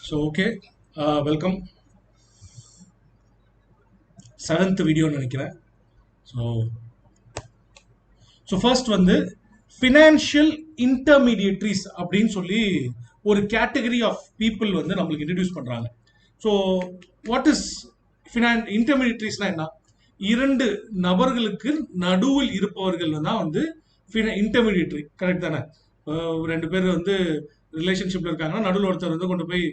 So okay, welcome. Seventh video நினைக்கிறேன். So first வந்து financial intermediaries அப்படின்னு சொல்லி ஒரு கேட்டகரி ஆஃப் பீப்புள் வந்து நம்மளுக்கு இன்ட்ரடியூஸ் பண்றாங்க. ஸோ வாட் இஸ் இன்டர்மீடியட்ரிஸ்னா என்ன? இரண்டு நபர்களுக்கு நடுவில் இருப்பவர்கள் தான் வந்து இன்டர்மீடியட்ரி. கரெக்ட் தானே? ரெண்டு பேர் வந்து ரிலேஷன்ஷிப்ல இருக்காங்கன்னா நடுவில் ஒருத்தர் வந்து கொண்டு போய்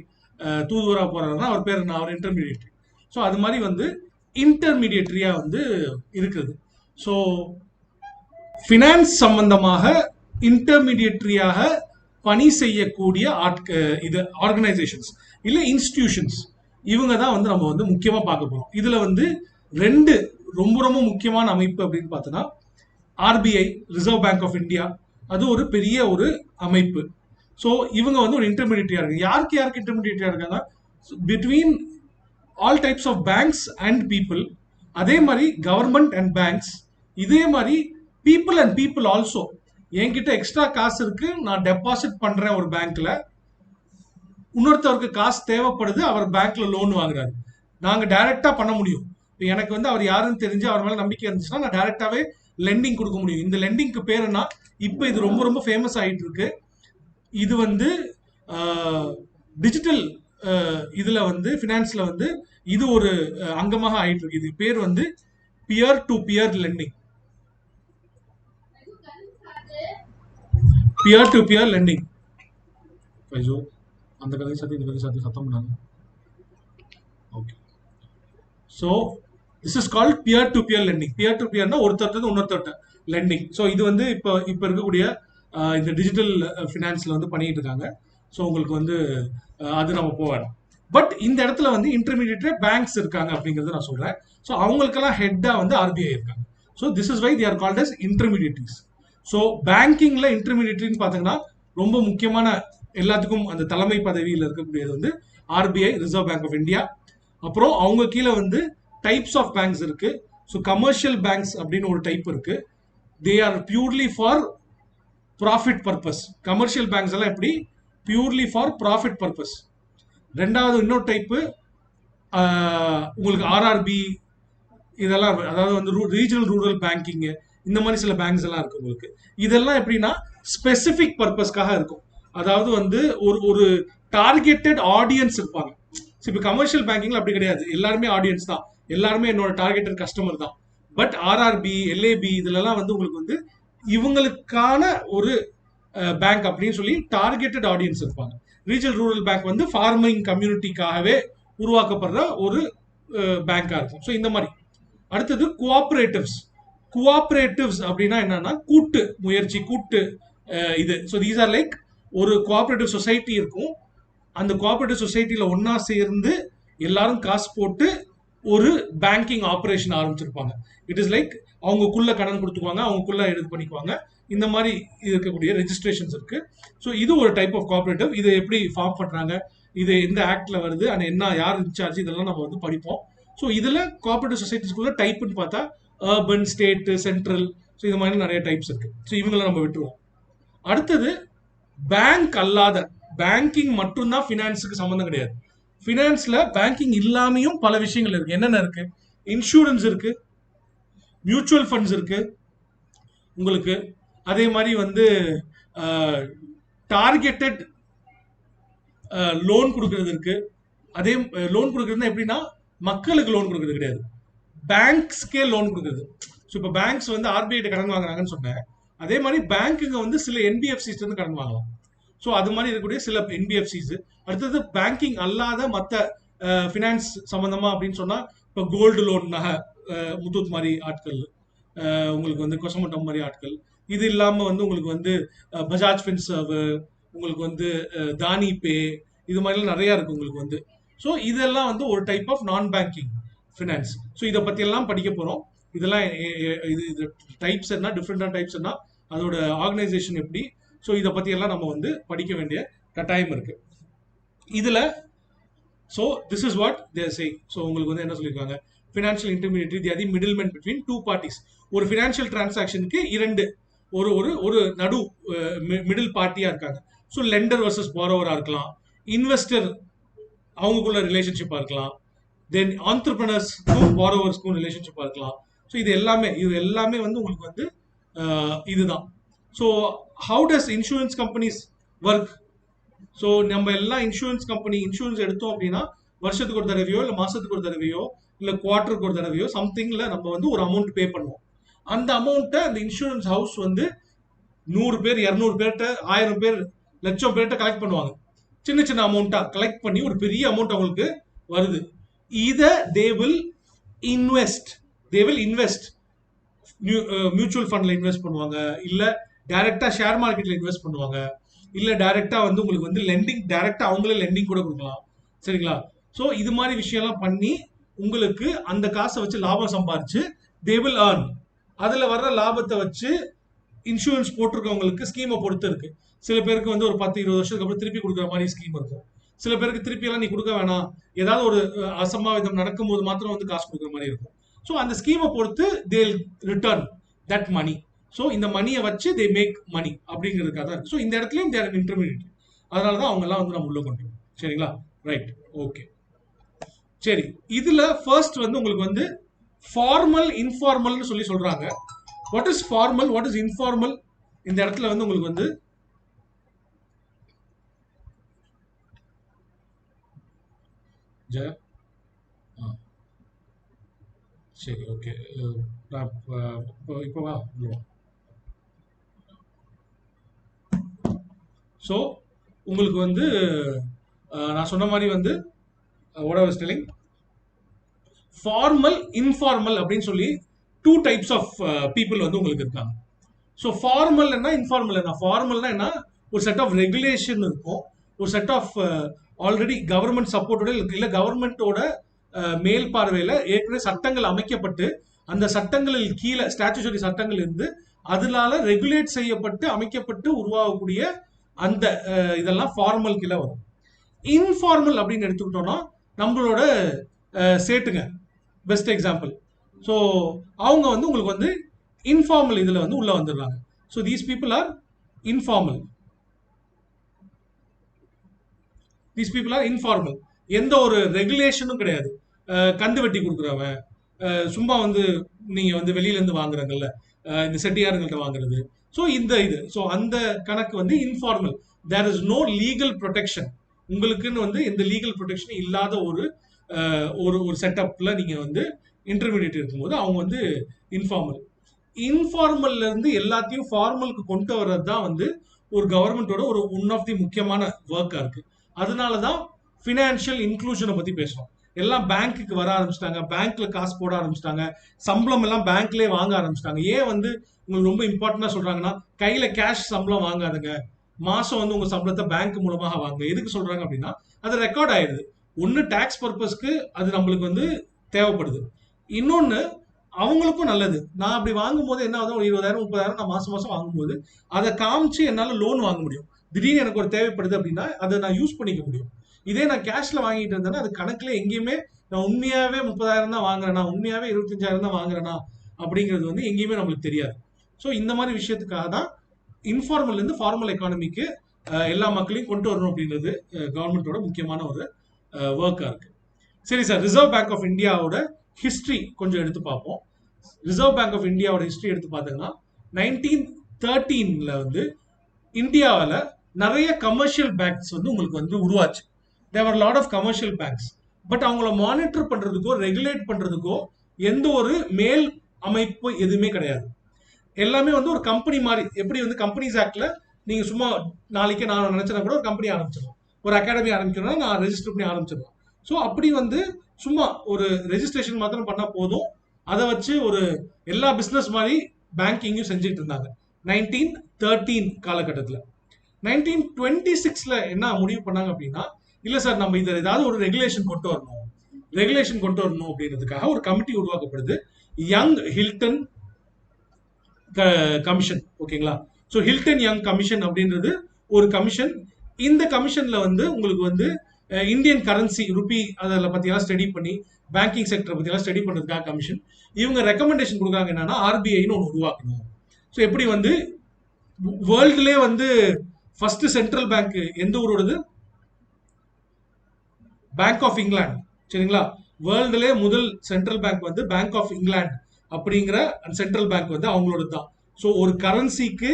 தூதுவரா போறாருன்னா அவர் பேர் என்ன? அவர் இன்டர்மீடியட்ரி. ஸோ அது மாதிரி வந்து இன்டர்மீடியட்ரியா வந்து இருக்குது. ஸோ ஃபினான்ஸ் சம்பந்தமாக இன்டர்மீடியட்ரியாக பணி செய்யக்கூடிய இது ஆர்கனைசேஷன்ஸ் இல்ல இன்ஸ்டிடியூஷன்ஸ், இவங்க தான் வந்து நம்ம வந்து முக்கியமா பார்க்க போறோம். இதுல வந்து ரெண்டு ரொம்ப ரொம்ப முக்கியமான அமைப்பு அப்படின்னு பார்த்தோன்னா RBI, reserve bank of India, அது ஒரு பெரிய ஒரு அமைப்பு. ஸோ இவங்க வந்து ஒரு இன்டர்மீடியட்ரியா இருக்காங்க. யாருக்கு இன்டர்மீடியட்ரியா இருக்காங்க? Between all types of banks and people, அதே மாதிரி கவர்மெண்ட் அண்ட் பேங்க்ஸ், இதே மாதிரி பீப்புள் அண்ட் பீப்புள் ஆல்சோ. என்கிட்ட எக்ஸ்ட்ரா காசு இருக்கு, நான் டெபாசிட் பண்றேன் ஒரு பேங்க்ல, இன்னொருத்தவருக்கு காசு தேவைப்படுது, அவர் பேங்க்ல லோன் வாங்குறாரு. நாங்க டைரக்டா பண்ண முடியும். எனக்கு வந்து அவர் யாருன்னு தெரிஞ்சு அவர் மேல நம்பிக்கை இருந்துச்சுன்னா நான் டைரக்டாவே லெண்டிங் கொடுக்க முடியும். இந்த லெண்டிங்க்கு பேர் என்ன? இப்போ இது ரொம்ப ரொம்ப ஃபேமஸ் ஆயிட்டு இருக்கு. இது வந்து டிஜிட்டல் இதுல வந்து ஃபினான்ஸ்ல வந்து இது ஒரு அங்கமாக ஆயிட்டு இருக்கு. இது பேர் வந்து peer to peer lending. Peer to peer lending. அந்த கதை சாத்தி இந்த கதை சாத்தி சத்தம் பண்ணாங்க. Okay. So this is called peer to peer lending. Peer to பியர்னா ஒருத்தர் இன்னொருத்தர் லெண்டிங். ஸோ இது வந்து இப்போ இருக்கக்கூடிய இந்த டிஜிட்டல் ஃபினான்ஸ்ல வந்து பண்ணிட்டு இருக்காங்க. ஸோ உங்களுக்கு வந்து அது நம்ம போவேன். பட் இந்த இடத்துல வந்து இன்டர்மீடியேட் பேங்க்ஸ் இருக்காங்க அப்படிங்கறத நான் சொல்றேன். ஸோ அவங்களுக்கெல்லாம் ஹெட்டா வந்து ஆர்பிஐ இருக்காங்க. So this is why they are called as intermediaries. So பேங்கிங்ல இன்டர்மீடியேட்ரின்னு பார்த்தீங்கன்னா ரொம்ப முக்கியமான எல்லாத்துக்கும் அந்த தலைமை பதவியில் இருக்கக்கூடியது வந்து RBI, reserve bank of India. அப்புறம் அவங்க கீழே வந்து டைப்ஸ் ஆஃப் பேங்க்ஸ் இருக்கு. ஸோ கமர்ஷியல் பேங்க்ஸ் அப்படின்னு ஒரு டைப் இருக்கு. They are purely for profit purpose. Commercial banks எல்லாம் எப்படி? Purely for profit purpose. ரெண்டாவது இன்னொரு டைப்பு உங்களுக்கு ஆர்ஆர்பி இதெல்லாம், அதாவது வந்து ரீஜனல் ரூரல் பேங்கிங், இந்த மாதிரி சில பேங்க்ஸ் எல்லாம் இருக்கு உங்களுக்கு. இதெல்லாம் எப்படின்னா ஸ்பெசிபிக் பர்பஸ்க்காக இருக்கும். அதாவது வந்து ஒரு டார்கெட்டட் ஆடியன்ஸ் இருப்பாங்க. இப்போ கமர்ஷியல் பேங்கிங்ல அப்படி கிடையாது, எல்லாருமே ஆடியன்ஸ் தான், எல்லாருமே என்னோட டார்கெட்டட் கஸ்டமர் தான். பட் ஆர்ஆர்பி, எல்ஏபி இதுலலாம் வந்து உங்களுக்கு வந்து இவங்களுக்கான ஒரு பேங்க் அப்படின்னு சொல்லி டார்கெட்டட் ஆடியன்ஸ் இருப்பாங்க. ரீஜனல் ரூரல் பேங்க் வந்து ஃபார்மிங் கம்யூனிட்டிக்காகவே உருவாக்கப்படுற ஒரு பேங்கா இருக்கும். ஸோ இந்த மாதிரி. அடுத்தது கோஆபரேட்டிவ்ஸ். கோஆபரேட்டிவ்ஸ் அப்படின்னா என்னன்னா கூட்டு முயற்சி, கூட்டு இது. ஸோ தீஸ் ஆர் லைக் ஒரு கோஆபரேட்டிவ் சொசைட்டி இருக்கும். அந்த கோஆபரேட்டிவ் சொசைட்டில ஒன்னா சேர்ந்து எல்லாரும் காசு போட்டு ஒரு பேங்கிங் ஆபரேஷன் ஆரம்பிச்சிருப்பாங்க. இட் இஸ் லைக் அவங்களுக்குள்ள கடன் கொடுத்துக்குவாங்க, அவங்களுக்குள்ள எடுத்து பண்ணிக்குவாங்க. இந்த மாதிரி இருக்கக்கூடிய ரெஜிஸ்ட்ரேஷன்ஸ் இருக்கு. ஸோ இது ஒரு டைப் ஆஃப் கோஆபரேட்டிவ். இது எப்படி ஃபார்ம் பண்றாங்க, இது எந்த ஆக்ட்ல வருது, அண்ட் என்ன யார் இன்சார்ஜ், இதெல்லாம் நம்ம வந்து படிப்போம். ஸோ இதுல கோஆபரேட்டிவ் சொசைட்டிஸ்குள்ள டைப்னு பார்த்தா அர்பன், ஸ்டேட், சென்ட்ரல், ஸோ இது மாதிரி நிறைய டைப்ஸ் இருக்கு. ஸோ இவங்களை நம்ம விட்டுருவோம். அடுத்தது பேங்க் அல்லாத, பேங்கிங் மட்டும்தான் ஃபினான்ஸுக்கு சம்மந்தம் கிடையாது. ஃபினான்ஸ்ல பேங்கிங் இல்லாமையும் பல விஷயங்கள் இருக்கு. என்னென்ன இருக்கு? இன்சூரன்ஸ் இருக்கு, மியூச்சுவல் ஃபண்ட்ஸ் இருக்கு உங்களுக்கு. அதே மாதிரி வந்து டார்கெட்டட் லோன் கொடுக்கறது இருக்கு. அதே லோன் கொடுக்கறது எப்படின்னா மக்களுக்கு லோன் கொடுக்கறது கிடையாது, பேங்க்ஸ்க்கே லோன் கொடுக்குறது. ஸோ இப்போ பேங்க்ஸ் வந்து ஆர்பிஐ கடன் வாங்குறாங்கன்னு சொன்னேன். அதே மாதிரி பேங்க்குங்க வந்து சில என்பிஎஃப்சிஸ் வந்து கடன் வாங்கலாம். ஸோ அது மாதிரி இருக்கக்கூடிய சில என்பிஎஃப்சிஸ். அடுத்தது பேங்கிங் அல்லாத மற்ற ஃபினான்ஸ் சம்பந்தமா அப்படின்னு சொன்னா இப்போ கோல்டு லோன், முத்தூத் மாதிரி ஆட்கள், உங்களுக்கு வந்து கொசமட்டம் மாதிரி ஆட்கள். இது இல்லாம வந்து உங்களுக்கு வந்து பஜாஜ் ஃபின்சர்வ், உங்களுக்கு வந்து தானி பே, இது மாதிரிலாம் நிறைய இருக்கு உங்களுக்கு வந்து. ஸோ இதெல்லாம் வந்து ஒரு டைப் ஆஃப் நான் பேங்கிங் ஃபினான்ஸ். ஸோ இதை பத்தி எல்லாம் படிக்க போறோம். இதெல்லாம் இது டைப்ஸ் என்ன, டிஃப்ரெண்டான டைப்ஸ் என்ன, அதோட ஆர்கனைசேஷன் எப்படி, ஸோ இதை பத்தி எல்லாம் நம்ம வந்து படிக்க வேண்டிய கட்டாயம் இருக்கு இதுல. So this is what they're saying. So உங்களுக்கு வந்து என்ன சொல்லியிருக்காங்க? Financial இன்டர்மீடியேட்டரி they are the middleman between two parties. ஒரு ஃபினான்ஷியல் டிரான்சாக்ஷனுக்கு இரண்டு ஒரு நடு மிடில் பார்ட்டியா இருக்காங்க. ஸோ லெண்டர் வர்சஸ் பாரோவரா இருக்கலாம், இன்வெஸ்டர் அவங்களுக்குள்ள ரிலேஷன்ஷிப்பா இருக்கலாம். தென் ஆண்டர்பிரினர்ஸ்க்கும் பாரோவர்ஸ்க்கும் ரிலேஷன்ஷிப்பா இருக்கலாம். ஸோ இது எல்லாமே வந்து உங்களுக்கு வந்து இதுதான். So how does insurance companies work? So நம்ம எல்லாம் இன்சூரன்ஸ் எடுத்தோம் அப்படின்னா வருஷத்துக்கு ஒரு தடவையோ இல்லை மாசத்துக்கு ஒரு தடவையோ இல்லை குவார்டருக்கு ஒரு தடவையோ சம்திங்ல நம்ம வந்து ஒரு அமௌண்ட் பே பண்ணுவோம். அந்த அமௌண்ட்டை அந்த இன்சூரன்ஸ் ஹவுஸ் வந்து 100 பேர் 200 பேர்கிட்ட 1000 பேர் லட்சம் பேர்கிட்ட கலெக்ட் பண்ணுவாங்க. சின்ன சின்ன அமௌண்ட்டா கலெக்ட் பண்ணி ஒரு பெரிய அமௌண்ட் அவங்களுக்கு வருது. இதை தே வில் இன்வெஸ்ட் மியூச்சுவல் ஃபண்ட்ல இன்வெஸ்ட் பண்ணுவாங்க, இல்ல டைரக்டா ஷேர் மார்க்கெட்ல இன்வெஸ்ட் பண்ணுவாங்க, இல்ல டைரக்டா வந்து உங்களுக்கு வந்து லெண்டிங் டைரக்டா அவங்களே லெண்டிங் கூட கொடுக்கலாம். சரிங்களா? ஸோ இது மாதிரி விஷயம்லாம் பண்ணி உங்களுக்கு அந்த காசை வச்சு லாபம் சம்பாரிச்சு தே வில் earn. அதுல வர்ற லாபத்தை வச்சு இன்சூரன்ஸ் போட்டிருக்கவங்களுக்கு ஸ்கீமை பொறுத்து இருக்கு. சில பேருக்கு வந்து ஒரு 10-20 வருஷத்துக்கு அப்புறம் திருப்பி கொடுக்குற மாதிரி ஸ்கீம் இருக்கும். சில பேருக்கு திருப்பி எல்லாம் நீ கொடுக்க வேணாம், ஏதாவது ஒரு அசம்பாவிதம் நடக்கும்போது மாத்திரம் வந்து காசு கொடுக்குற மாதிரி இருக்கும். ஸோ அந்த ஸ்கீமை பொறுத்து they return that money. So இந்த மணியை வச்சு தே மேக் மணி அப்படிங்கிறதுக்காக தான் இருக்கு. ஸோ இந்த இடத்துலயும் தேர் இன்டர்மீடியட். அதனால தான் அவங்க எல்லாம் வந்து நம்ம உள்ள கொண்டு வரோம். சரிங்களா? Right, okay. சரி, இதுல ஃபர்ஸ்ட் வந்து உங்களுக்கு வந்து ஃபார்மல் இன்ஃபார்மல்னு சொல்லி சொல்றாங்க. What is formal, what is informal? இந்த இடத்துல வந்து உங்களுக்கு வந்து சரி, ஓகே. இப்போ வா. ஸோ உங்களுக்கு வந்து நான் சொன்ன மாதிரி வந்து what I was telling, formal informal அப்படின்னு சொல்லி 2 டைப்ஸ் ஆஃப் பீப்புள் வந்து உங்களுக்கு இருக்காங்க. ஸோ ஃபார்மல் என்ன, இன்ஃபார்மல் என்ன? ஃபார்மல்னா என்ன, ஒரு செட் ஆஃப் ரெகுலேஷன் இருக்கும், ஒரு செட் ஆஃப் ஆல்ரெடி கவர்மெண்ட் சப்போர்ட்டோட இல்லை கவர்மெண்டோட மேல் பார்வையில் ஏற்கனவே சட்டங்கள் அமைக்கப்பட்டு அந்த சட்டங்களில் கீழே ஸ்டாச்சுட்டரி சட்டங்கள் இருந்து அதனால ரெகுலேட் செய்யப்பட்டு அமைக்கப்பட்டு உருவாகக்கூடிய அந்த இதெல்லாம் ஃபார்மல் கீழே வரும். இன்ஃபார்மல் அப்படின்னு எடுத்துக்கிட்டோம்னா நம்மளோட சேட்டுங்க பெஸ்ட் எக்ஸாம்பிள். ஸோ அவங்க வந்து உங்களுக்கு வந்து இன்ஃபார்மல் இதில் வந்து உள்ள வந்துடுறாங்க. So these people are informal. எந்த ஒரு ரெகுலேஷனும் கிடையாது. கந்து வெட்டி கொடுக்குறவன், சும்மா வந்து நீங்க வந்து வெளியில இருந்து வாங்குறாங்கல்ல, இந்த செட்டியாருங்கள்ட்ட வாங்குறது, ஸோ ஸோ அந்த கணக்கு வந்து informal. There is no legal protection. உங்களுக்குன்னு வந்து எந்த லீகல் ப்ரொடெக்ஷன் இல்லாத ஒரு ஒரு செட்டப்ல நீங்க வந்து இன்டர்மீடியட் இருக்கும்போது அவங்க வந்து இன்ஃபார்மல். இன்ஃபார்மல்ல இருந்து எல்லாத்தையும் ஃபார்மலுக்கு கொண்டு வர்றது தான் வந்து ஒரு கவர்மெண்டோட ஒரு ஒன் ஆஃப் தி முக்கியமான ஒர்க்கா இருக்கு. அதனாலதான் ஃபினான்ஷியல் இன்க்ளூஷனை பத்தி பேசுறோம். எல்லாம் பேங்க்குக்கு வர ஆரம்பிச்சிட்டாங்க, பேங்க்ல காசு போட ஆரம்பிச்சிட்டாங்க, சம்பளம் எல்லாம் பேங்க்லயே வாங்க ஆரம்பிச்சிட்டாங்க. ஏன் வந்து உங்களுக்கு ரொம்ப இம்பார்ட்டன்டா சொல்றாங்கன்னா கையில கேஷ் சம்பளம் வாங்காதுங்க, மாசம் வந்து உங்க சம்பளத்தை பேங்க் மூலமாக வாங்க. எதுக்கு சொல்றாங்க அப்படின்னா அது ரெக்கார்ட் ஆயிடுது. ஒன்னு டாக்ஸ் பர்பஸ்க்கு அது நம்மளுக்கு வந்து தேவைப்படுது, இன்னொன்னு அவங்களுக்கும் நல்லது. நான் அப்படி வாங்கும் போது என்ன ஆகுது, ஒரு 20,000 30,000 நான் மாசம் மாசம் வாங்கும்போது அதை காமிச்சு என்னால லோன் வாங்க முடியும். திடீர்னு எனக்கு ஒரு தேவைப்படுது அப்படின்னா அதை நான் யூஸ் பண்ணிக்க முடியும். இதே நான் கேஷ்ல வாங்கிட்டு இருந்தேன்னா அது கணக்குல எங்கேயுமே நான் உண்மையாவே 30,000 தான் வாங்குறேனா, உண்மையாவே 25,000 தான் வாங்குறேனா அப்படிங்கிறது வந்து எங்கேயுமே நம்மளுக்கு தெரியாது. ஸோ இந்த மாதிரி விஷயத்துக்காக தான் இன்ஃபார்மல் இருந்து ஃபார்மல் எக்கானமிக்கு எல்லா மக்களையும் கொண்டு வரணும் அப்படின்றது கவர்மெண்டோட முக்கியமான ஒரு ஒர்க்கா இருக்கு. சரி சார், ரிசர்வ் பேங்க் ஆஃப் இந்தியாவோட ஹிஸ்டரி கொஞ்சம் எடுத்து பார்ப்போம். ரிசர்வ் பேங்க் ஆஃப் இந்தியாவோட ஹிஸ்டரி எடுத்து பார்த்தீங்கன்னா 1913 வந்து இந்தியாவில் நிறைய கமர்ஷியல் பேங்க்ஸ் வந்து உங்களுக்கு வந்து உருவாச்சு. There are lot of commercial banks. But அவங்கள மானிட்டர் பண்றதுக்கோ ரெகுலேட் பண்றதுக்கோ எந்த ஒரு மேல் அமைப்பு எதுவுமே கிடையாது. எல்லாமே வந்து ஒரு கம்பெனி மாதிரி. எப்படி வந்து கம்பெனிஸ் ஆக்ட்ல நீங்க சும்மா நாளைக்கே நான் நினைச்சா கூட ஒரு கம்பெனி ஆரம்பிச்சிடலாம், ஒரு அகாடமி ஆரம்பிக்கணும்னா நான் ரெஜிஸ்டர் பண்ணி ஆரம்பிச்சிடலாம். ஸோ அப்படி வந்து சும்மா ஒரு ரெஜிஸ்ட்ரேஷன் மாத்திரம் பண்ணா போதும், அதை வச்சு ஒரு எல்லா பிசினஸ் மாதிரி பேங்கிங்கும் செஞ்சுட்டு இருந்தாங்க 1913 காலகட்டத்தில். 1926 என்ன முடிவு பண்ணாங்க அப்படின்னா, இல்ல சார் நம்ம இதை ஏதாவது ஒரு ரெகுலேஷன் கொண்டு வரணும் அப்படின்றதுக்காக ஒரு கமிட்டி உருவாக்கப்படுது, யங் ஹில்டன் கமிஷன். ஓகேங்களா? ஸோ ஹில்டன் யங் கமிஷன் அப்படின்றது ஒரு கமிஷன். இந்த கமிஷன்ல வந்து உங்களுக்கு வந்து இந்தியன் கரன்சி ருபி அதில் பத்தியெல்லாம் ஸ்டடி பண்ணி பேங்கிங் செக்டரை பத்தியெல்லாம் ஸ்டடி பண்றதுக்காக கமிஷன். இவங்க ரெக்கமெண்டேஷன் கொடுக்குறாங்க என்னன்னா ஆர்பிஐன்னு ஒன்று உருவாக்கணும். ஸோ எப்படி வந்து வேர்ல்டுலேயே வந்து ஃபர்ஸ்ட் சென்ட்ரல் பேங்க் எந்த ஊரோடது? Bank of England. சரிங்களா? வேர்ல்டுலே முதல் சென்ட்ரல் பேங்க் வந்து பேங்க் ஆஃப் இங்கிலாந்து அப்படிங்கிற சென்ட்ரல் பேங்க் வந்து அவங்களோட தான். ஸோ ஒரு கரன்சிக்கு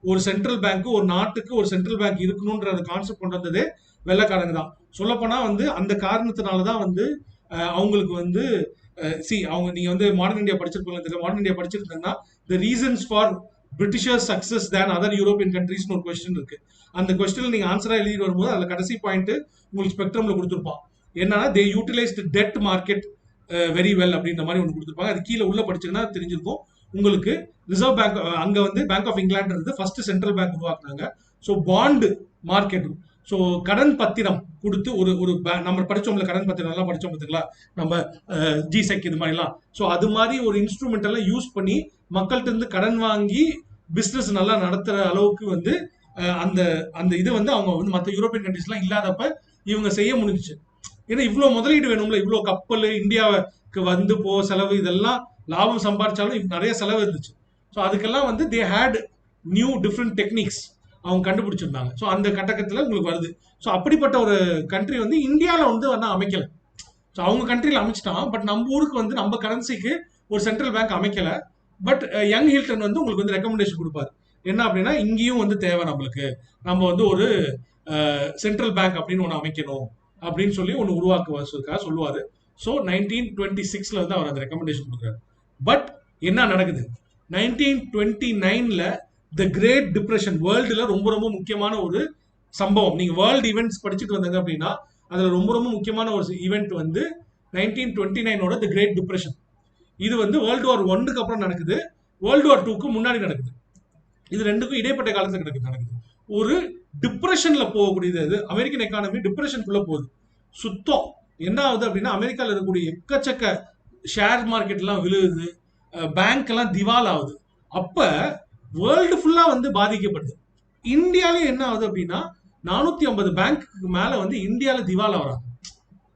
ஒரு சென்ட்ரல் பேங்க், ஒரு நாட்டுக்கு ஒரு சென்ட்ரல் பேங்க் இருக்கணும்ன்ற அந்த கான்செப்ட் கொண்டு வந்ததே வெள்ளைக்காரங்க தான். சொல்லப்போனா வந்து அந்த காரணத்தினால தான் வந்து அவங்களுக்கு வந்து அவங்க நீங்க வந்து மாடர்ன் இந்தியா படிச்சிருப்பீங்க தெரியல. மாடர்ன் இந்தியா படிச்சிருந்தீங்கன்னா the reasons for britisher success than other European கண்ட்ரீஸ்னு ஒரு கொஸ்டின் இருக்கு. அந்த கொஸ்டின் நீங்க ஆன்சரா எழுதிட்டு வரும்போது அதுல கடைசி பாயிண்ட் உங்களுக்கு ஸ்பெக்ட்ரம்ல கொடுத்துருப்பான். என்னன்னா they utilise that market very well அப்படின்ற மாதிரி ஒன்று கொடுத்துருப்பாங்க. அது கீழே உள்ள படிச்சீங்கன்னா தெரிஞ்சிருக்கும் உங்களுக்கு. ரிசர்வ் பேங்க் அங்க வந்து bank of England first central bank உருவாக்குனாங்க. ஸோ பாண்டு மார்க்கெட், ஸோ கடன் பத்திரம் கொடுத்து ஒரு ஒரு நம்ம படிச்சோம்ல, கடன் பத்திரம் எல்லாம் படிச்சோம் பார்த்தீங்களா நம்ம, ஜிசெக் இது மாதிரிலாம். ஸோ அது மாதிரி ஒரு இன்ஸ்ட்ருமெண்ட் எல்லாம் யூஸ் பண்ணி மக்கள்கிட்ட இருந்து கடன் வாங்கி பிசினஸ் நல்லா நடத்துற அளவுக்கு வந்து அந்த அந்த இது வந்து அவங்க வந்து மற்ற யூரோப்பியன் கண்ட்ரிஸ்லாம் இல்லாதப்ப இவங்க செய்ய முடிஞ்சிச்சு. ஏன்னா இவ்வளவு முதலீடு வேணும்ல, இவ்வளவு கப்பல் இந்தியாவுக்கு வந்து போ செலவு இதெல்லாம் லாபம் சம்பாதிச்சாலும் நிறைய செலவு இருந்துச்சு. ஸோ அதுக்கெல்லாம் வந்து they had new different techniques அவங்க கண்டுபிடிச்சிருந்தாங்க. ஸோ அந்த கட்டத்தில் உங்களுக்கு வருது. ஸோ அப்படிப்பட்ட ஒரு கண்ட்ரி வந்து இந்தியாவில் வந்து அமைக்கல. ஸோ அவங்க கண்ட்ரியில் அமைச்சிட்டான். பட் நம்ம ஊருக்கு வந்து நம்ம கரன்சிக்கு ஒரு சென்ட்ரல் பேங்க் அமைக்கல. பட் யங் ஹில்டன் வந்து உங்களுக்கு வந்து ரெக்கமெண்டேஷன் கொடுப்பாரு. என்ன அப்படின்னா இங்கேயும் வந்து தேவை நம்மளுக்கு, நம்ம வந்து ஒரு சென்ட்ரல் பேங்க் அப்படின்னு ஒன்று அமைக்கணும் அப்படின்னு சொல்லி ஒன்று உருவாக்குவதற்காக சொல்லுவாரு. ஸோ 1926 வந்து அவர் அந்த ரெக்கமெண்டேஷன் கொடுக்குறாரு. பட் என்ன நடக்குது 1929ல த கிரேட் டிப்ரெஷன், வேர்ல்டுல ரொம்ப ரொம்ப முக்கியமான ஒரு சம்பவம். நீங்க வேர்ல்டு ஈவெண்ட்ஸ் படிச்சுட்டு வந்தாங்க அப்படின்னா அதுல ரொம்ப ரொம்ப முக்கியமான ஒரு ஈவெண்ட் வந்து 1929ஓட த கிரேட் டிப்ரெஷன். இது வந்து வேர்ல்டு வார் 1க்கு அப்புறம் நடக்குது, வேர்ல்டு வார் 2க்கு முன்னாடி நடக்குது. இது ரெண்டுக்கும் இடைப்பட்ட காலத்துல நடக்குது. ஒரு டிப்ரெஷன்ல போகக்கூடியது அமெரிக்கன் எக்கானமி டிப்ரெஷனுக்குள்ள போகுது சுத்தம். என்ன ஆகுது அப்படின்னா அமெரிக்காவில் இருக்கக்கூடிய எக்கச்சக்க ஷேர் மார்க்கெட் எல்லாம் விழுகுது, பேங்க் எல்லாம் திவால் ஆகுது. அப்ப வேர்ல்டு ஃபுல்லா வந்து பாதிக்கப்படுது. இந்தியாலே என்ன ஆகுது அப்படின்னா 450 பேங்க்கு மேல வந்து இந்தியால திவால் ஆகுறாங்க.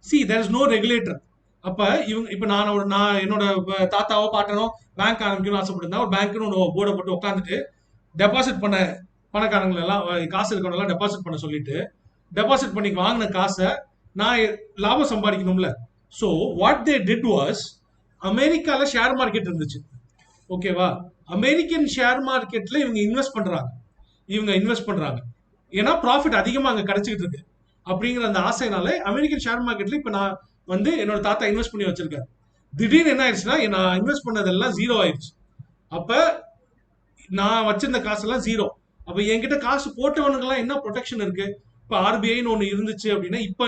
See there is no regulator. அப்ப இவங்க இப்ப நான் என்னோட தாத்தாவோ பாட்டனோ பேங்க் ஆரம்பிக்கணும்னு ஆசைப்பட்டிருந்தா ஒரு பேங்க்னு ஒன்று போர்டை போட்டு உட்காந்துட்டு டெபாசிட் பண்ண பணக்காரங்களை எல்லாம் காசு இருக்கவங்க எல்லாம் டெபாசிட் பண்ண சொல்லிட்டு டெபாசிட் பண்ணி வாங்கின காசை நான் லாபம் சம்பாதிக்கணும்ல. So what they did was, அமெரிக்கால ஷேர் மார்க்கெட் இருந்துச்சு, ஓகேவா? அமெரிக்கன் ஷேர் மார்க்கெட்ல இவங்க இன்வெஸ்ட் பண்றாங்க. ஏன்னா ப்ராஃபிட் அதிகமா அங்க கிடைச்சிட்டு இருக்கு அப்படிங்கிற அந்த ஆசைனால அமெரிக்கன் ஷேர் மார்க்கெட்ல இப்ப நான் வந்து என்னோட தாத்தா இன்வெஸ்ட் பண்ணி வச்சிருக்காரு. திடீர்னு என்ன ஆயிடுச்சுன்னா நான் இன்வெஸ்ட் பண்ணதெல்லாம் ஜீரோ ஆயிடுச்சு. அப்ப நான் வச்சிருந்த காசெல்லாம் ஜீரோ. அப்ப என்கிட்ட காசு போட்டவனுக்கெல்லாம் என்ன ப்ரொடெக்ஷன் இருக்கு? இப்ப ஆர்பிஐன்னு ஒண்ணு இருந்துச்சு அப்படின்னா இப்ப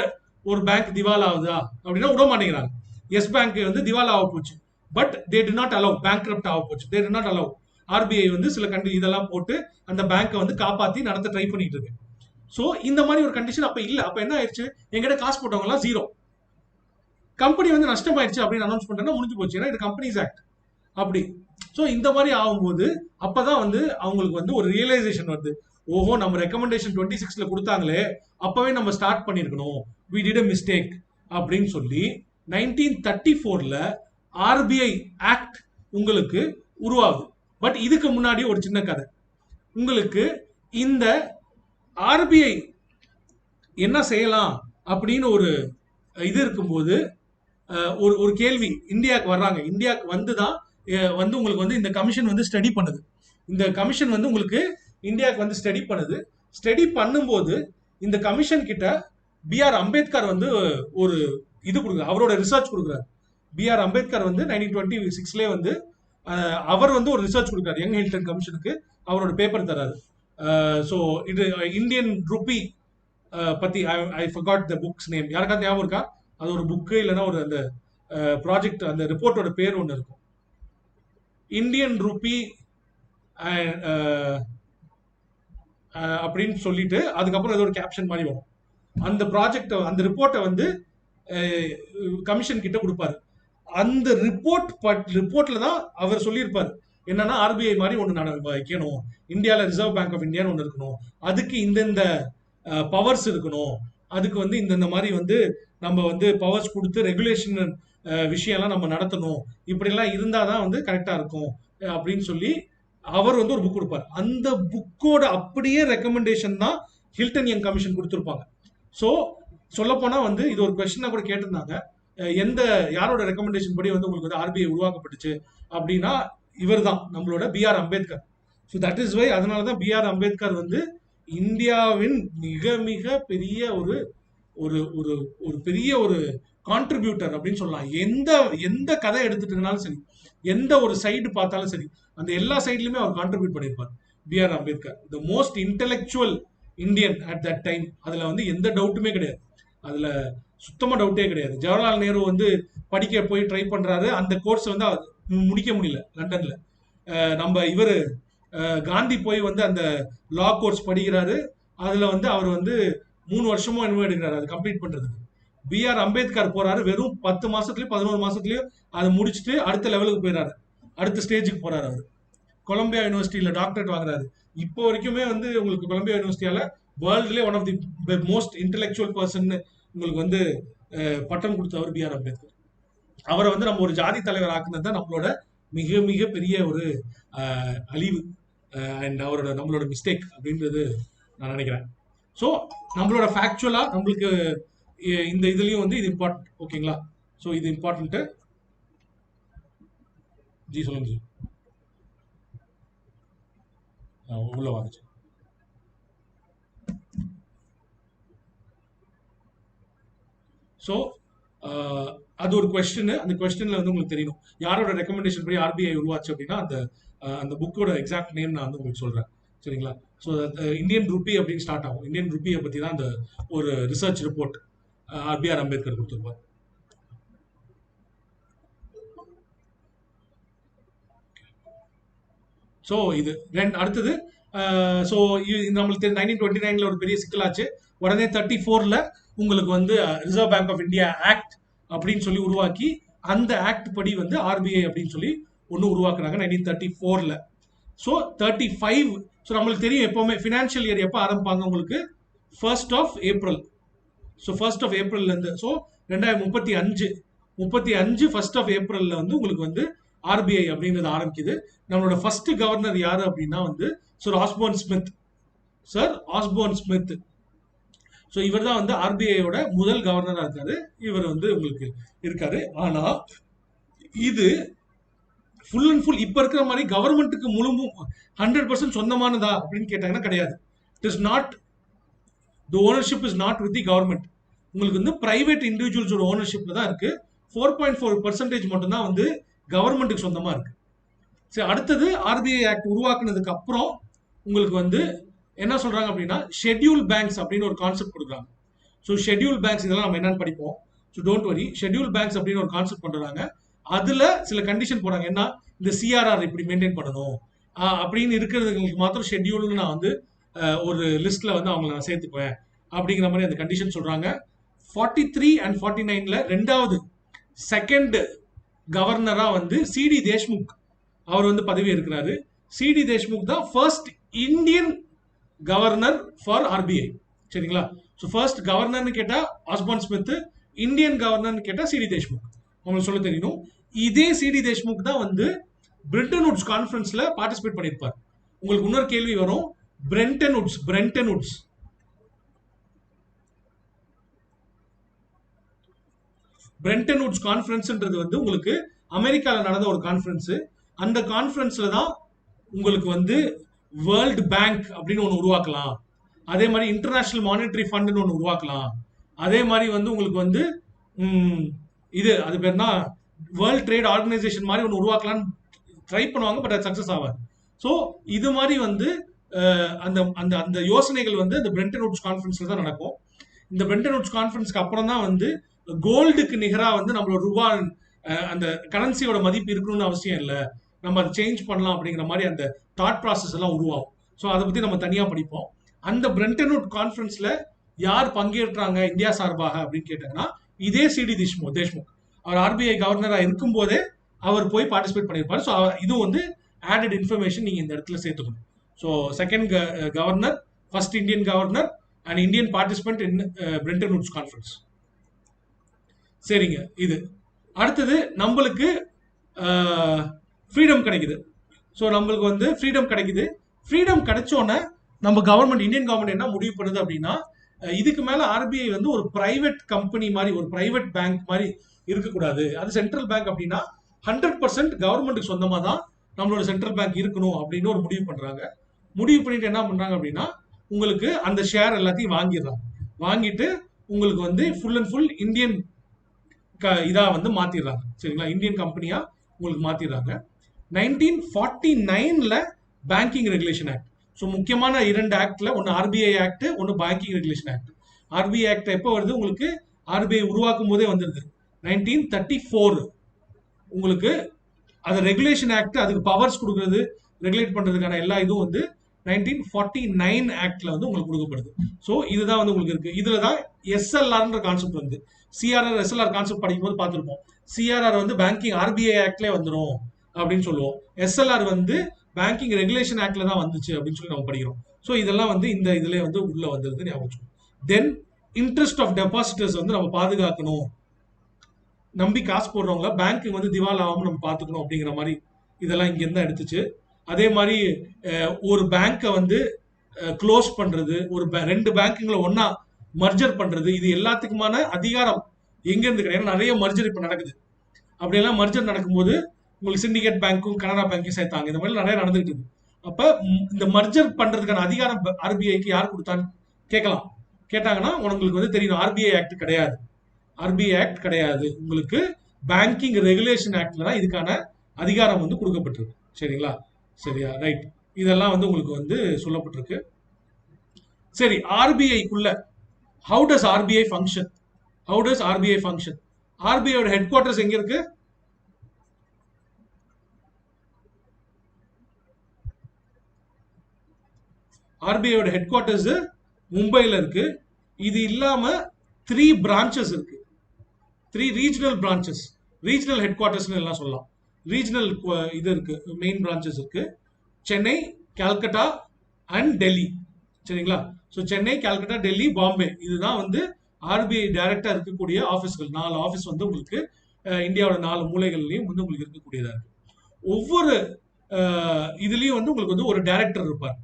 ஒரு பேங்க் திவால் ஆகுதா அப்படின்னா விட மாட்டேங்கிறாங்க. எஸ் பேங்க் வந்து திவால் ஆக போச்சு. But they D not allow, bankrupt ஆக போச்சு. தே டி நாட் அலோவ். ஆர்பிஐ வந்து சில இதெல்லாம் போட்டு அந்த பேங்கை வந்து காப்பாத்தி நடத்த ட்ரை பண்ணிட்டு இருக்கு. ஸோ இந்த மாதிரி ஒரு கண்டிஷன் அப்ப இல்ல. அப்ப என்ன ஆயிடுச்சு, எங்கிட்ட காசு போட்டவங்க எல்லாம் ஜீரோ, கம்பெனி வந்து நஷ்டமாயிடுச்சு அப்படின்னு அனௌன்ஸ் பண்ணா முடிஞ்சு போச்சு. ஏன்னா இது கம்பெனிஸ் ஆக்ட் அப்படி. ஸோ இந்த மாதிரி ஆகும்போது அப்பதான் வந்து அவங்களுக்கு வந்து ஒரு ரியலைசேஷன் வருது. ஓஹோ, நம்ம ரெக்கமெண்டேஷன் 26ல கொடுத்தாங்களே, அப்பவே நம்ம ஸ்டார்ட் பண்ணிருக்கணும், we did a mistake அப்படின்னு சொல்லி 1934ல ஆர்பிஐ ஆக்ட் உங்களுக்கு உருவாகுது. பட் இதுக்கு முன்னாடி ஒரு சின்ன கதை உங்களுக்கு. இந்த ஆர்பிஐ என்ன செய்யலாம் அப்படின்னு ஒரு இது இருக்கும்போது ஒரு கேள்வி இந்தியாவுக்கு வர்றாங்க. இந்தியாவுக்கு வந்துதான் வந்து உங்களுக்கு வந்து இந்த கமிஷன் வந்து ஸ்டடி பண்ணுது. இந்த கமிஷன் வந்து உங்களுக்கு இந்தியாவுக்கு வந்து ஸ்டடி பண்ணுது. ஸ்டடி பண்ணும்போது இந்த கமிஷன் கிட்ட பிஆர் அம்பேத்கர் வந்து ஒரு இது கொடுக்குறாரு, அவரோட ரிசர்ச் கொடுக்குறாரு. பிஆர் அம்பேத்கர் வந்து 1926லேயே வந்து அவர் வந்து ஒரு ரிசர்ச் கொடுக்குறாரு யங் ஹில்டன் கமிஷனுக்கு. அவரோட பேப்பர் தராரு. ஸோ இது இந்தியன் ருப்பி பத்தி, I forgot the books name. யாருக்காவது ஞாபகம் இருக்கா? அது ஒரு புக்கு இல்லைன்னா ஒரு அந்த ப்ராஜெக்ட், அந்த ரிப்போர்ட்டோட பேர் ஒன்று இருக்கும், இந்தியன் ருப்பி அப்படின்னு சொல்லிட்டு அதுக்கப்புறம் ஏதோ ஒரு கேப்ஷன் மாதிரி வரும். அந்த ப்ராஜெக்ட், அந்த ரிப்போர்ட்டை வந்து கமிஷன் கிட்ட கொடுப்பாரு. அந்த ரிப்போர்ட்ல தான் அவர் சொல்லியிருப்பாரு என்னன்னா ஆர்பிஐ மாதிரி ஒன்று வைக்கணும், இந்தியாவில் ரிசர்வ் பேங்க் ஆஃப் இந்தியான்னு ஒன்று இருக்கணும், அதுக்கு இந்தந்த பவர்ஸ் இருக்கணும், அதுக்கு வந்து இந்த மாதிரி வந்து நம்ம வந்து பவர்ஸ் கொடுத்து ரெகுலேஷன் விஷயம்லாம் நம்ம நடத்தணும், இப்படிலாம் இருந்தாதான் வந்து கரெக்டா இருக்கும் அப்படின்னு சொல்லி அவர் வந்து ஒரு புக் கொடுப்பார். அந்த புக்கோட அப்படியே ரெக்கமெண்டேஷன் தான் ஹில்டன் யங் கமிஷன் கொடுத்துருப்பாங்க. ஸோ சொல்ல போனா வந்து இது ஒரு கொஸ்டினா கூட கேட்டிருந்தாங்க. எந்த யாரோட ரெக்கமெண்டேஷன் படி வந்து உங்களுக்கு வந்து ஆர்பிஐ உருவாக்கப்பட்டுச்சு அப்படின்னா இவர் தான் நம்மளோட BR Ambedkar. So that is why அதனால தான் பிஆர் அம்பேத்கர் வந்து இந்தியாவின் மிக மிக பெரிய ஒரு ஒரு ஒரு ஒரு பெரிய ஒரு கான்ட்ரிபியூட்டர் அப்படின்னு சொல்லலாம். எந்த எந்த கதை எடுத்துட்டீங்கனாலும் சரி, எந்த ஒரு சைடு பார்த்தாலும் சரி, அந்த எல்லா சைட்லயுமே அவர் கான்ட்ரிபியூட் பண்ணியிருப்பார். BR Ambedkar the most intellectual Indian at that time. அதுல வந்து எந்த டவுட்டுமே கிடையாது. அதுல சுத்தமா டவுட்டே கிடையாது. ஜவஹர்லால் நேரு வந்து படிக்க போய் ட்ரை பண்றாரு. அந்த கோர்ஸ் வந்து முடிக்க முடியல லண்டன்ல. நம்ம இவர் காந்தி போய் வந்து அந்த லா கோர்ஸ் படிக்கிறாரு. அதுல வந்து அவர் வந்து 3 வருஷமும் என்னமோ எடுக்கிறாரு அது கம்ப்ளீட் பண்றதுக்கு. பிஆர் அம்பேத்கர் போறாரு, வெறும் 10 மாசத்துலயும் 11 மாசத்துலயும் அதை முடிச்சுட்டு அடுத்த லெவலுக்கு போயிடாரு, அடுத்த ஸ்டேஜுக்கு போறாரு. அவர் கொலம்பியா யூனிவர்சிட்டியில டாக்டரேட் வாங்குறாரு. இப்போ வரைக்குமே வந்து உங்களுக்கு கொலம்பியா யூனிவர்சிட்டியால வேர்ல்ட்லேயே one of the most intellectual person உங்களுக்கு வந்து பட்டம் கொடுத்தவர் பிஆர் அம்பேத்கர். அவரை வந்து நம்ம ஒரு ஜாதி தலைவர் ஆக்குனது தான் நம்மளோட மிக மிக பெரிய ஒரு அழிவு அண்ட் நம்மளோட மிஸ்டேக் அப்படின்றது நான் நினைக்கிறேன். ஸோ நம்மளோட ஃபேக்சுவலா நம்மளுக்கு இந்த இதுலயும் வந்து இது இம்பார்ட்டன்ட். ஓகேங்களா? ஸோ இது இம்பார்ட்டன்ட். ஜி சொல்லுங்க ஜி. உள்ள வாங்க. ஸோ அது ஒரு கொஸ்டின். அந்த கொஸ்டின்ல வந்து உங்களுக்கு தெரியணும் யாரோட ரெக்கமெண்டேஷன் படி ஆர்பிஐ உருவாச்சு அப்படின்னா அந்த அந்த புக்கோட எக்ஸாக்ட் நேம் நான் வந்து உங்களுக்கு சொல்றேன். சரிங்களா? ஸோ இந்தியன் ருப்பி அப்படின்னு ஸ்டார்ட் ஆகும். இந்தியன் ருப்பியை பத்தி தான் அந்த ஒரு ரிசர்ச் ரிப்போர்ட் பிஆர் அம்பேத்கர் கொடுத்துருப்பார். ஸோ இது அடுத்தது. ஸோ நம்மளுக்கு 1929 ஒரு பெரிய சிக்கலாச்சு. உடனே 34 உங்களுக்கு வந்து reserve bank of India act அப்படின்னு சொல்லி உருவாக்கி அந்த ஆக்ட் படி வந்து ஆர்பிஐ அப்படின்னு சொல்லி ஒன்று உருவாக்குறாங்க 1934. ஸோ 35. ஸோ நம்மளுக்கு தெரியும் எப்பவுமே ஃபினான்ஷியல் இயர் எப்போ ஆரம்பிப்பாங்க உங்களுக்கு 1st of April. So 1st of Aprilல இருந்து ஸோ 2035 1st of Aprilல வந்து உங்களுக்கு வந்து ஆர்பிஐ அப்படின்றது ஆரம்பிக்குது. நம்மளோட ஃபர்ஸ்ட் கவர்னர் யாரு அப்படின்னா வந்து சார் ஆஸ்போர்ன் ஸ்மித். ஸோ இவர் தான் வந்து ஆர்பிஐயோட முதல் கவர்னரா இருக்காரு. இவர் வந்து உங்களுக்கு இருக்காரு. ஆனா இது ஃபுல் அண்ட் ஃபுல் இப்ப இருக்கிற மாதிரி கவர்மெண்ட்டுக்கு 100% சொந்தமானதா அப்படின்னு கேட்டாங்கன்னா கிடையாது. It is not, the ownership is not with the government. உங்களுக்கு வந்து பிரைவேட் இண்டிவிஜுவல்ஸோட ஓனர்ஷிப்ல தான் இருக்கு. 4.4% மட்டும் தான் வந்து கவர்மெண்ட்டுக்கு சொந்தமா இருக்கு. சரி, அடுத்தது ஆர்பிஐ ஆக்ட் உருவாக்குனதுக்கு அப்புறம் உங்களுக்கு வந்து என்ன சொல்றாங்க அப்படின்னா ஷெட்யூல் பேங்க்ஸ் அப்படின்னு ஒரு கான்செப்ட் கொடுக்குறாங்க. ஸோ ஷெட்யூல் பேங்க்ஸ் இதெல்லாம் நம்ம என்னன்னு படிப்போம். So don't worry. Schedule banks அப்படின்னு ஒரு கான்செப்ட் பண்றாங்க. அதுல சில கண்டிஷன் போறாங்க. என்ன, இந்த சிஆர்ஆர் இப்படி மெயின்டைன் பண்ணணும் அப்படின்னு இருக்கிறதுங்களுக்கு மாத்திரம் ஷெட்யூல்னு நான் வந்து ஒரு லிஸ்ட்ல வந்து அவங்களை நான் சேர்த்துக்குவேன் அப்படிங்கிற மாதிரி அந்த கண்டிஷன் சொல்றாங்க. 43 and 49 ரெண்டாவது செகண்ட் கவர்னரா வந்து சிடி தேஷ்முக் அவர் வந்து பதவி இருக்கிறாரு. சிடி தேஷ்முக் தான் first Indian governor for RBI. சரிங்களா? ஸோ ஃபர்ஸ்ட் கவர்னர்னு கேட்டா ஆஸ்பான் ஸ்மித், இந்தியன் கவர்னர்னு கேட்டா சிடி தேஷ்முக். உங்களுக்கு சொல்ல தெரியணும். இதே சிடி தேஷ்முக் தான் வந்து பிரெண்டன் உட்ஸ் கான்ஃபரன்ஸ்ல பார்ட்டிசிபேட் பண்ணியிருப்பார். உங்களுக்கு இன்னொரு கேள்வி வரும். பிரெண்டன் உட்ஸ் கான்ஃபரன்ஸ்ன்றது வந்து உங்களுக்கு அமெரிக்கால நடந்த ஒரு கான்ஃபரன்ஸ். அந்த கான்ஃபரன்ஸ்ல தான் உங்களுக்கு வந்து வேர்ல்டு பேங்க் அப்படின்னு ஒன்று உருவாக்கலாம். அதே மாதிரி இன்டர்நேஷனல் மானிட்டரி ஃபண்ட்னு ஒன்று உருவாக்கலாம். அதே மாதிரி வந்து உங்களுக்கு வந்து இது அது பேர்னா வேர்ல்ட் ட்ரேட் ஆர்கனைசேஷன் மாதிரி ஒன்று உருவாக்கலாம்னு ட்ரை பண்ணுவாங்க. பட் அது சக்சஸ் ஆகாது. ஸோ இது மாதிரி வந்து அந்த அந்த அந்த யோசனைகள் வந்து இந்த பிரெண்டன் உட்ஸ் கான்ஃபரன்ஸ்ல தான் நடக்கும். இந்த பிரெண்டன் உட்ஸ் கான்ஃபரன்ஸ்க்கு அப்புறம் தான் வந்து கோல்டுக்கு நிகராக வந்து நம்மளோட ரூபா அந்த கரன்சியோட மதிப்பு இருக்கணும்னு அவசியம் இல்லை, நம்ம அதை சேஞ்ச் பண்ணலாம் அப்படிங்கிற மாதிரி அந்த தாட் ப்ராசஸ் எல்லாம் உருவாகும். ஸோ அதை பத்தி நம்ம தனியா படிப்போம். அந்த பிரெண்டன் உட் கான்ஃபரன்ஸ்ல யார் பங்கேற்றாங்க இந்தியா சார்பாக அப்படின்னு கேட்டாங்கன்னா இதே சிடி தேஷ்முக் அவர் ஆர்பிஐ கவர்னரா இருக்கும் போதே அவர் போய் பார்ட்டிசிபேட் பண்ணியிருப்பாரு. ஸோ இது வந்து ஆடட் இன்ஃபர்மேஷன் நீங்க இந்த இடத்துல சேர்த்துக்கணும். So second governor, first Indian governor and Indian participant in Brendan woods conference. சரிங்க. இது அடுத்தது நம்மளுக்கு ஃப்ரீடம் கிடைக்குது. ஸோ நம்மளுக்கு வந்து ஃப்ரீடம் கிடைக்குது. ஃப்ரீடம் கிடைச்சோன்னே நம்ம கவர்மெண்ட், இந்தியன் கவர்மெண்ட் என்ன முடிவு பண்ணுது அப்படின்னா இதுக்கு மேல ஆர்பிஐ வந்து ஒரு பிரைவேட் கம்பெனி மாதிரி, ஒரு பிரைவேட் பேங்க் மாதிரி இருக்கக்கூடாது. அது சென்ட்ரல் பேங்க் அப்படின்னா 100% கவர்மெண்ட்டுக்கு சொந்தமா தான் நம்மளோட சென்ட்ரல் பேங்க் இருக்கணும் அப்படின்னு ஒரு முடிவு பண்றாங்க. முடிவு பண்ணிட்டு என்ன பண்றாங்க அப்படின்னா, உங்களுக்கு அந்த ஷேர் எல்லாத்தையும் வாங்கிடுறாங்க. வாங்கிட்டு உங்களுக்கு வந்து ஃபுல் அண்ட் ஃபுல் இந்தியன் இதா வந்து மாத்திடுறாங்க. சரிங்களா? இந்தியன் கம்பெனியா உங்களுக்கு மாத்திடுறாங்க. 1949ல பேங்கிங் ரெகுலேஷன் ஆக்ட். ஸோ முக்கியமான 2 ஆக்ட்ல, ஒன்னு ஆர்பிஐ ஆக்ட், ஒன்னு banking regulation act. RBI act எப்போ வருது உங்களுக்கு? ஆர்பிஐ உருவாக்கும் போதே வந்துருது 1934. உங்களுக்கு அது ரெகுலேஷன் ஆக்ட், அதுக்கு பவர்ஸ் கொடுக்கறது, ரெகுலேட் பண்றதுக்கான எல்லா இதுவும் வந்து 1949 ஆக்ட்ல வந்து உங்களுக்கு கொடுக்கப்படுது. ஸோ இதுதான் வந்து உங்களுக்கு இருக்கு. இதுல தான் எஸ்எல்ஆர்ன்ற கான்செப்ட் வந்து, சிஆர்ஆர் எஸ்எல்ஆர் கான்செப்ட் படிக்கும் போது பார்த்துருப்போம். சிஆர்ஆர் வந்து பேங்கிங் ஆர்பிஐ ஆக்ட்லேயே வந்துடும் அப்படின்னு சொல்லுவோம். எஸ்எல்ஆர் வந்து பேங்கிங் ரெகுலேஷன் ஆக்ட்ல தான் வந்துச்சு அப்படின்னு சொல்லி நம்ம படிக்கிறோம். ஸோ இதெல்லாம் வந்து இந்த இதுல வந்து உள்ள வந்துருது ஞாபகம். தென் இன்ட்ரெஸ்ட் ஆஃப் டெபாசிட்டர்ஸ் வந்து நம்ம பாதுகாக்கணும், நம்பி காசு போடுறவங்கள பேங்க் வந்து திவால் ஆகாம நம்ம பார்த்துக்கணும் அப்படிங்கிற மாதிரி இதெல்லாம் இங்க இருந்தா எடுத்துச்சு. அதே மாதிரி ஒரு பேங்கை வந்து க்ளோஸ் பண்றது, ஒரு 2 பேங்குங்களை ஒன்னா மர்ஜர் பண்றது, இது எல்லாத்துக்குமான அதிகாரம் எங்க இருந்து கிடையாது. நிறைய மர்ஜர் இப்ப நடக்குது. அப்படியெல்லாம் மர்ஜர் நடக்கும்போது உங்களுக்கு சிண்டிகேட் பேங்க்கும் கனரா பேங்க்கையும் சேர்த்தாங்க. இந்த மாதிரி நிறைய நடந்துகிட்டு இருக்கு. அப்ப இந்த மர்ஜர் பண்றதுக்கான அதிகாரம் ஆர்பிஐக்கு யார் கொடுத்தான்னு கேட்கலாம். கேட்டாங்கன்னா உங்களுக்கு வந்து தெரியும், ஆர்பிஐ ஆக்ட் கிடையாது. ஆர்பிஐ ஆக்ட் கிடையாது. உங்களுக்கு பேங்கிங் ரெகுலேஷன் ஆக்ட்ல தான் இதுக்கான அதிகாரம் வந்து கொடுக்கப்பட்டிருக்கு. சரிங்களா? சரியா? ரைட். இதெல்லாம் வந்து உங்களுக்கு வந்து சொல்லப்பட்டிருக்கு. சரி, ஆர்பிஐக்குள்ள how does RBI function? How does RBI function? ஆர்பிஐயோட ஹெட் குவார்டர்ஸ் எங்க இருக்கு? ஆர்பிஐயோட ஹெட் குவார்டர்ஸ் மும்பைல இருக்கு. இது இல்லாம 3 பிரான்ச்சஸ் இருக்கு. 3 regional branches, regional head quarters எல்லாம் சொல்லலாம். ரீஜனல் இது இருக்கு, மெயின் பிரான்ச்சஸ் இருக்கு. சென்னை, கல்கட்டா அண்ட் டெல்லி. சரிங்களா? ஸோ சென்னை, கல்கட்டா, டெல்லி, பாம்பே, இதுதான் வந்து ஆர்பிஐ டைரக்டா இருக்கக்கூடிய ஆபீஸ்கள். 4 ஆபீஸ் வந்து உங்களுக்கு இந்தியாவோட 4 மூலைகள்லயும் வந்து உங்களுக்கு இருக்கக்கூடியதா இருக்கு. ஒவ்வொரு இதுலயும் வந்து உங்களுக்கு வந்து ஒரு டைரக்டர் இருப்பார்.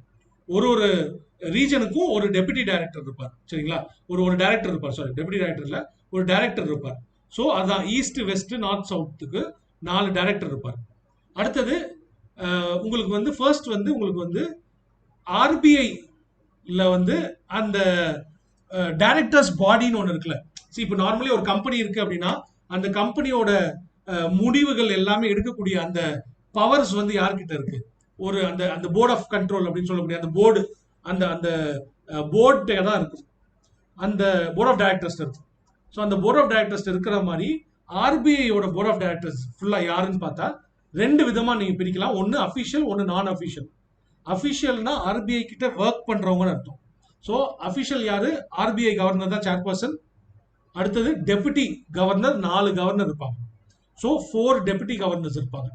ஒரு ஒரு ரீஜனுக்கும் ஒரு டெபுட்டி டைரக்டர் இருப்பார். சரிங்களா? ஒரு டைரக்டர் இருப்பார். சாரி, டெபுட்டி டைரக்டர் இல்ல, ஒரு டைரக்டர் இருப்பார். ஸோ அதான் ஈஸ்ட், வெஸ்ட், நார்த், சவுத்துக்கு 4 டைரக்டர் இருப்பார். அடுத்தது உங்களுக்கு வந்து ஃபர்ஸ்ட் வந்து உங்களுக்கு வந்து ஆர்பிஐல வந்து அந்த டைரக்டர்ஸ் பாடின்னு ஒன்று இருக்குல்ல. இப்போ நார்மலி ஒரு கம்பெனி இருக்கு அப்படின்னா அந்த கம்பெனியோட முடிவுகள் எல்லாமே எடுக்கக்கூடிய அந்த பவர்ஸ் வந்து யார்கிட்ட இருக்கு? ஒரு அந்த அந்த போர்ட் ஆஃப் கண்ட்ரோல் அப்படின்னு சொல்லக்கூடிய அந்த போர்டு, அந்த அந்த போர்டு தான் இருக்கு. அந்த போர்ட் ஆஃப் டைரக்டர்ஸ் இருக்கு. ஸோ அந்த போர்ட் ஆஃப் டைரக்டர்ஸ் இருக்கிற மாதிரி ஆர்பிஐயோட போர்ட் ஆஃப் டைரக்டர்ஸ் ஃபுல்லா யாருன்னு பார்த்தா 2 விதமா நீங்க பிரிக்கலாம். ஒன்னு அபிஷியல், ஒன்னு நான் அபிஷியல். அபிஷியல்னா ஆர்பிஐ கிட்ட ஒர்க் பண்றவங்கன்னு அர்த்தம். ஸோ அபிஷியல் யாரு? ஆர்பிஐ கவர்னர் தான் சேர்பர்சன். அடுத்தது டெபுட்டி கவர்னர், 4 கவர்னர் இருப்பாங்க. ஸோ 4 டெபுட்டி கவர்னர்ஸ் இருப்பாங்க.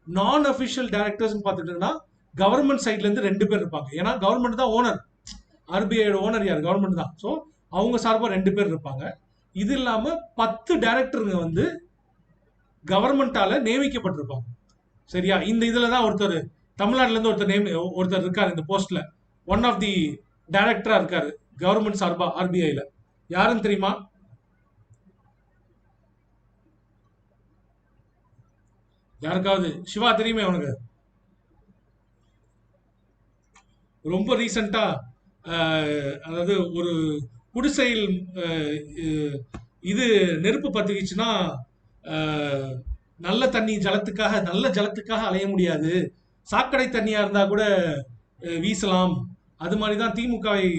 நான் அபிஷியல் டைரக்டர்ஸ் பார்த்துட்டீங்கன்னா கவர்மெண்ட் சைட்ல இருந்து 2 பேர் இருப்பாங்க. ஏன்னா கவர்மெண்ட் தான் ஓனர். ஆர்பிஐயோட ஓனர் யார்? கவர்மெண்ட் தான். ஸோ அவங்க சார்பாக 2 பேர் இருப்பாங்க. இது இல்லாம 10 டைரக்டருங்க வந்து கவர்மெண்டால நியமிக்கப்பட்டிருப்பாங்க. சரியா? இந்த இதுல தான் ஒருத்தர் தமிழ்நாட்டுல இருந்து ஒருத்தர் இருக்காரு இந்த போஸ்ட்ல. ஒன் ஆஃப் தி டைரக்டரா இருக்காரு கவர்மெண்ட் சார்பா ஆர்பிஐல. யாருன்னு தெரியுமா? யாருக்காவது? சிவா தெரியுமே உனக்கு? ரொம்ப ரீசெண்டா அதாவது ஒரு குடிசையில் இது நெருப்பு பத்துக்கிச்சுன்னா நல்ல தண்ணி ஜலத்துக்காக, நல்ல ஜலத்துக்காக அலைய முடியாது, சாக்கடை தண்ணியா இருந்தா கூட வீசலாம். அது மாதிரிதான் திமுகவை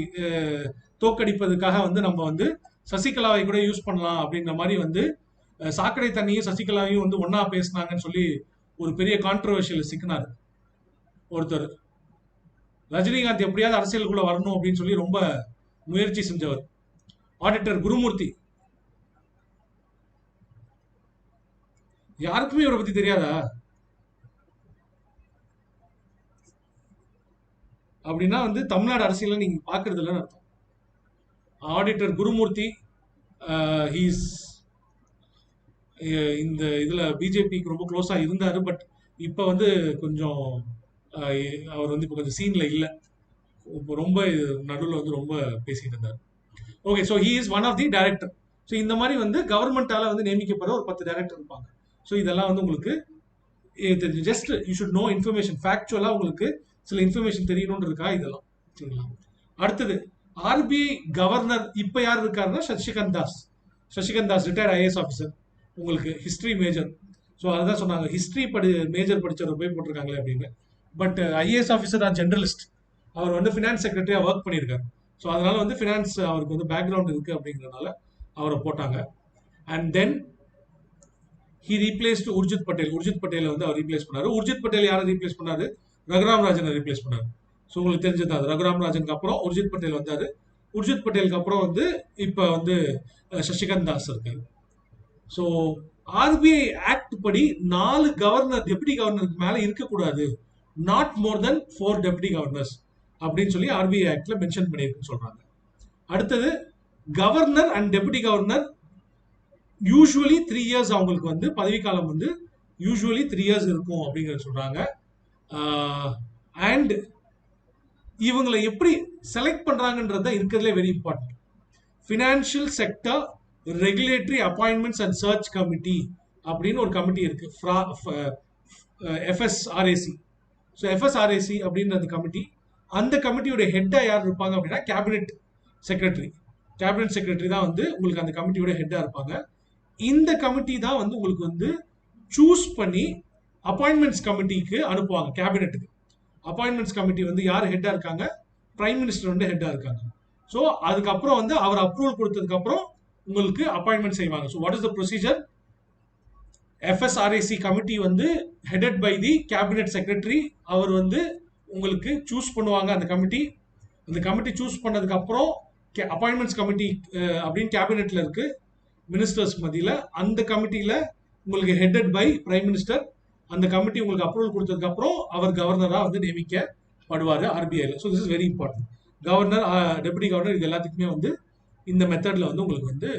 தோக்கடிப்பதற்காக வந்து நம்ம வந்து சசிகலாவை கூட யூஸ் பண்ணலாம் அப்படின்ற மாதிரி வந்து சாக்கடை தண்ணியும் சசிகலாவையும் வந்து ஒன்னா பேசினாங்கன்னு சொல்லி ஒரு பெரிய கான்ட்ரவர்ஷியல் சிக்கினார் ஒருத்தர். ரஜினிகாந்த் எப்படியாவது அரசியலுக்குள்ள வரணும் அப்படின்னு சொல்லி ரொம்ப முயற்சி செஞ்சவர். ஆடிட்டர் குருமூர்த்தி. யாருக்குமே இவரை பத்தி தெரியாதா? அப்படின்னா வந்து தமிழ்நாடு அரசியல நீங்க பாக்குறது இல்லைன்னு அர்த்தம். ஆடிட்டர் குருமூர்த்தி ஹீஸ் இந்த இதுல பிஜேபிக்கு ரொம்ப க்ளோஸா இருந்தாரு. பட் இப்ப வந்து கொஞ்சம் அவர் வந்து இப்ப கொஞ்சம் சீன்ல இல்லை. ரொம்ப நடுவில் வந்து ரொம்ப பேசிட்டு இருந்தார். Okay, so he is one of the director. So இந்த மாதிரி வந்து கவர்மெண்டால வந்து நியமிக்கப்படுற ஒரு 10 டைரக்டர் இருப்பாங்க. ஸோ இதெல்லாம் வந்து உங்களுக்கு just you should know information, ஃபேக்சுவலா உங்களுக்கு சில இன்ஃபர்மேஷன் தெரியணும்ன்றதுக்கா இதெல்லாம். சரிங்களா? அடுத்தது ஆர்பிஐ கவர்னர் இப்ப யார் இருக்காருன்னா Sasikant Das. Sasikant Das retired IAS officer, உங்களுக்கு ஹிஸ்டரி மேஜர். ஸோ அதுதான் சொன்னாங்க, ஹிஸ்டரி மேஜர் படிச்சவர் போய் போட்டிருக்காங்களே அப்படின்னு. But IAS officer are journalist. அவர் வந்து ஃபினான்ஸ் செக்ரட்டரியா ஒர்க் பண்ணியிருக்காரு. ஸோ அதனால வந்து ஃபினான்ஸ் அவருக்கு வந்து பேக்ரவுண்ட் இருக்கு அப்படிங்கிறதுனால அவரை போட்டாங்க. And then he replaced Urjit Patel. Urjit பட்டேலை வந்து அவர் ரீப்ளேஸ் பண்ணாரு. உர்ஜித் பட்டேல் யாரை ரீப்ளேஸ் பண்ணாரு? ரகுராம் ராஜனை ரீப்ளேஸ் பண்ணாரு. ஸோ உங்களுக்கு தெரிஞ்சது அது. ரகுராம் ராஜனுக்கு அப்புறம் உர்ஜித் பட்டேல் வந்தாரு. உர்ஜித் பட்டேலுக்கு அப்புறம் வந்து இப்ப வந்து சசிகாந்த் தாஸ் இருக்காரு. ஸோ ஆர்பிஐ ஆக்ட் படி 4 கவர்னர், டெப்டி கவர்னருக்கு மேல இருக்கக்கூடாது, not more then 4 deputy governors அப்படின்னு சொல்லி ஆர்பிஐ ஆக்ட்ல மென்ஷன் பண்ணியிருக்குன்னு சொல்றாங்க. அடுத்தது governor and deputy governor usually 3 years அவங்களுக்கு வந்து பதவிக்காலம் வந்து யூஸ்வலி 3 இயர்ஸ் இருக்கும் அப்படிங்கிறத சொல்றாங்க. அண்ட் இவங்களை எப்படி செலக்ட் பண்றாங்கன்றது இருக்கிறதுல very important. Financial sector regulatory appointments and search committee அப்படின்னு ஒரு கமிட்டி இருக்கு, எஃப்எஸ்ஆர்ஏசி. ஸோ எஃப்எஸ்ஆர்ஏசி அப்படின்ற அந்த கமிட்டி, அந்த கமிட்டியோட ஹெட்டா யார் இருப்பாங்க அப்படின்னா கேபினெட் செக்ரட்டரி. கேபினெட் செக்ரட்டரி தான் வந்து உங்களுக்கு அந்த கமிட்டியோட ஹெட்டா இருப்பாங்க. இந்த கமிட்டி தான் வந்து உங்களுக்கு வந்து சூஸ் பண்ணி அப்பாயின்மெண்ட்ஸ் கமிட்டிக்கு அனுப்புவாங்க. கேபினெட்டுக்கு அப்பாயின்மெண்ட்ஸ் கமிட்டி வந்து யார் ஹெட்டா இருக்காங்க? பிரைம் மினிஸ்டர் வந்து ஹெட்டா இருக்காங்க. ஸோ அதுக்கப்புறம் வந்து அவர் அப்ரூவல் கொடுத்ததுக்கு அப்புறம் உங்களுக்கு அப்பாயின்மெண்ட் செய்வாங்க. So what is the procedure? FSRAC committee வந்து headed by the cabinet secretary. அவர் வந்து உங்களுக்கு சூஸ் பண்ணுவாங்க அந்த கமிட்டி. அந்த கமிட்டி சூஸ் பண்ணதுக்கு அப்புறம் அப்பாயின்மெண்ட்ஸ் கமிட்டி அப்படின்னு கேபினெட்ல இருக்கு, மினிஸ்டர்ஸ் மத்தியில. அந்த கமிட்டியில உங்களுக்கு ஹெடட் பை பிரைம் மினிஸ்டர். அந்த கமிட்டி உங்களுக்கு அப்ரூவல் கொடுத்ததுக்கு அப்புறம் அவர் கவர்னரா வந்து நியமிக்கப்படுவார் ஆர்பிஐல. So this is very important. Governor, deputy governor, இது எல்லாத்துக்குமே வந்து இந்த மெத்தட்ல வந்து உங்களுக்கு வந்து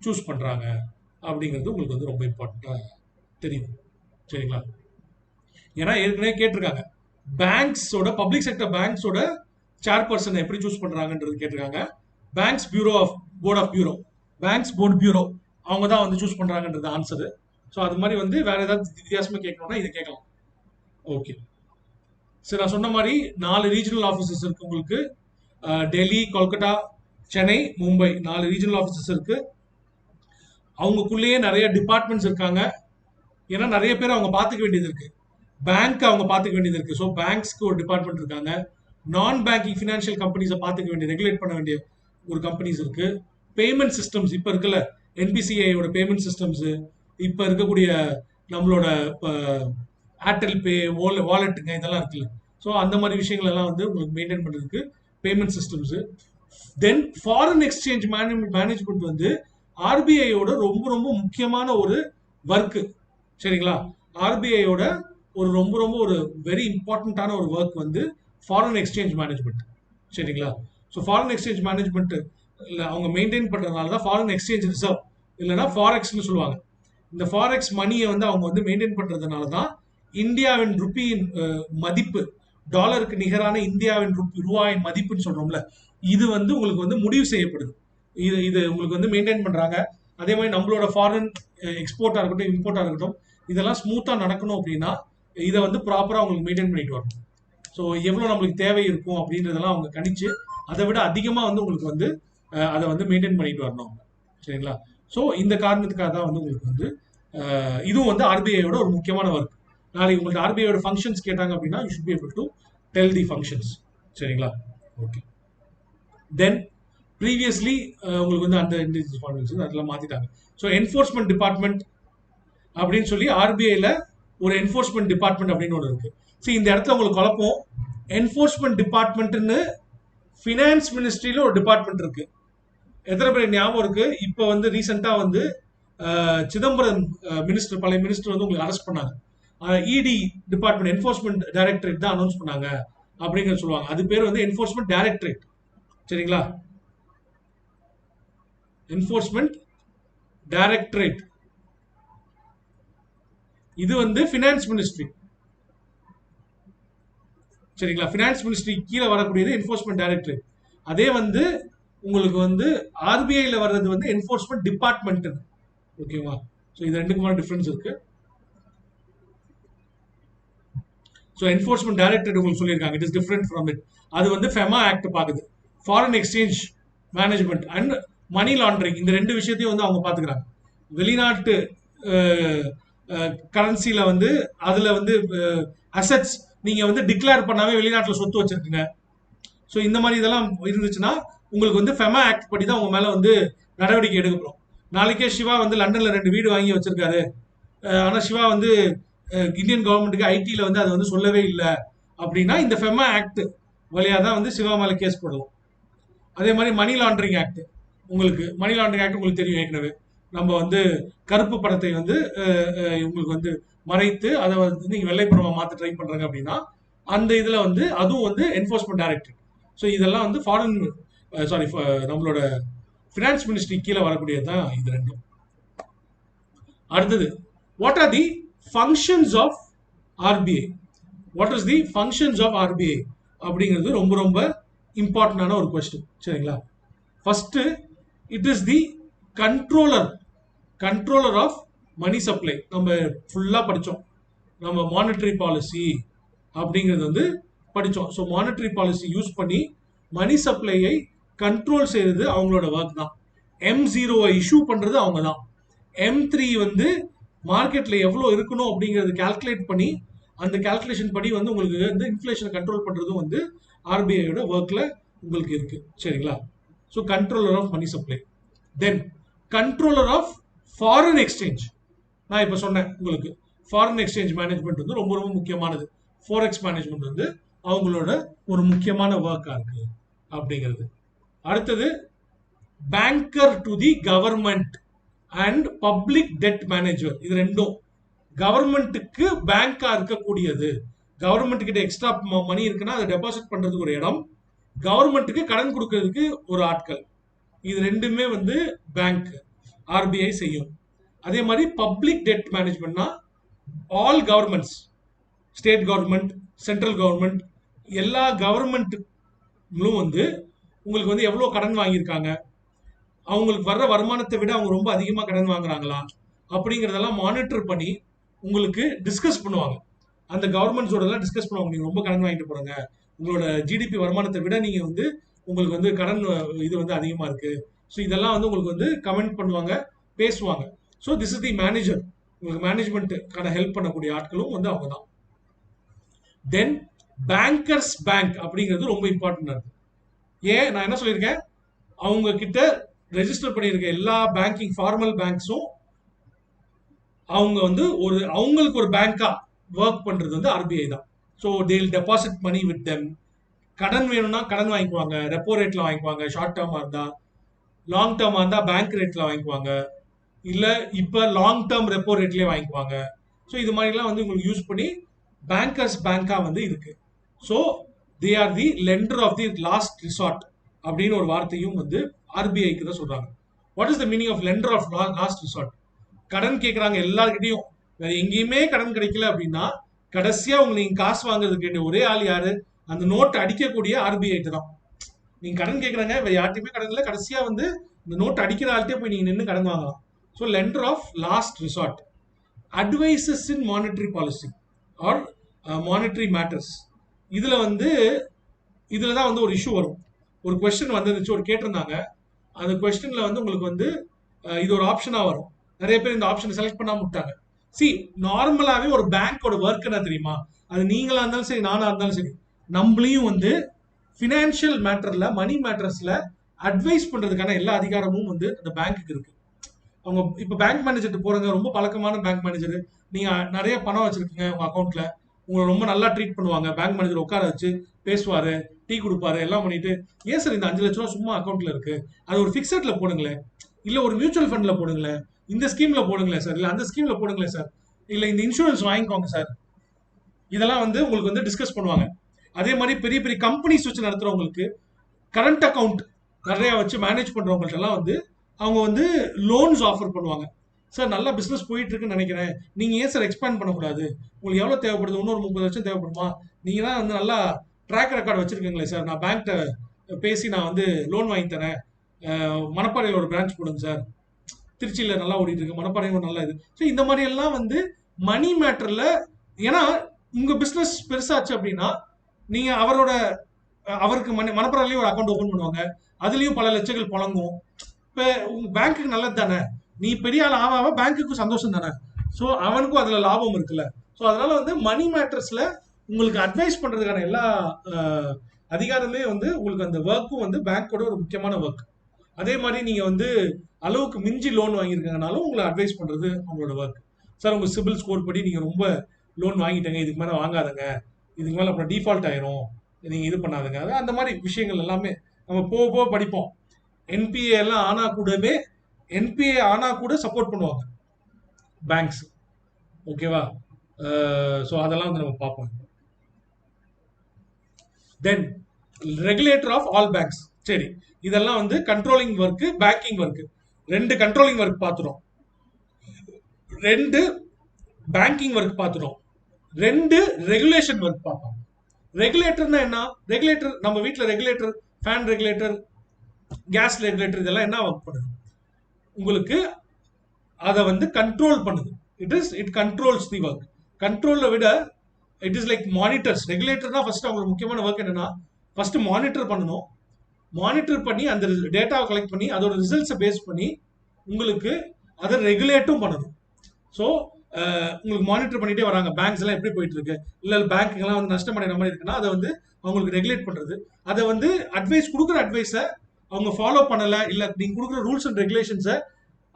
சூஸ் பண்றாங்க அப்படிங்கிறது உங்களுக்கு வந்து ரொம்ப இம்பார்ட்டண்டா தெரியும். சரிங்களா? ஏன்னா ஏற்கனவே கேட்டிருக்காங்க, பேங்க்ஸோட, பப்ளிக் செக்டர் பேங்க்ஸோட சேர்பர்சன் எப்படி சூஸ் பண்றாங்கன்றது கேட்டிருக்காங்க. Banks bureau of board of bureau, banks board bureau, அவங்க தான் வந்து சூஸ் பண்றாங்கன்றது ஆன்சரு. ஸோ அது மாதிரி வந்து வேற ஏதாவது வித்தியாசமா கேட்கணும்னா இதை கேட்கலாம். ஓகே, சரி, நான் சொன்ன மாதிரி 4 ரீஜனல் ஆஃபீஸஸ் இருக்கு உங்களுக்கு. டெல்லி, கொல்கட்டா, சென்னை, மும்பை 4 ரீஜனல் ஆஃபீஸஸ் இருக்கு. அவங்களுக்குள்ளேயே நிறைய டிபார்ட்மெண்ட்ஸ் இருக்காங்க. ஏன்னா நிறைய பேர் அவங்க பார்த்துக்க வேண்டியது இருக்கு. பேங்க் அவங்க பார்த்துக்க வேண்டியது இருக்கு. ஸோ பேங்க்ஸ்க்கு ஒரு டிபார்ட்மெண்ட் இருக்காங்க. நான் பேங்கிங் ஃபினான்ஷியல் கம்பெனிஸை பார்த்துக்க வேண்டிய, ரெகுலேட் பண்ண வேண்டிய ஒரு கம்பெனிஸ் இருக்கு. பேமெண்ட் சிஸ்டம்ஸ் இப்போ இருக்குல்ல, என்பிசிஐயோட பேமெண்ட் சிஸ்டம்ஸ், இப்போ இருக்கக்கூடிய நம்மளோட ஏர்டெல் பே, வாலெட்டுங்க, இதெல்லாம் இருக்குல்ல. ஸோ அந்த மாதிரி விஷயங்கள் எல்லாம் வந்து உங்களுக்கு மெயின்டைன் பண்ணுறதுக்கு பேமெண்ட் சிஸ்டம்ஸ். தென் ஃபாரின் எக்ஸ்சேஞ்ச் மேனேஜ்மெண்ட் வந்து ஆர்பிஐயோட ரொம்ப ரொம்ப முக்கியமான ஒரு ஒர்க்கு. சரிங்களா? ஆர்பிஐயோட ஒரு ரொம்ப ரொம்ப ஒரு வெரி இம்பார்ட்டண்ட்டான ஒரு ஒர்க் வந்து ஃபாரின் எக்ஸ்சேஞ்ச் மேனேஜ்மெண்ட். சரிங்களா? ஸோ ஃபாரின் எக்ஸ்சேஞ்ச் மேனேஜ்மெண்ட் அவங்க மெயின்டைன் பண்றதுனால தான் ஃபாரின் எக்ஸ்சேஞ்ச் ரிசர்வ், இல்லைன்னா ஃபாரெக்ஸ்னு சொல்லுவாங்க. இந்த ஃபாரெக்ஸ் மணியை வந்து அவங்க வந்து மெயின்டைன் பண்றதுனால தான் இந்தியாவின் ருப்பியின் மதிப்பு, டாலருக்கு நிகரான இந்தியாவின் ரூபாயின் மதிப்புன்னு சொல்றோம்ல, இது வந்து உங்களுக்கு வந்து முடிவு செய்யப்படுது. இது உங்களுக்கு வந்து மெயின்டைன் பண்றாங்க. அதே மாதிரி நம்மளோட ஃபாரின் எக்ஸ்போர்ட்டா இருக்கட்டும், இம்போர்ட்டா இருக்கட்டும், இதெல்லாம் ஸ்மூத்தா நடக்கணும் அப்படின்னா இதை வந்து ப்ராப்பரா உங்களுக்கு மெயின்டைன் பண்ணிட்டு வரணும். ஸோ எவ்வளோ நம்மளுக்கு தேவை இருக்கும் அப்படின்றதெல்லாம் அவங்க கணிச்சு அதை விட அதிகமாக வந்து உங்களுக்கு வந்து அதை வந்து மெயின்டைன் பண்ணிட்டு வரணும். சரிங்களா? ஸோ இந்த காரணத்துக்காக தான் வந்து உங்களுக்கு வந்து இதுவும் வந்து ஆர்பிஐயோட ஒரு முக்கியமான ஒர்க். நாளைக்கு உங்களுக்கு ஆர்பிஐயோட ஃபங்க்ஷன்ஸ் கேட்டாங்க அப்படின்னா you should be able to tell the functions. சரிங்களா? ஓகே. தென் ப்ரீவியஸ்லி உங்களுக்கு வந்து அந்த இண்டிவிஜுவல் அதெல்லாம் மாத்திட்டாங்க. ஸோ என்ஃபோர்ஸ்மெண்ட் டிபார்ட்மெண்ட் அப்படின்னு சொல்லி ஆர்பிஐல ஒரு என்ஃபோர்ஸ்மெண்ட் டிபார்ட்மெண்ட் அப்படின்னு ஒன்று இருக்கு. சரி, இந்த இடத்துல உங்களுக்கு குழப்பம். என்ஃபோர்ஸ்மெண்ட் டிபார்ட்மெண்ட்னு ஃபினான்ஸ் மினிஸ்ட்ரியில ஒரு டிபார்ட்மெண்ட் இருக்கு. எத்தனை பேர் ஞாபகம் இருக்கு? இப்போ வந்து ரீசெண்டா வந்து சிதம்பரம் மினிஸ்டர், பழைய மினிஸ்டர் வந்து உங்களுக்கு அரெஸ்ட் பண்ணாங்க. இடி டிபார்ட்மெண்ட், என்ஃபோர்ஸ்மெண்ட் டைரக்டரேட் தான் அனௌன்ஸ் பண்ணாங்க அப்படிங்கிறது சொல்லுவாங்க. அது பேர் வந்து என்ஃபோர்ஸ்மெண்ட் டைரக்டரேட். சரிங்களா? என்ஃபோர்ஸ்மெண்ட் டைரக்டரேட் இது வந்து ஃபினான்ஸ் மினிஸ்ட்ரி. சரிங்களா? ஃபினான்ஸ் மினிஸ்ட்ரி கீழே வரக்கூடியது என்ஃபோர்ஸ்மெண்ட் டைரக்டரேட். அதே வந்து உங்களுக்கு வந்து ஆர்பிஐல வர்றது வந்து என்போர்ஸ்மெண்ட் டிபார்ட்மெண்ட். ஓகேவா? ஸோ இது ரெண்டுக்குமான டிஃபரன்ஸ் இருக்கு. ஸோ என்போர்ஸ்மெண்ட் டைரக்டரேட் உங்களுக்கு சொல்லியிருக்காங்க, it is different from it. அது வந்து ஃபெமா ஆக்ட் பாக்குது. Foreign exchange management and money laundering இந்த ரெண்டு விஷயத்தையும் வந்து அவங்க பாத்துக்கிறாங்க. வெளிநாட்டு கரன்சில வந்து அதுல வந்து அசெட்ஸ் நீங்க வந்து டிக்ளேர் பண்ணாவே வெளிநாட்டுல சொத்து வச்சிருக்கீங்க. ஸோ இந்த மாதிரி இதெல்லாம் இருந்துச்சுன்னா உங்களுக்கு வந்து ஃபெமா ஆக்ட் படி தான் உங்க மேல வந்து நடவடிக்கை எடுக்கப்படும். நாளைக்கே சிவா வந்து லண்டன்ல 2 வீடு வாங்கி வச்சிருக்காரு, ஆனா சிவா வந்து இந்தியன் கவர்மெண்ட்டுக்கு ஐடில வந்து அது வந்து சொல்லவே இல்லை அப்படின்னா இந்த ஃபெமா ஆக்ட் வழியா தான் வந்து சிவா மேல கேஸ் போடலாம். அதே மாதிரி மணி லாண்டரிங் ஆக்ட், உங்களுக்கு மணி லாண்டரிங் ஆக்ட் உங்களுக்கு தெரியும் ஏற்கனவே. நம்ம வந்து கருப்பு பணத்தை வந்து உங்களுக்கு வந்து மறைத்து அதை வந்து நீங்க வெள்ளை பணமா மாத்த ட்ரை பண்றாங்க அப்படின்னா அந்த இதுல வந்து அதுவும் வந்து என்போர்ஸ்மெண்ட் டைரக்டரேட். ஸோ இதெல்லாம் வந்து ஃபாரின் சாரி நம்மளோட ஃபினான்ஸ் மினிஸ்ட்ரி கீழே வரக்கூடியது தான் இது ரெண்டும். அடுத்தது, what are the functions of RBI? What is the functions of RBI அப்படிங்கிறது ரொம்ப ரொம்ப இம்பார்ட்டன்டான ஒரு கொஸ்டின். சரிங்களா? First, it is the controller of money supply. நம்ம ஃபுல்லா படிச்சோம், நம்ம மானிட்டரி பாலிசி அப்படிங்கிறது வந்து படிச்சோம். ஸோ மானிட்டரி பாலிசி யூஸ் பண்ணி மணி சப்ளையை கண்ட்ரோல் செய்யறது அவங்களோட ஒர்க் தான். M0 இஷ்யூ பண்றது அவங்க தான். M3 வந்து மார்க்கெட்ல எவ்வளவு இருக்கணும் அப்படிங்கறது கால்குலேட் பண்ணி அந்த கால்குலேஷன் படி வந்து உங்களுக்கு வந்து இன்ஃப்ளேஷனை கண்ட்ரோல் பண்றதும் வந்து ஆர்பிஐயோட ஒர்க்ல உங்களுக்கு இருக்கு. சரிங்களா? So controller of money supply. Then controller of foreign exchange. நான் இப்ப சொன்னேன் உங்களுக்கு ஃபாரின் எக்ஸ்சேஞ்ச் மேனேஜ்மெண்ட் வந்து ரொம்ப ரொம்ப முக்கியமானது. ஃபோரெக்ஸ் மேனேஜ்மெண்ட் வந்து அவங்களோட ஒரு முக்கியமான ஒர்க்கா இருக்கு அப்படிங்கிறது. அடுத்தது, banker to the government and public debt manager. இது ரெண்டும் கவர்மெண்ட்டுக்கு பேங்கா இருக்கக்கூடியது. கவர்மெண்ட் கிட்ட எக்ஸ்ட்ரா மணி இருக்குன்னா அதை டெபாசிட் பண்றதுக்கு ஒரு இடம், கவர்மெண்ட்டுக்கு கடன் கொடுக்கறதுக்கு ஒரு ஆட்கள். இது ரெண்டுமே வந்து பேங்க் ஆர்பிஐ செய்யும். அதே மாதிரி பப்ளிக் டெட் மேனேஜ்மெண்ட்னா all governments, state government, central government, எல்லா கவர்மெண்ட்களும் வந்து உங்களுக்கு வந்து எவ்வளவு கடன் வாங்கியிருக்காங்க, அவங்களுக்கு வர்ற வருமானத்தை விட அவங்க ரொம்ப அதிகமா கடன் வாங்குறாங்களா அப்படிங்கறதெல்லாம் மானிட்டர் பண்ணி உங்களுக்கு டிஸ்கஸ் பண்ணுவாங்க. அந்த கவர்மெண்ட்ஸோட எல்லாம் டிஸ்கஸ் பண்ணுவாங்க, நீங்க ரொம்ப கடன் வாங்கிட்டு போறாங்க, உங்களோட ஜிடிபி வருமானத்தை விட நீங்க வந்து உங்களுக்கு வந்து கடன் இது வந்து அதிகமா இருக்கு. ஸோ இதெல்லாம் வந்து உங்களுக்கு வந்து கமெண்ட் பண்ணுவாங்க, பேசுவாங்க. So this is the manager. உங்களுக்கு மேனேஜ்மெண்ட்டுக்கான ஹெல்ப் பண்ணக்கூடிய ஆட்களும் வந்து அவங்க தான். தென் பேங்கர்ஸ் பேங்க் அப்படிங்கிறது ரொம்ப இம்பார்ட்டன்ட் இருக்கு. ஏன் நான் என்ன சொல்லியிருக்கேன், அவங்க கிட்ட ரெஜிஸ்டர் பண்ணியிருக்க எல்லா பேங்கிங் ஃபார்மல் பேங்க்ஸும் அவங்க வந்து அவங்களுக்கு ஒரு பேங்கா ஒர்க் பண்றது வந்து ஆர்பிஐ தான். ஸோ தேல் டெபாசிட் மணி வித் தெம். கடன் வேணும்னா கடன் வாங்கிக்குவாங்க, ரெப்போ ரேட்ல வாங்கிக்குவாங்க, ஷார்ட் டேர்மா இருந்தா. லாங் டேர்மா இருந்தா பேங்க் ரேட்ல வாங்கிக்குவாங்க, இல்ல இப்ப லாங் டேர்ம் ரெப்போ ரேட்லயே வாங்கிக்குவாங்க. ஸோ இது மாதிரிலாம் வந்து உங்களுக்கு யூஸ் பண்ணி பேங்கர்ஸ் பேங்கா வந்து இருக்கு. So they are the lender of the last resort அப்படின்னு ஒரு வார்த்தையும் வந்து ஆர்பிஐக்கு தான் சொல்றாங்க. What is the meaning of lender of last resort? கடன் கேட்கறாங்க எல்லார்கிட்டையும், வேற எங்கேயுமே கடன் கிடைக்கல அப்படின்னா கடைசியா உங்களுக்கு நீங்க காசு வாங்குறதுக்கு வேண்டிய ஒரே ஆள் யாரு? அந்த நோட் அடிக்கக்கூடிய ஆர்பிஐ தான். நீங்க கடன் கேட்கறாங்க, வேற யார்ட்டையுமே கடன் இல்லை, கடைசியா வந்து இந்த நோட் அடிக்கிற ஆள்கிட்டே போய் நீங்க நின்று கடன் வாங்கலாம். So lender of last resort. Advises in monetary policy or monetary matters. இதுல வந்து இதுலதான் வந்து ஒரு இஷ்யூ வரும். ஒரு கொஸ்டின் வந்துருந்துச்சு, ஒரு கேட்டிருந்தாங்க. அந்த கொஸ்டின்ல வந்து உங்களுக்கு வந்து இது ஒரு ஆப்ஷனா வரும். நிறைய பேர் இந்த ஆப்ஷனை செலக்ட் பண்ணாம விட்டாங்க. சி, நார்மலாவே ஒரு பேங்கோட ஒர்க் என்ன தெரியுமா? அது நீங்களா இருந்தாலும் சரி, நானா இருந்தாலும் சரி, நம்மளையும் வந்து பினான்சியல் மேட்டர்ல, மணி மேட்டர்ஸ்ல அட்வைஸ் பண்றதுக்கான எல்லா அதிகாரமும் வந்து அந்த பேங்க்குக்கு இருக்கு. அவங்க இப்ப பேங்க் மேனேஜர் போறாங்க, ரொம்ப பழக்கமான பேங்க் மேனேஜர், நீங்க நிறைய பணம் வச்சிருக்கீங்க உங்க அக்கௌண்ட்ல, உங்களை ரொம்ப நல்லா ட்ரீட் பண்ணுவாங்க. பேங்க் மேனேஜர் உட்கார வச்சு பேசுவாரு, டீ கொடுப்பாரு, எல்லாம் பண்ணிட்டு, ஏன் சார் இந்த 5 லட்ச ரூபா சும்மா அக்கௌண்ட்ல இருக்கு, அது ஒரு பிக்சட்ல போடுங்களேன், இல்ல ஒரு மியூச்சுவல் ஃபண்ட்ல போடுங்களேன், இந்த ஸ்கீம்ல போடுங்களேன் சார், இல்ல அந்த ஸ்கீம்ல போடுங்களேன் சார், இல்ல இந்த இன்சூரன்ஸ் வாங்கிக்கோங்க சார். இதெல்லாம் வந்து உங்களுக்கு வந்து டிஸ்கஸ் பண்ணுவாங்க. அதே மாதிரி பெரிய பெரிய கம்பெனிஸ் வச்சு நடத்துறவங்களுக்கு, கரண்ட் அக்கௌண்ட் நிறைய வச்சு மேனேஜ் பண்றவங்கள்ட்ட எல்லாம் வந்து அவங்க வந்து லோன்ஸ் ஆஃபர் பண்ணுவாங்க. சார் நல்லா பிசினஸ் போயிட்டு இருக்குன்னு நினைக்கிறேன், நீங்க ஏன் சார் எக்ஸ்பேண்ட் பண்ணக்கூடாது, உங்களுக்கு எவ்வளவு தேவைப்படுது, இன்னொரு 30 லட்சம் தேவைப்படுமா, நீங்க தான் வந்து நல்லா ட்ராக் ரெக்கார்டு வச்சிருக்கீங்களே சார், நான் பேங்க்ட பேசி நான் வந்து லோன் வாங்கி தரேன் மணப்பாறையில் ஒரு பிரான்ச் போடுங்க சார், திருச்சியில நல்லா ஓடிட்டு இருக்கு, மணப்பாறையும் ஒரு நல்ல இது. ஸோ இந்த மாதிரி எல்லாம் வந்து மணி மேட்டர்ல, ஏன்னா உங்க பிசினஸ் பெருசாச்சு அப்படின்னா நீங்க அவருக்கு மணப்பாறையிலேயே ஒரு அக்கௌண்ட் ஓபன் பண்ணுவாங்க, அதுலயும் பல லட்சங்கள் புழங்கும். இப்ப உங்க பேங்க்குக்கு நல்லது தானே, நீ பெரிய ஆள் ஆவ பேங்க்குக்கும் சந்தோஷம் தானே, ஸோ அவனுக்கும் அதுல லாபம் இருக்குல்ல. ஸோ அதனால வந்து மணி மேட்டர்ஸ்ல உங்களுக்கு அட்வைஸ் பண்றதுக்கான எல்லா அதிகாரமே வந்து உங்களுக்கு அந்த ஒர்க்கும் வந்து பேங்க்கோட ஒரு முக்கியமான ஒர்க். அதே மாதிரி நீங்க வந்து அளவுக்கு மிஞ்சி லோன் வாங்கியிருக்கனாலும் உங்களை அட்வைஸ் பண்றது அவங்களோட ஒர்க். சார் உங்க சிபில் ஸ்கோர் படி நீங்க ரொம்ப லோன் வாங்கிட்டீங்க, இதுக்கு மேல வாங்காதங்க, இதுக்கு மேல அப்புறம் டிஃபால்ட் ஆயிரும், நீங்க இது பண்ணாதுங்க, அந்த மாதிரி விஷயங்கள் எல்லாமே நம்ம போக போக படிப்போம். என்பிஏ எல்லாம் ஆனா கூடவே என்பிஏ ஆனா கூட சப்போர்ட் பண்ணுவாங்க பேங்க்ஸ். ஓகேவா? ஸோ அதெல்லாம் வந்து நம்ம பார்ப்போம். Then regulator of all banks. சரி, இதெல்லாம் வந்து controlling work, banking work. 2 controlling work பார்த்துடும், 2 பேங்கிங் ஒர்க் பார்த்துடும், 2 ரெகுலேஷன் ஒர்க் பார்ப்போம். ரெகுலேட்டர்னா என்ன? ரெகுலேட்டர் நம்ம வீட்டில் regulator, fan regulator, gas regulator, இதெல்லாம் என்ன ஒர்க் பண்ணுது? உங்களுக்கு அதை வந்து கண்ட்ரோல் பண்ணுது. It controls the work. கண்ட்ரோலை விட இட் இஸ் லைக் மானிட்டர்ஸ். ரெகுலேட்டர்னா ஃபர்ஸ்ட் அவங்களுக்கு முக்கியமான ஒர்க் என்னன்னா, ஃபர்ஸ்ட் மானிட்டர் பண்ணணும். மானிட்டர் பண்ணி அந்த டேட்டாவை கலெக்ட் பண்ணி அதோட ரிசல்ட்ஸை பேஸ் பண்ணி உங்களுக்கு அதை ரெகுலேட்டும் பண்ணணும். ஸோ உங்களுக்கு மானிட்டர் பண்ணிட்டே வராங்க, பேங்க்ஸ் எல்லாம் எப்படி போயிட்டு இருக்கு, இல்லை பேங்க்லாம் வந்து நஷ்டம் அடைகிற மாதிரி இருக்குன்னா அதை வந்து அவங்களுக்கு ரெகுலேட் பண்றது. அதை வந்து அட்வைஸ் கொடுக்குற அட்வைஸை அவங்க ஃபாலோ பண்ணல, இல்லை நீங்க கொடுக்குற ரூல்ஸ் அண்ட் ரெகுலேஷன்ஸை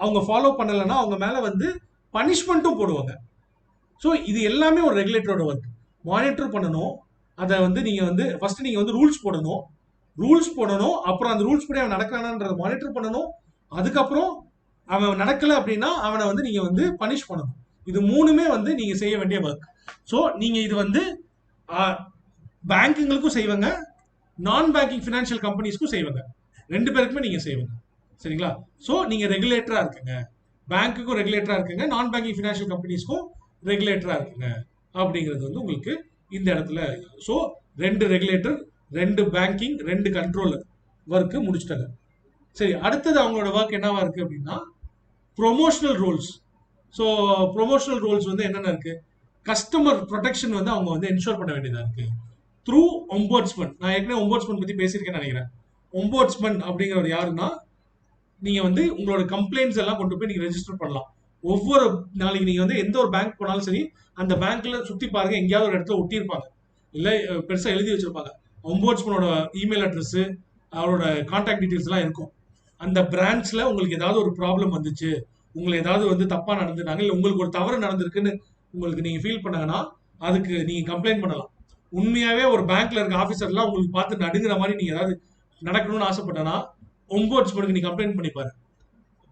அவங்க ஃபாலோ பண்ணலைன்னா அவங்க மேல வந்து பனிஷ்மெண்ட்டும் போடுவாங்க. ஸோ இது எல்லாமே ஒரு ரெகுலேட்டரோட ஒர்க். மானிட்டர் பண்ணணும், அதை வந்து நீங்க வந்து ஃபர்ஸ்ட் நீங்க வந்து ரூல்ஸ் போடணும், அப்புறம் அந்த ரூல்ஸ் படி அவன் நடக்கிறானன்றதை மானிட்டர் பண்ணணும், அதுக்கப்புறம் அவன் நடக்கல அப்படின்னா அவனை வந்து நீங்க வந்து பனிஷ் பண்ணணும். இது 3மே வந்து நீங்க செய்ய வேண்டிய ஒர்க். ஸோ நீங்க இது வந்து பேங்கிங்களுக்கும் செய்வாங்க, நான் பேங்கிங் ஃபினான்ஷியல் கம்பெனிஸ்க்கும் செய்வாங்க, 2 பேருக்குமே நீங்க செய்வாங்க. சரிங்களா? ஸோ நீங்க ரெகுலேட்டரா இருக்குங்க, பேங்க்குக்கும் ரெகுலேட்டரா இருக்குங்க, நான் பேங்கிங் ஃபினான்ஷியல் கம்பெனிஸ்க்கும் ரெகுலேட்டரா இருக்குங்க அப்படிங்கிறது வந்து உங்களுக்கு இந்த இடத்துல. So 2 regulator, 2 banking, 2 controller work முடிச்சிட்டாங்க. சரி, அடுத்தது அவங்களோட ஒர்க் என்னவா இருக்கு அப்படின்னா promotional roles. So promotional roles வந்து என்னென்ன இருக்கு? கஸ்டமர் ப்ரொடெக்ஷன் வந்து அவங்க வந்து என்ஷோர் பண்ண வேண்டியதா இருக்கு த்ரூ ஒம்போட்ஸ்மன். நான் ஏற்கனவே ஒம்போட்ஸ்மன் பத்தி பேசியிருக்கேன்னு நினைக்கிறேன். ஒம்போட்ஸ்மன் அப்படிங்கிறது யாருன்னா, நீங்க வந்து உங்களோட கம்ப்ளைண்ட்ஸ் எல்லாம் கொண்டு போய் நீங்க ரெஜிஸ்டர் பண்ணலாம். ஒவ்வொரு நாளைக்கு நீங்க வந்து எந்த ஒரு பேங்க் போனாலும் சரி, அந்த பேங்க்ல சுத்தி பாருங்க, எங்கேயாவது ஒரு இடத்துல ஒட்டியிருப்பாங்க, இல்ல பெருசா எழுதி வச்சிருப்பாங்க, ஒம்போட்ஸ்மனோட இமெயில் அட்ரஸ், அவரோட கான்டாக்ட் டீடைல்ஸ் எல்லாம் இருக்கும். அந்த பிரான்ச்ல உங்களுக்கு ஏதாவது ஒரு ப்ராப்ளம் வந்துச்சு, உங்களை ஏதாவது வந்து தப்பா நடந்துனாங்க, இல்ல உங்களுக்கு ஒரு தவறு நடந்திருக்குன்னு உங்களுக்கு நீங்க ஃபீல் பண்ணாங்கன்னா அதுக்கு நீங்க கம்ப்ளைண்ட் பண்ணலாம். உண்மையாவே ஒரு பேங்க்ல இருக்க ஆபீசர்லாம் உங்களுக்கு பார்த்து நடுங்கிற மாதிரி நீங்க ஏதாவது நடக்கணும்னு ஆசைப்பட்டனா ஒம்போட்ஸ்மனுக்கு நீ கம்ப்ளைண்ட் பண்ணிப்பாரு.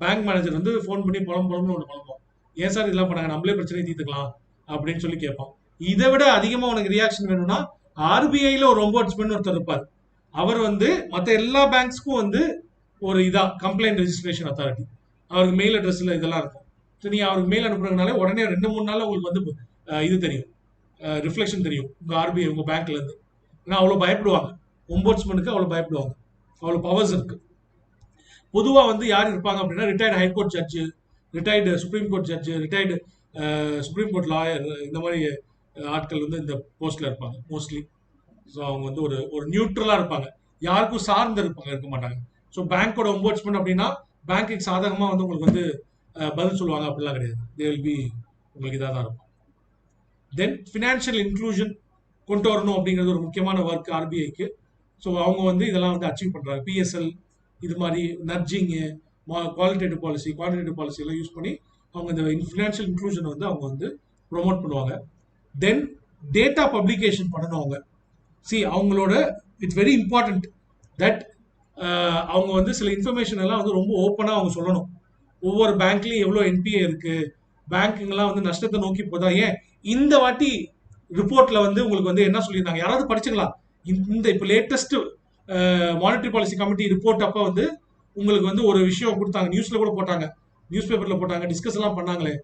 பேங்க் மேனேஜர் வந்து ஃபோன் பண்ணி புலம்புன்னு ஒன்று புலம்பும், ஏன் சார் இதெல்லாம் பண்ணாங்க, நம்மளே பிரச்சனையை தீர்த்துக்கலாம் அப்படின்னு சொல்லி கேட்பான். இதை விட அதிகமா உனக்கு ரியாக்ஷன் வேணும்னா ஆர்பிஐல ஒரு ஒம்போட்ஸ்மன் ஒருத்தர் இருப்பார். அவர் வந்து மற்ற எல்லா பேங்க்ஸ்க்கும் வந்து ஒரு இதா கம்ப்ளைண்ட் ரெஜிஸ்ட்ரேஷன் அத்தாரிட்டி, அவருக்கு மெயில் அட்ரஸ்ல இதெல்லாம் இருக்கும். ஸோ நீங்க அவருக்கு மெயில் அனுப்புறதுனால உடனே 2-3 நாள்ல உங்களுக்கு வந்து இது தெரியும், ரிஃப்ளெக்ஷன் தெரியும் உங்க ஆர்பிஐ உங்க பேங்க்ல இருந்து. ஏன்னா அவ்வளோ பயப்படுவாங்க, ஒம்போட்ஸ்மனுக்கு அவ்வளோ பயப்படுவாங்க, அவ்வளோ பவர்ஸ் இருக்கு. பொதுவாக வந்து யார் இருப்பாங்க அப்படின்னா retired high court judge, retired supreme court judge, retired supreme court lawyer, இந்த மாதிரி ஆட்கள் வந்து இந்த போஸ்ட்ல இருப்பாங்க மோஸ்ட்லி. ஸோ அவங்க வந்து ஒரு ஒரு நியூட்ரலா இருப்பாங்க, யாருக்கும் சார்ந்து இருக்க மாட்டாங்க. ஸோ பேங்கோட ஒம்போட்ஸ்மன் அப்படின்னா பேங்க்குக்கு சாதகமா வந்து உங்களுக்கு வந்து பதில் சொல்லுவாங்க அப்படிலாம் கிடையாது. தே வில் பி உங்களுக்கு இதாக தான் இருக்கும். தென் ஃபினான்ஷியல் இன்க்ளூஷன் கொண்டு வரணும் அப்படிங்கிறது ஒரு முக்கியமான ஒர்க் ஆர்பிஐக்கு. ஸோ அவங்க வந்து இதெல்லாம் வந்து அச்சீவ் பண்றாங்க. பிஎஸ்எல் இது மாதிரி நர்ஜிங்கு, குவாலிட்டேட்டிவ் பாலிசி எல்லாம் யூஸ் பண்ணி அவங்க இந்த ஃபினான்ஷியல் இன்க்ளூஷன் வந்து அவங்க வந்து ப்ரொமோட் பண்ணுவாங்க. தென் டேட்டா பப்ளிகேஷன் பண்ணணும் அவங்க. அவங்களோட இட்ஸ் வெரி இம்பார்ட்டன்ட் தட் அவங்க வந்து சில இன்ஃபர்மேஷன் எல்லாம் வந்து ரொம்ப ஓப்பனாக அவங்க சொல்லணும். ஒவ்வொரு பேங்க்லயும் எவ்வளோ என்பிஏ இருக்கு, பேங்க்குங்கெல்லாம் வந்து நஷ்டத்தை நோக்கி போதா, ஏன் இந்த வாட்டி ரிப்போர்ட்ல வந்து உங்களுக்கு வந்து என்ன சொல்லியிருந்தாங்க, யாராவது படிச்சுக்கலாம். இந்த இப்போ latest monetary policy committee report அப்போ வந்து உங்களுக்கு வந்து ஒரு விஷயம் கொடுத்தாங்க, நியூஸ்ல கூட போட்டாங்க, நியூஸ் பேப்பர்ல போட்டாங்க, டிஸ்கஸ் எல்லாம் பண்ணாங்களே,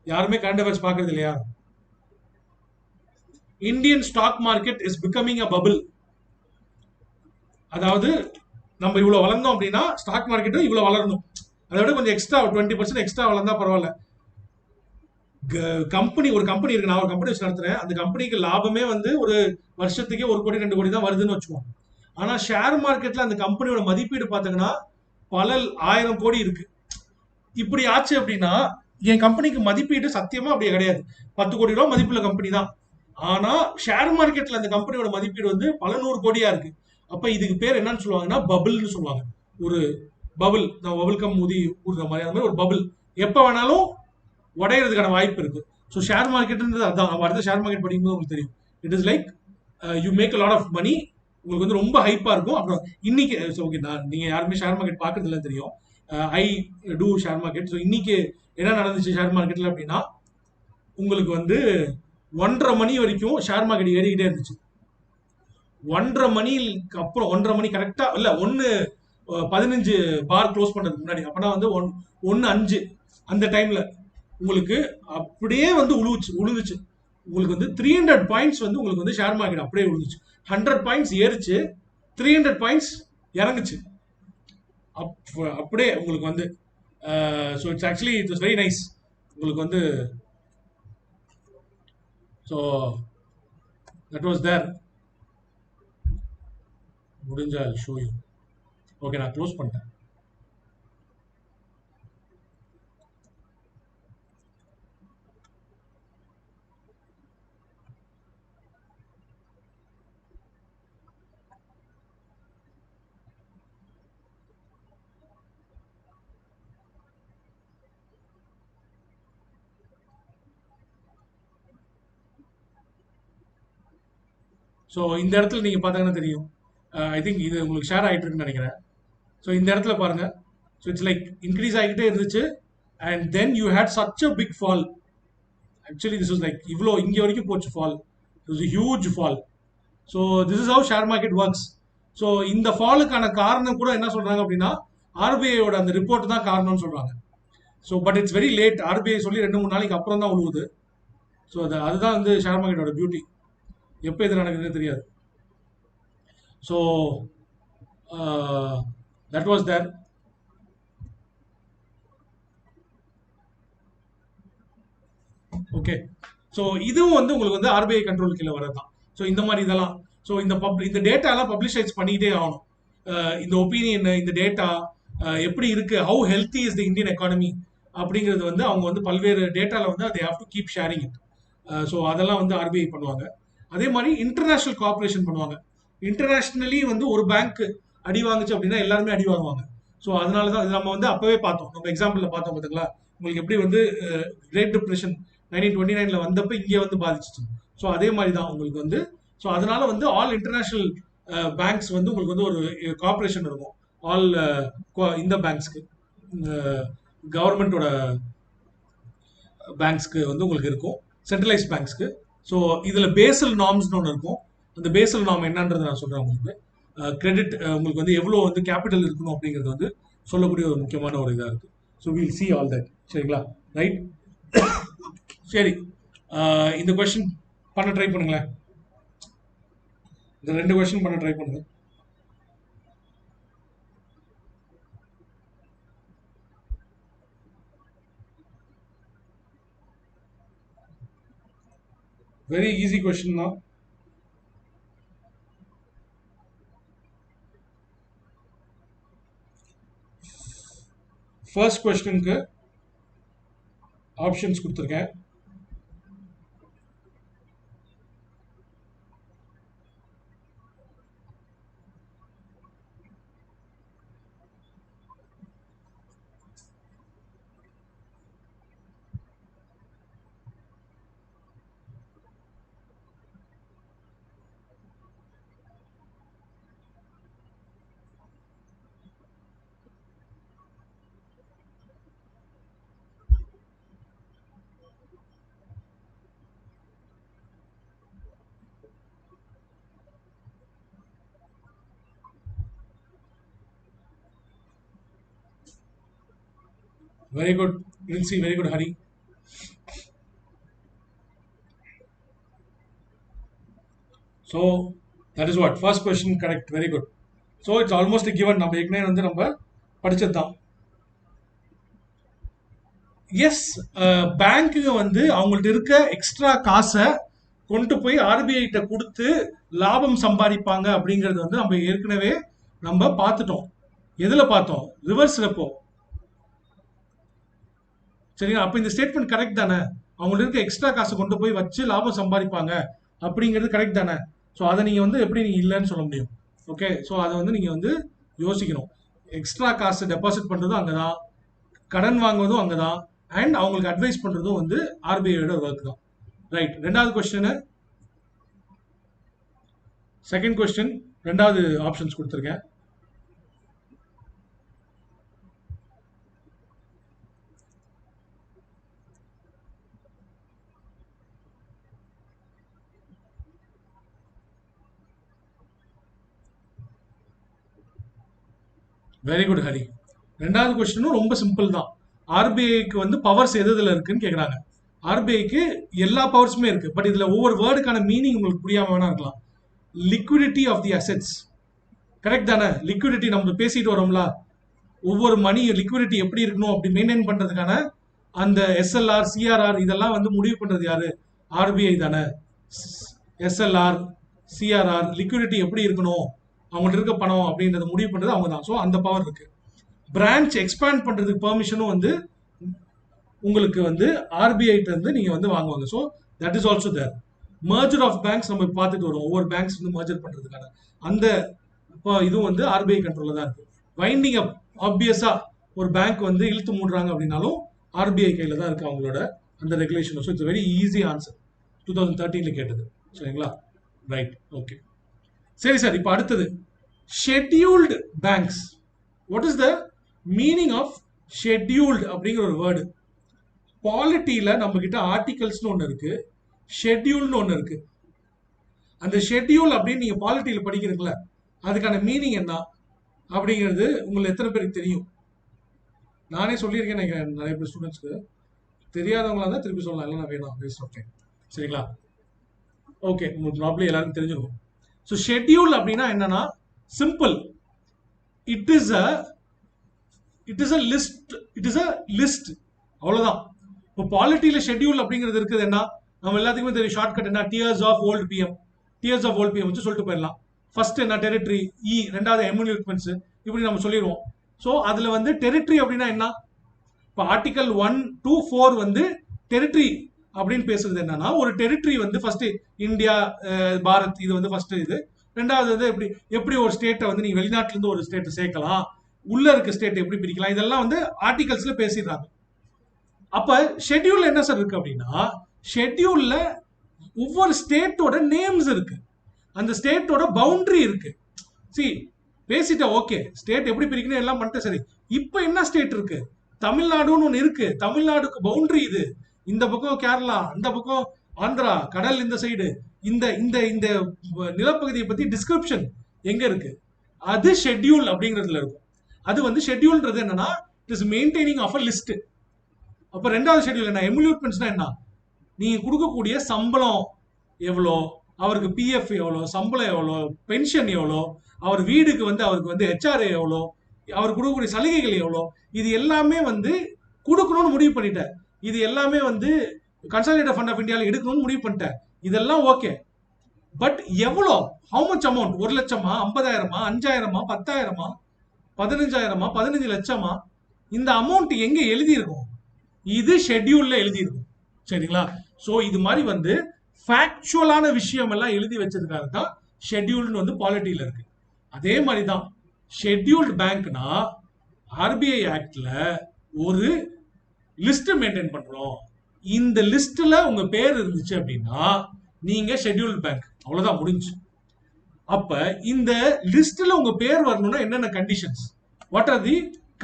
யாருமே கரண்ட் அஃபேர்ஸ் பார்க்கறது இல்லையா? Indian stock market is becoming a bubble. அதாவது நம்ம இவ்வளவு வளர்ந்தோம் அப்படின்னா ஸ்டாக் மார்க்கெட்டும் இவ்வளவு வளரணும். அதை விட கொஞ்சம் எக்ஸ்ட்ரா 20% எக்ஸ்ட்ரா வளர்ந்தா பரவாயில்ல. கம்பெனி ஒரு கம்பெனி இருக்கு, நான் ஒரு கம்பெனி வச்சு நடத்துறேன். அந்த கம்பெனிக்கு லாபமே வந்து ஒரு வருஷத்துக்கே 1 கோடி 2 கோடி தான் வருதுன்னு வச்சுக்குவோம். ஆனா ஷேர் மார்க்கெட்ல அந்த கம்பெனியோட மதிப்பீடு பாத்தீங்கன்னா பல 1000 கோடி இருக்கு. இப்படி ஆச்சு அப்படின்னா என் கம்பெனிக்கு மதிப்பீடு சத்தியமா அப்படியே கிடையாது. 10 கோடி ரூபாய் மதிப்புள்ள கம்பெனி தான். ஆனா ஷேர் மார்க்கெட்ல அந்த கம்பெனியோட மதிப்பீடு வந்து பல 100 கோடியா இருக்கு. அப்ப இதுக்கு பேர் என்னன்னு சொல்லுவாங்கன்னா பபிள்னு சொல்லுவாங்க. ஒரு பபிள், நான் பபிள் கம் ஊதி ஊடுற மாதிரி, அந்த மாதிரி ஒரு பபிள் எப்ப வேணாலும் உடையிறதுக்கான வாய்ப்பு இருக்கு. ஸோ ஷேர் மார்க்கெட்ன்றது அதான். நம்ம அடுத்த ஷேர் மார்க்கெட் படிக்கும்போது உங்களுக்கு தெரியும். It is like you make lot of money. உங்களுக்கு வந்து ரொம்ப ஹைப்பா இருக்கும். அப்புறம் இன்னைக்கு ஓகே, நீங்க யாருமே ஷேர் மார்க்கெட் பாக்குறது இல்ல தெரியும். ஐ டூ ஷேர் மார்க்கெட். ஸோ இன்னைக்கு என்ன நடந்துச்சு ஷேர் மார்க்கெட்ல அப்படின்னா, உங்களுக்கு வந்து 1:30 மணி வரைக்கும் ஷேர் மார்க்கெட் ஏறிக்கிட்டே இருந்துச்சு. 1:30 மணிக்கு அப்புறம் 1:30 மணி கரெக்டா இல்ல 1:15 பார் க்ளோஸ் பண்றதுக்கு முன்னாடி, அப்பனா வந்து 1:05 அந்த டைம்ல உங்களுக்கு அப்படியே வந்து உழுந்துச்சு. உங்களுக்கு வந்து 300 பாயிண்ட்ஸ் வந்து உங்களுக்கு வந்து ஷேர் மார்க்கெட் அப்படியே விழுந்துச்சு. 100 பாயிண்ட்ஸ் ஏறிச்சு, 300 பாயிண்ட்ஸ் இறங்குச்சு. அப்படியே உங்களுக்கு வந்து so it's actually it was very nice. உங்களுக்கு வந்து ஸோ தட் வாஸ் தேர். முடிஞ்சா ஷோ யூ. ஓகே, நான் க்ளோஸ் பண்ணிட்டேன். ஸோ இந்த இடத்துல நீங்க பார்த்தாங்கன்னா தெரியும். ஐ திங்க் இது உங்களுக்கு ஷேர் ஆகிட்டு இருக்குன்னு நினைக்கிறேன். ஸோ இந்த இடத்துல பாருங்க. ஸோ இட்ஸ் லைக் இன்க்ரீஸ் ஆகிட்டே இருந்துச்சு. And then you had such a big fall. Actually this is like இவ்வளோ இங்கே வரைக்கும் போச்சு fall. It was huge fall. So this is how share market works. So இந்த ஃபாலுக்கான காரணம் கூட என்ன சொல்றாங்க அப்படின்னா, ஆர்பிஐயோட அந்த ரிப்போர்ட் தான் காரணம்னு சொல்றாங்க. So but it's very late. RBI சொல்லி 2-3 நாளைக்கு அப்புறம் தான் உழுவுது. ஸோ அதுதான் வந்து ஷேர் மார்க்கெட்டோட பியூட்டி. எப்போ இது நடக்குதுன்னு தெரியாது. So that was there. Okay, so இதுவும் வந்து உங்களுக்கு வந்து ஆர்பிஐ கண்ட்ரோல் கீழே வரதான். ஸோ இந்த மாதிரி இதெல்லாம், ஸோ இந்த டேட்டாலாம் பப்ளிஷைஸ் பண்ணிக்கிட்டே ஆகணும். இந்த ஒப்பீனியன், இந்த டேட்டா எப்படி இருக்கு, how healthy is the Indian economy அப்படிங்கிறது வந்து அவங்க வந்து பல்வேறு டேட்டால வந்து they have to keep sharing it. So அதெல்லாம் வந்து ஆர்பிஐ பண்ணுவாங்க. அதே மாதிரி இன்டர்நேஷனல் கோஆப்ரேஷன் பண்ணுவாங்க. இன்டர்நேஷனலி வந்து ஒரு பேங்க் அடி வாங்குச்சு அப்படின்னா எல்லாருமே அடி வாங்குவாங்க. ஸோ அதனால தான் இது நம்ம வந்து அப்பவே பார்த்தோம். நம்ம எக்ஸாம்பிள்ல பார்த்தோம் பார்த்தீங்களா, உங்களுக்கு எப்படி வந்து கிரேட் டிப்ரெஷன் 1929 வந்தப்ப இங்கே வந்து பாதிச்சிச்சு. ஸோ அதே மாதிரி தான் உங்களுக்கு வந்து. ஸோ அதனால வந்து ஆல் இன்டர்நேஷனல் பேங்க்ஸ் வந்து உங்களுக்கு வந்து ஒரு கோஆப்ரேஷன் இருக்கும். ஆல் இந்த பேங்க்ஸ்க்கு, கவர்மெண்டோட பேங்க்ஸ்க்கு வந்து உங்களுக்கு இருக்கும், சென்ட்ரலைஸ் பேங்க்ஸ்க்கு. ஸோ இதில் பேசல் நார்ம்ஸ்னு ஒன்று இருக்கும். அந்த பேசல் நார்ம் என்னன்றது நான் சொல்கிறேன் உங்களுக்கு. கிரெடிட் உங்களுக்கு வந்து எவ்வளோ வந்து கேபிட்டல் இருக்கணும் அப்படிங்கிறது வந்து சொல்லக்கூடிய ஒரு முக்கியமான ஒரு இதாக இருக்குது. So will see all that. சரிங்களா? ரைட். சரி, இந்த கொஸ்டின் பண்ண ட்ரை பண்ணுங்களேன். இந்த 2 கொஸ்டின் பண்ண ட்ரை பண்ணுங்க. வெரி ஈஸி கொஸ்டின் தான். ஃபர்ஸ்ட் கொஸ்டினுக்கு ஆப்ஷன்ஸ் கொடுத்துருக்கேன். Very good, Rinsi. Very good, Hari. So that is what first question correct. Very good. So it's almost given, நம்ம ஏற்கனவே வந்து நம்ம படிச்சது தான். எஸ், பேங்க்குங்க வந்து அவங்கள்ட்ட இருக்க எக்ஸ்ட்ரா காசை கொண்டு போய் ஆர்பிஐ கிட்ட கொடுத்து லாபம் சம்பாதிப்பாங்க அப்படிங்கிறது வந்து நம்ம ஏற்கனவே நம்ம பார்த்துட்டோம். எதுல பார்த்தோம்? Reverse repo. சரிங்களா? அப்ப இந்த ஸ்டேட்மெண்ட் கரெக்ட் தானே? அவங்கள்ட்ட இருக்க எக்ஸ்ட்ரா காசை கொண்டு போய் வச்சு லாபம் சம்பாதிப்பாங்க அப்படிங்கிறது கரெக்ட் தானே? ஸோ அதை நீங்க வந்து எப்படி நீங்க இல்லைன்னு சொல்ல முடியும்? ஓகே, ஸோ அதை வந்து நீங்க வந்து யோசிக்கணும். எக்ஸ்ட்ரா காசு டெபாசிட் பண்றதும் அங்கதான், கடன் வாங்குவதும் அங்கதான், அண்ட் அவங்களுக்கு அட்வைஸ் பண்றதும் வந்து ஆர்பிஐயோட ஒர்க் தான். ரைட். ரெண்டாவது கொஸ்டின், செகண்ட் கொஸ்டின், ரெண்டாவது ஆப்ஷன்ஸ் கொடுத்துருக்கேன். Very good Hari. ரெண்டாவது கொஸ்டினும் ரொம்ப சிம்பிள் தான். ஆர்பிஐக்கு வந்து பவர்ஸ் எதுல இருக்குன்னு கேக்குறாங்க. ஆர்பிஐக்கு எல்லா பவர்ஸுமே இருக்கு. பட் இதுல ஒவ்வொரு வேர்டுக்கான மீனிங் உங்களுக்கு புரியாம வேணா இருக்கலாம். Liquidity of the assets, correct தானே? லிக்விடிட்டி நம்ம பேசிட்டு வரோம்ல, ஒவ்வொரு மணி லிக்விடிட்டி எப்படி இருக்கணும் அப்படி மெயின்டைன் பண்றதுக்கான அந்த எஸ்எல்ஆர், சிஆர்ஆர் இதெல்லாம் வந்து முடிவு பண்றது யாரு? ஆர்பிஐ தானே. எஸ்எல்ஆர், சிஆர்ஆர், லிக்விடிட்டி எப்படி இருக்கணும், அவங்கள்ட்ட இருக்க பணம் அப்படின்றத முடிவு பண்றது அவங்க தான். ஸோ அந்த பவர் இருக்கு. பிரான்ச் எக்ஸ்பேண்ட் பண்றதுக்கு பெர்மிஷனும் வந்து உங்களுக்கு வந்து ஆர்பிஐ இருந்து நீங்க வந்து வாங்குவாங்க. So that is also there. Merger of banks நம்ம பார்த்துட்டு வரோம். ஒவ்வொரு பேங்க்ஸ் வந்து மர்ஜர் பண்றதுக்கான அந்த இதுவும் வந்து ஆர்பிஐ கண்ட்ரோல்ல தான் இருக்கு. வைண்டிங் அப், ஆப்வியஸா ஒரு பேங்க் வந்து இழுத்து மூடுறாங்க அப்படின்னாலும் ஆர்பிஐ கையில தான் இருக்கு அவங்களோட அந்த regulation. So it's very easy answer. 2013 கேட்டது. சரிங்களா? ரைட். ஓகே, சரி சார். இப்போ அடுத்தது scheduled banks. What is the meaning of scheduled அப்படிங்கிற ஒரு வேர்டு? பாலிட்டியில நம்ம கிட்ட ஆர்டிகல்ஸ்னு ஒன்று இருக்கு, ஷெட்யூல்னு ஒன்று இருக்கு. அந்த ஷெட்யூல் அப்படின்னு நீங்க பாலிட்டியில படிக்கிறீங்களா, அதுக்கான மீனிங் என்ன அப்படிங்கிறது உங்களுக்கு எத்தனை பேருக்கு தெரியும்? நானே சொல்லியிருக்கேன் நினைக்கிறேன் நிறைய பேர் ஸ்டூடெண்ட்ஸ்க்கு. தெரியாதவங்களா தான் திருப்பி சொல்லலாம், இல்லைன்னா வேணாம், வேஸ்ட் ஆஃப் டைம். சரிங்களா? ஓகே, உங்களுக்கு ப்ராப்ளம் எல்லாருக்கும் தெரிஞ்சிருக்கும். ஸோ ஷெட்யூல் அப்படின்னா என்னன்னா simple. It is a list. It is a list, அவ்வளவுதான். இப்போ பாலிட்டியில ஷெட்யூல் அப்படிங்கிறது இருக்குது. என்ன நம்ம எல்லாத்துக்குமே தெரியும், ஷார்ட்கட் என்ன? Tears of old PM. Tears of old PM வச்சு சொல்லிட்டு போயிடலாம். ஃபர்ஸ்ட் என்ன? டெரிட்டரி. இ ரெண்டாவது எம்யூனிட்மெண்ட்ஸ், இப்படி நம்ம சொல்லிடுவோம். ஸோ அதுல வந்து டெரிட்டரி அப்படின்னா என்ன? இப்போ ஆர்டிகல் 1 to 4 வந்து டெரிட்டரி அப்படின்னு பேசுறது என்னன்னா, ஒரு டெரிட்டரி வந்து ஃபர்ஸ்ட் இந்தியா, பாரத், இது வந்து ஃபர்ஸ்ட் இது. ரெண்டாவது வந்து எப்படி எப்படி ஒரு ஸ்டேட்டை வந்து நீங்க வெளிநாட்டுல இருந்து ஒரு ஸ்டேட்டை சேர்க்கலாம், உள்ள இருக்க ஸ்டேட் எப்படி பிரிக்கலாம், இதெல்லாம் வந்து ஆர்டிகல்ஸ்ல பேசிடுறாங்க. அப்ப ஷெட்யூல் என்ன சார் இருக்கு அப்படின்னா, ஷெட்யூல்ல ஒவ்வொரு ஸ்டேட்டோட நேம்ஸ் இருக்கு, அந்த ஸ்டேட்டோட பவுண்டரி இருக்கு. சி பேசிட்ட ஓகே, ஸ்டேட் எப்படி பிரிக்கணும் எல்லாம் பண்ணிட்டு சரி. இப்ப என்ன ஸ்டேட் இருக்கு? தமிழ்நாடுன்னு ஒண்ணு இருக்கு. தமிழ்நாடுக்கு பவுண்டரி இது. இந்த பக்கம் கேரளா, அந்த பக்கம் ஆந்திரா, கடல் இந்த சைடு, இந்த இந்த இந்த நிலப்பகுதியை பத்தி டிஸ்கிரிப்ஷன் எங்க இருக்கு? அது ஷெட்யூல் அப்படிங்கிறதுல இருக்கும். அது வந்து ஷெட்யூல்ன்றது என்னன்னா, it is maintaining of a list. அப்ப ரெண்டாவது ஷெட்யூல் என்ன? எம்யூனிட்மெண்ட்ஸ்னா என்ன? நீங்க கொடுக்கக்கூடிய சம்பளம் எவ்வளோ, அவருக்கு பிஎஃப் எவ்வளோ, சம்பளம் எவ்வளோ, பென்ஷன் எவ்வளோ, அவர் வீடுக்கு வந்து அவருக்கு வந்து ஹெச்ஆர்ஏ எவ்வளோ, அவர் கொடுக்கக்கூடிய சலுகைகள் எவ்வளோ, இது எல்லாமே வந்து கொடுக்கணும்னு முடிவு பண்ணிட்டேன். இது எல்லாமே வந்து கன்சாலிடேட்டட் ஃபண்ட் ஆஃப் இந்தியாவில் எடுக்கணும்னு முடிவு பண்ணிட்டேன். இதெல்லாம் ஓகே. பட் எவ்வளோ, ஹவு மச் அமௌண்ட்? 1 லட்சமா, 50,000, 5,000, 10,000, 15,000, 15 லட்சமா? இந்த அமௌண்ட் எங்க எழுதி இருக்கும்? இது ஷெட்யூல்ல எழுதி இருக்கும். சரிங்களா? சோ இது மாதிரி வந்து ஃபேக்சுவலான விஷயம் எல்லாம் எழுதி வச்சதுக்காக தான் ஷெட்யூல்னு வந்து பாலிட்டியில இருக்கு. அதே மாதிரி தான் ஷெட்யூல்டு பேங்க்னா ஆர்பிஐ ஆக்ட்ல ஒரு லிஸ்ட் மெயின்டைன் பண்றோம். இந்த லிஸ்ட்ல உங்க பேர் இருந்துச்சு அப்படின்னா நீங்க ஷெட்யூல்டு பேங்க், அவ்வளவுதான், முடிஞ்சு. அப்ப இந்த லிஸ்ட்ல உங்க பேர் வரணும்னா என்னென்ன conditions? What are the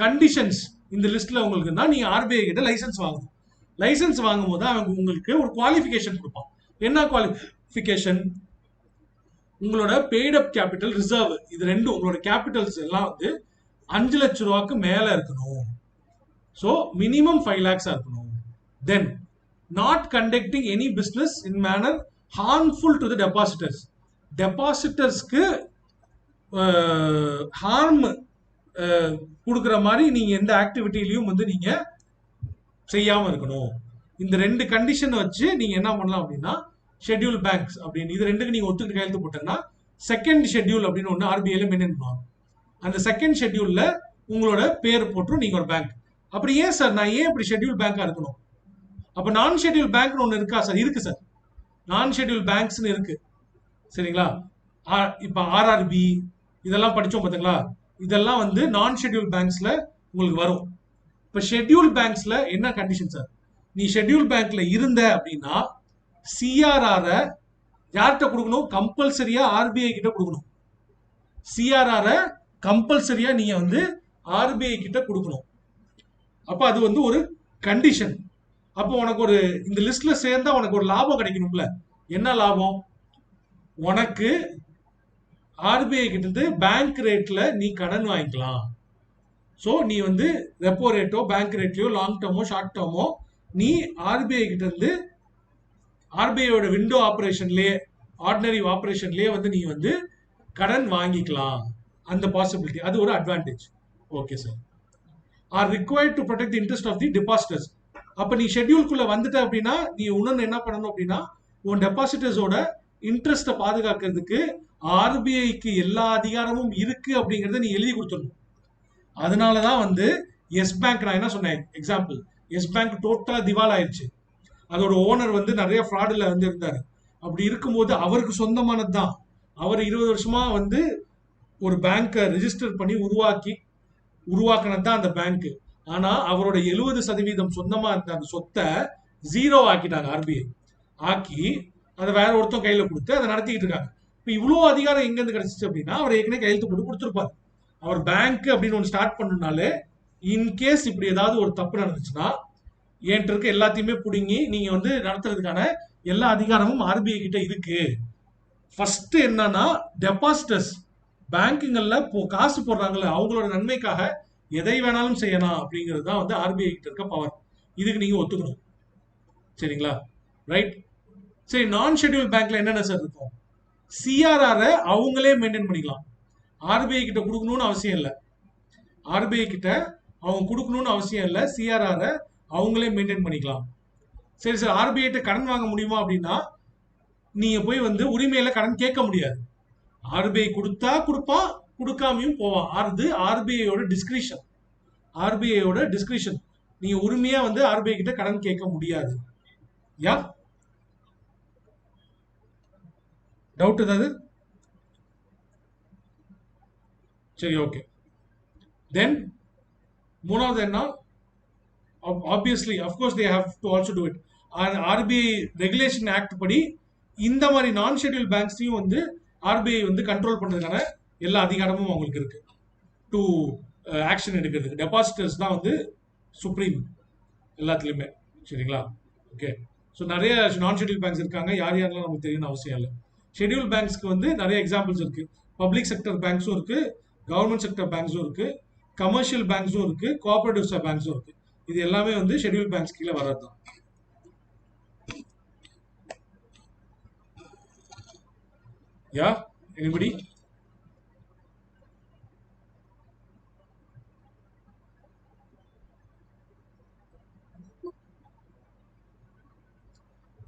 conditions இந்த லிஸ்ட்ல உங்களுக்கு தான் நீங்க ஆர்பிஐ கிட்ட லைசன்ஸ் வாங்கணும். லைசன்ஸ் வாங்கும் போது அவங்க உங்களுக்கு ஒரு குவாலிஃபிகேஷன் கொடுப்பான். என்ன குவாலிஃபிகேஷன்? உங்களோட பெய்ட் அப் கேபிட்டல், ரிசர்வ், இது ரெண்டும் உங்களோட கேபிட்டல்ஸ் எல்லாம் வந்து 5 லட்சம் ரூபாய்க்கு மேல இருக்கணும். ஸோ மினிமம் 5 lakhs இருக்கணும். Then not conducting any business in manner harmful to the depositors. டெபாசிட்டர்ஸ்க்கு ஹார்ம் கொடுக்குற மாதிரி நீங்க எந்த ஆக்டிவிட்டிலையும் வந்து நீங்க செய்யாம இருக்கணும். இந்த 2 கண்டிஷன் வச்சு நீங்க என்ன பண்ணலாம் அப்படின்னா ஷெட்யூல் பேங்க்ஸ் அப்படின்னு இது 2க்கு நீங்க ஒத்துக்கிட்டு கையெழுத்து போட்டீங்கன்னா செகண்ட் ஷெட்யூல் அப்படின்னு ஒன்று ஆர்பிஐல மெயின்டைன் பண்ணுவாங்க. அந்த செகண்ட் ஷெட்யூல்ல உங்களோட பேர் போட்டுரும் நீங்க ஒரு பேங்க். அப்படி ஏன் சார் நான் ஏன் இப்படி ஷெட்யூல் பேங்கா இருக்கணும்? அப்ப நான் ஷெட்யூல் பேங்க்னு ஒன்று இருக்கா சார்? இருக்கு சார். நான் ஷெட்யூல் பேங்க்ஸ்னு இருக்கு. சரிங்களா? இப்ப ஆர்ஆர்பி இதெல்லாம் படிச்சோம் பாத்தீங்களா? இதெல்லாம் வந்து நான் ஷெட்யூல் பேங்க்ஸ்ல உங்களுக்கு வரும். இப்ப ஷெட்யூல் பேங்க்ஸ்ல என்ன கண்டிஷன் சார்? நீ ஷெட்யூல் பேங்க்ல இருந்த அப்படின்னா சிஆர்ஆர் யார்கிட்ட கொடுக்கணும்? கம்பல்சரியா ஆர்பிஐ கிட்ட கொடுக்கணும். சிஆர்ஆர் கம்பல்சரியா நீங்க வந்து ஆர்பிஐ கிட்ட கொடுக்கணும். அப்ப அது வந்து ஒரு கண்டிஷன். அப்போ உனக்கு ஒரு இந்த லிஸ்ட்ல சேர்ந்தா உனக்கு ஒரு லாபம் கிடைக்கணும்ல. என்ன லாபம்? உனக்கு ஆர்பிஐ கிட்ட பேங்க் ரேட்ல நீ கடன் வாங்கிக்கலாம். ஸோ நீ வந்து ரெப்போ ரேட்டோ பேங்க் ரேட்லயோ லாங் டேர்மோ ஷார்ட் டேர்மோ நீ ஆர்பிஐ கிட்ட இருந்து ஆர்பிஐயோட விண்டோ ஆபரேஷன்லயே ஆர்டினரி ஆபரேஷன்லயே வந்து நீ வந்து கடன் வாங்கிக்கலாம். அந்த பாசிபிலிட்டி அது ஒரு advantage. Okay sir. Are required to protect the interest of the depositors. அப்ப நீ ஷெட்யூல்குள்ள வந்துட்ட அப்படின்னா நீ இன்னொன்னு என்ன பண்ணணும் அப்படின்னா உன் டெபாசிட்டர்ஸோட இன்ட்ரெஸ்ட்டை பாதுகாக்கிறதுக்கு ஆர்பிஐக்கு எல்லா அதிகாரமும் இருக்கு அப்படிங்கறத நீ எழுதி கொடுத்துடணும். அதனாலதான் வந்து எஸ் பேங்க் நான் என்ன சொன்னேன் எக்ஸாம்பிள், எஸ் பேங்க் டோட்டலா திவால் ஆயிடுச்சு. அதோட ஓனர் வந்து நிறைய ஃப்ராடுல வந்து இருந்தாரு. அப்படி இருக்கும்போது அவருக்கு சொந்தமானது தான். அவர் 20 வருஷமா வந்து ஒரு பேங்கை ரெஜிஸ்டர் பண்ணி உருவாக்கினது தான் அந்த பேங்க். ஆனா அவரோட 70% சொந்தமா இருந்த அந்த சொத்தை 0 ஆக்கிட்டாங்க ஆர்பிஐ. ஆக்கி அதை வேற ஒருத்தன் கையில கொடுத்து அதை நடத்திக்கிட்டு இருக்காங்க. இப்ப இவ்வளவு அதிகாரம் எங்க இருந்து கிடைச்சிச்சு அப்படின்னா அவர் ஏற்கனவே கையெழுத்து போட்டு கொடுத்துருப்பாரு. அவர் பேங்க் அப்படின்னு ஒன்று ஸ்டார்ட் பண்ணனாலே இன்கேஸ் இப்படி ஏதாவது ஒரு தப்பு நடந்துச்சுன்னா என்கிட்ட இருக்க எல்லாத்தையுமே பிடுங்கி நீங்க வந்து நடத்துறதுக்கான எல்லா அதிகாரமும் ஆர்பிஐ கிட்ட இருக்கு. ஃபர்ஸ்ட் என்னன்னா டெபாசிட்டர்ஸ் பேங்குங்கள்ல காசு போடுறாங்கல்ல அவங்களோட நன்மைக்காக எதை வேணாலும் செய்யலாம் அப்படிங்கிறது தான் வந்து ஆர்பிஐ கிட்ட இருக்க பவர். இதுக்கு நீங்க ஒத்துக்கணும். சரிங்களா? ரைட். சரி, நான் ஷெட்யூல் பேங்க்ல என்னென்ன சார் இருக்கும்? சிஆர்ஆர் அவங்களே மெயின்டைன் பண்ணிக்கலாம். ஆர்பிஐ கிட்ட கொடுக்கணும்னு அவசியம் இல்லை. ஆர்பிஐ கிட்ட அவங்க கொடுக்கணும்னு அவசியம் இல்லை. சிஆர்ஆர் அவங்களே மெயின்டைன் பண்ணிக்கலாம். சரி சார், ஆர்பிஐ கிட்ட கடன் வாங்க முடியுமா அப்படின்னா நீங்க போய் வந்து உரிமையில கடன் கேட்க முடியாது. ஆர்பிஐ கொடுத்தா கொடுப்பான், கொடுக்காமையும் போவான். அது ஆர்பிஐயோட டிஸ்கிரிஷன். ஆர்பிஐயோட டிஸ்கிரிஷன். நீங்க உரிமையா வந்து ஆர்பிஐ கிட்ட கடன் கேட்க முடியாது. யா டவுட் ஏதாவது? சரி, ஓகே. தென் மூணாவது என்ன? Obviously of course they have to also to it. RBI regulation act படி இந்த மாதிரி நான் ஷெட்யூல் பேங்க்ஸையும் வந்து ஆர்பிஐ வந்து கண்ட்ரோல் பண்றதுக்கான எல்லா அதிகாரமும் அவங்களுக்கு இருக்கு. டு ஆக்ஷன் எடுக்கிறதுக்கு டெபாசிட்டர்ஸ் தான் வந்து சுப்ரீம் எல்லாத்துலயுமே. சரிங்களா? ஓகே. ஸோ நிறைய நான் ஷெட்யூல் பேங்க்ஸ் இருக்காங்க. யார் யாரெல்லாம் நமக்கு தெரியணும் அவசியம் இல்லை. ஷெட்யூல் பேங்க்ஸ்க்கு வந்து நிறைய எக்ஸாம்பிள்ஸ் இருக்கு. பப்ளிக் செக்டர் பேங்க்ஸும் இருக்கு, கவர்மெண்ட் செக்டர் பேங்க்ஸும் இருக்கு, கமர்ஷியல் பேங்க்ஸும் இருக்கு, கோஆபரேட்டிவ் பேங்க்ஸும் இருக்கு. இது எல்லாமே வந்து ஷெட்யூல் பேங்க்ஸ் கீழே வர்றதுதான். யா எனிபடி?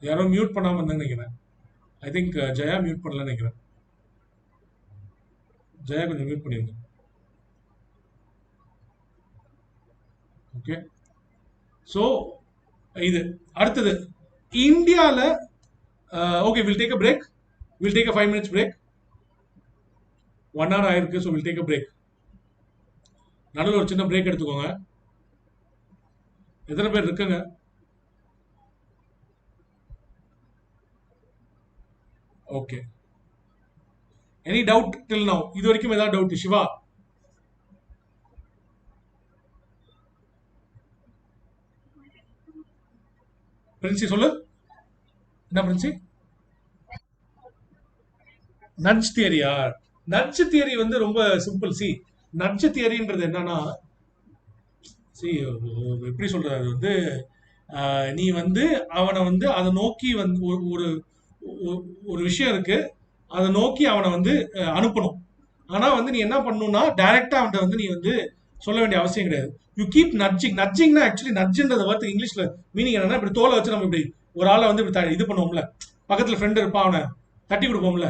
யாரும் மியூட் பண்ணாம இருந்தாங்க நினைக்கிறேன். ஐ திங்க் ஜெயா மியூட் பண்ணல நினைக்கிறேன். ஜெயா கொஞ்சம் மியூட் பண்ணிருங்க. ஓகே. ஸோ இது அடுத்தது இந்தியால. Okay, will take a break. Will take a 5 minutes break. 1 hour ஆயிருக்கு. So will take a break. நடுவில் ஒரு சின்ன பிரேக் எடுத்துக்கோங்க. எத்தனை பேர் இருக்குங்க? Okay. Any doubt till now? இது வரைக்கும் ஏதாவது டவுட்? சிவா, பிரின்சி சொல்லு. என்ன பிரின்சி? நட்ஜ் தியரியா? நட்ஜ் தியரி வந்து ரொம்ப சிம்பிள். நட்ஜ் தியரின்றது என்னன்னா, எப்படி சொல்றது வந்து நீ வந்து அவனை வந்து அதை நோக்கி வந்து ஒரு ஒரு விஷயம் இருக்கு, அதை நோக்கி அவனை வந்து அனுப்பணும். ஆனா வந்து நீ என்ன பண்ணணும்னா டைரக்டா அவன்கிட்ட வந்து நீ வந்து சொல்ல வேண்டிய அவசியம் கிடையாது. You keep nudging. நட்ஜிங்னா ஆக்சுவலி நட்ஜ்ன்றத வார்த்தை இங்கிலீஷ்ல மீனிங் என்னன்னா, இப்படி தோலை வச்சு நம்ம இப்படி ஒரு ஆளை வந்து இப்படி இது பண்ணுவோம்ல, பக்கத்துல ஃப்ரெண்ட் இருப்பான் அவனை தட்டி கொடுப்போம்ல,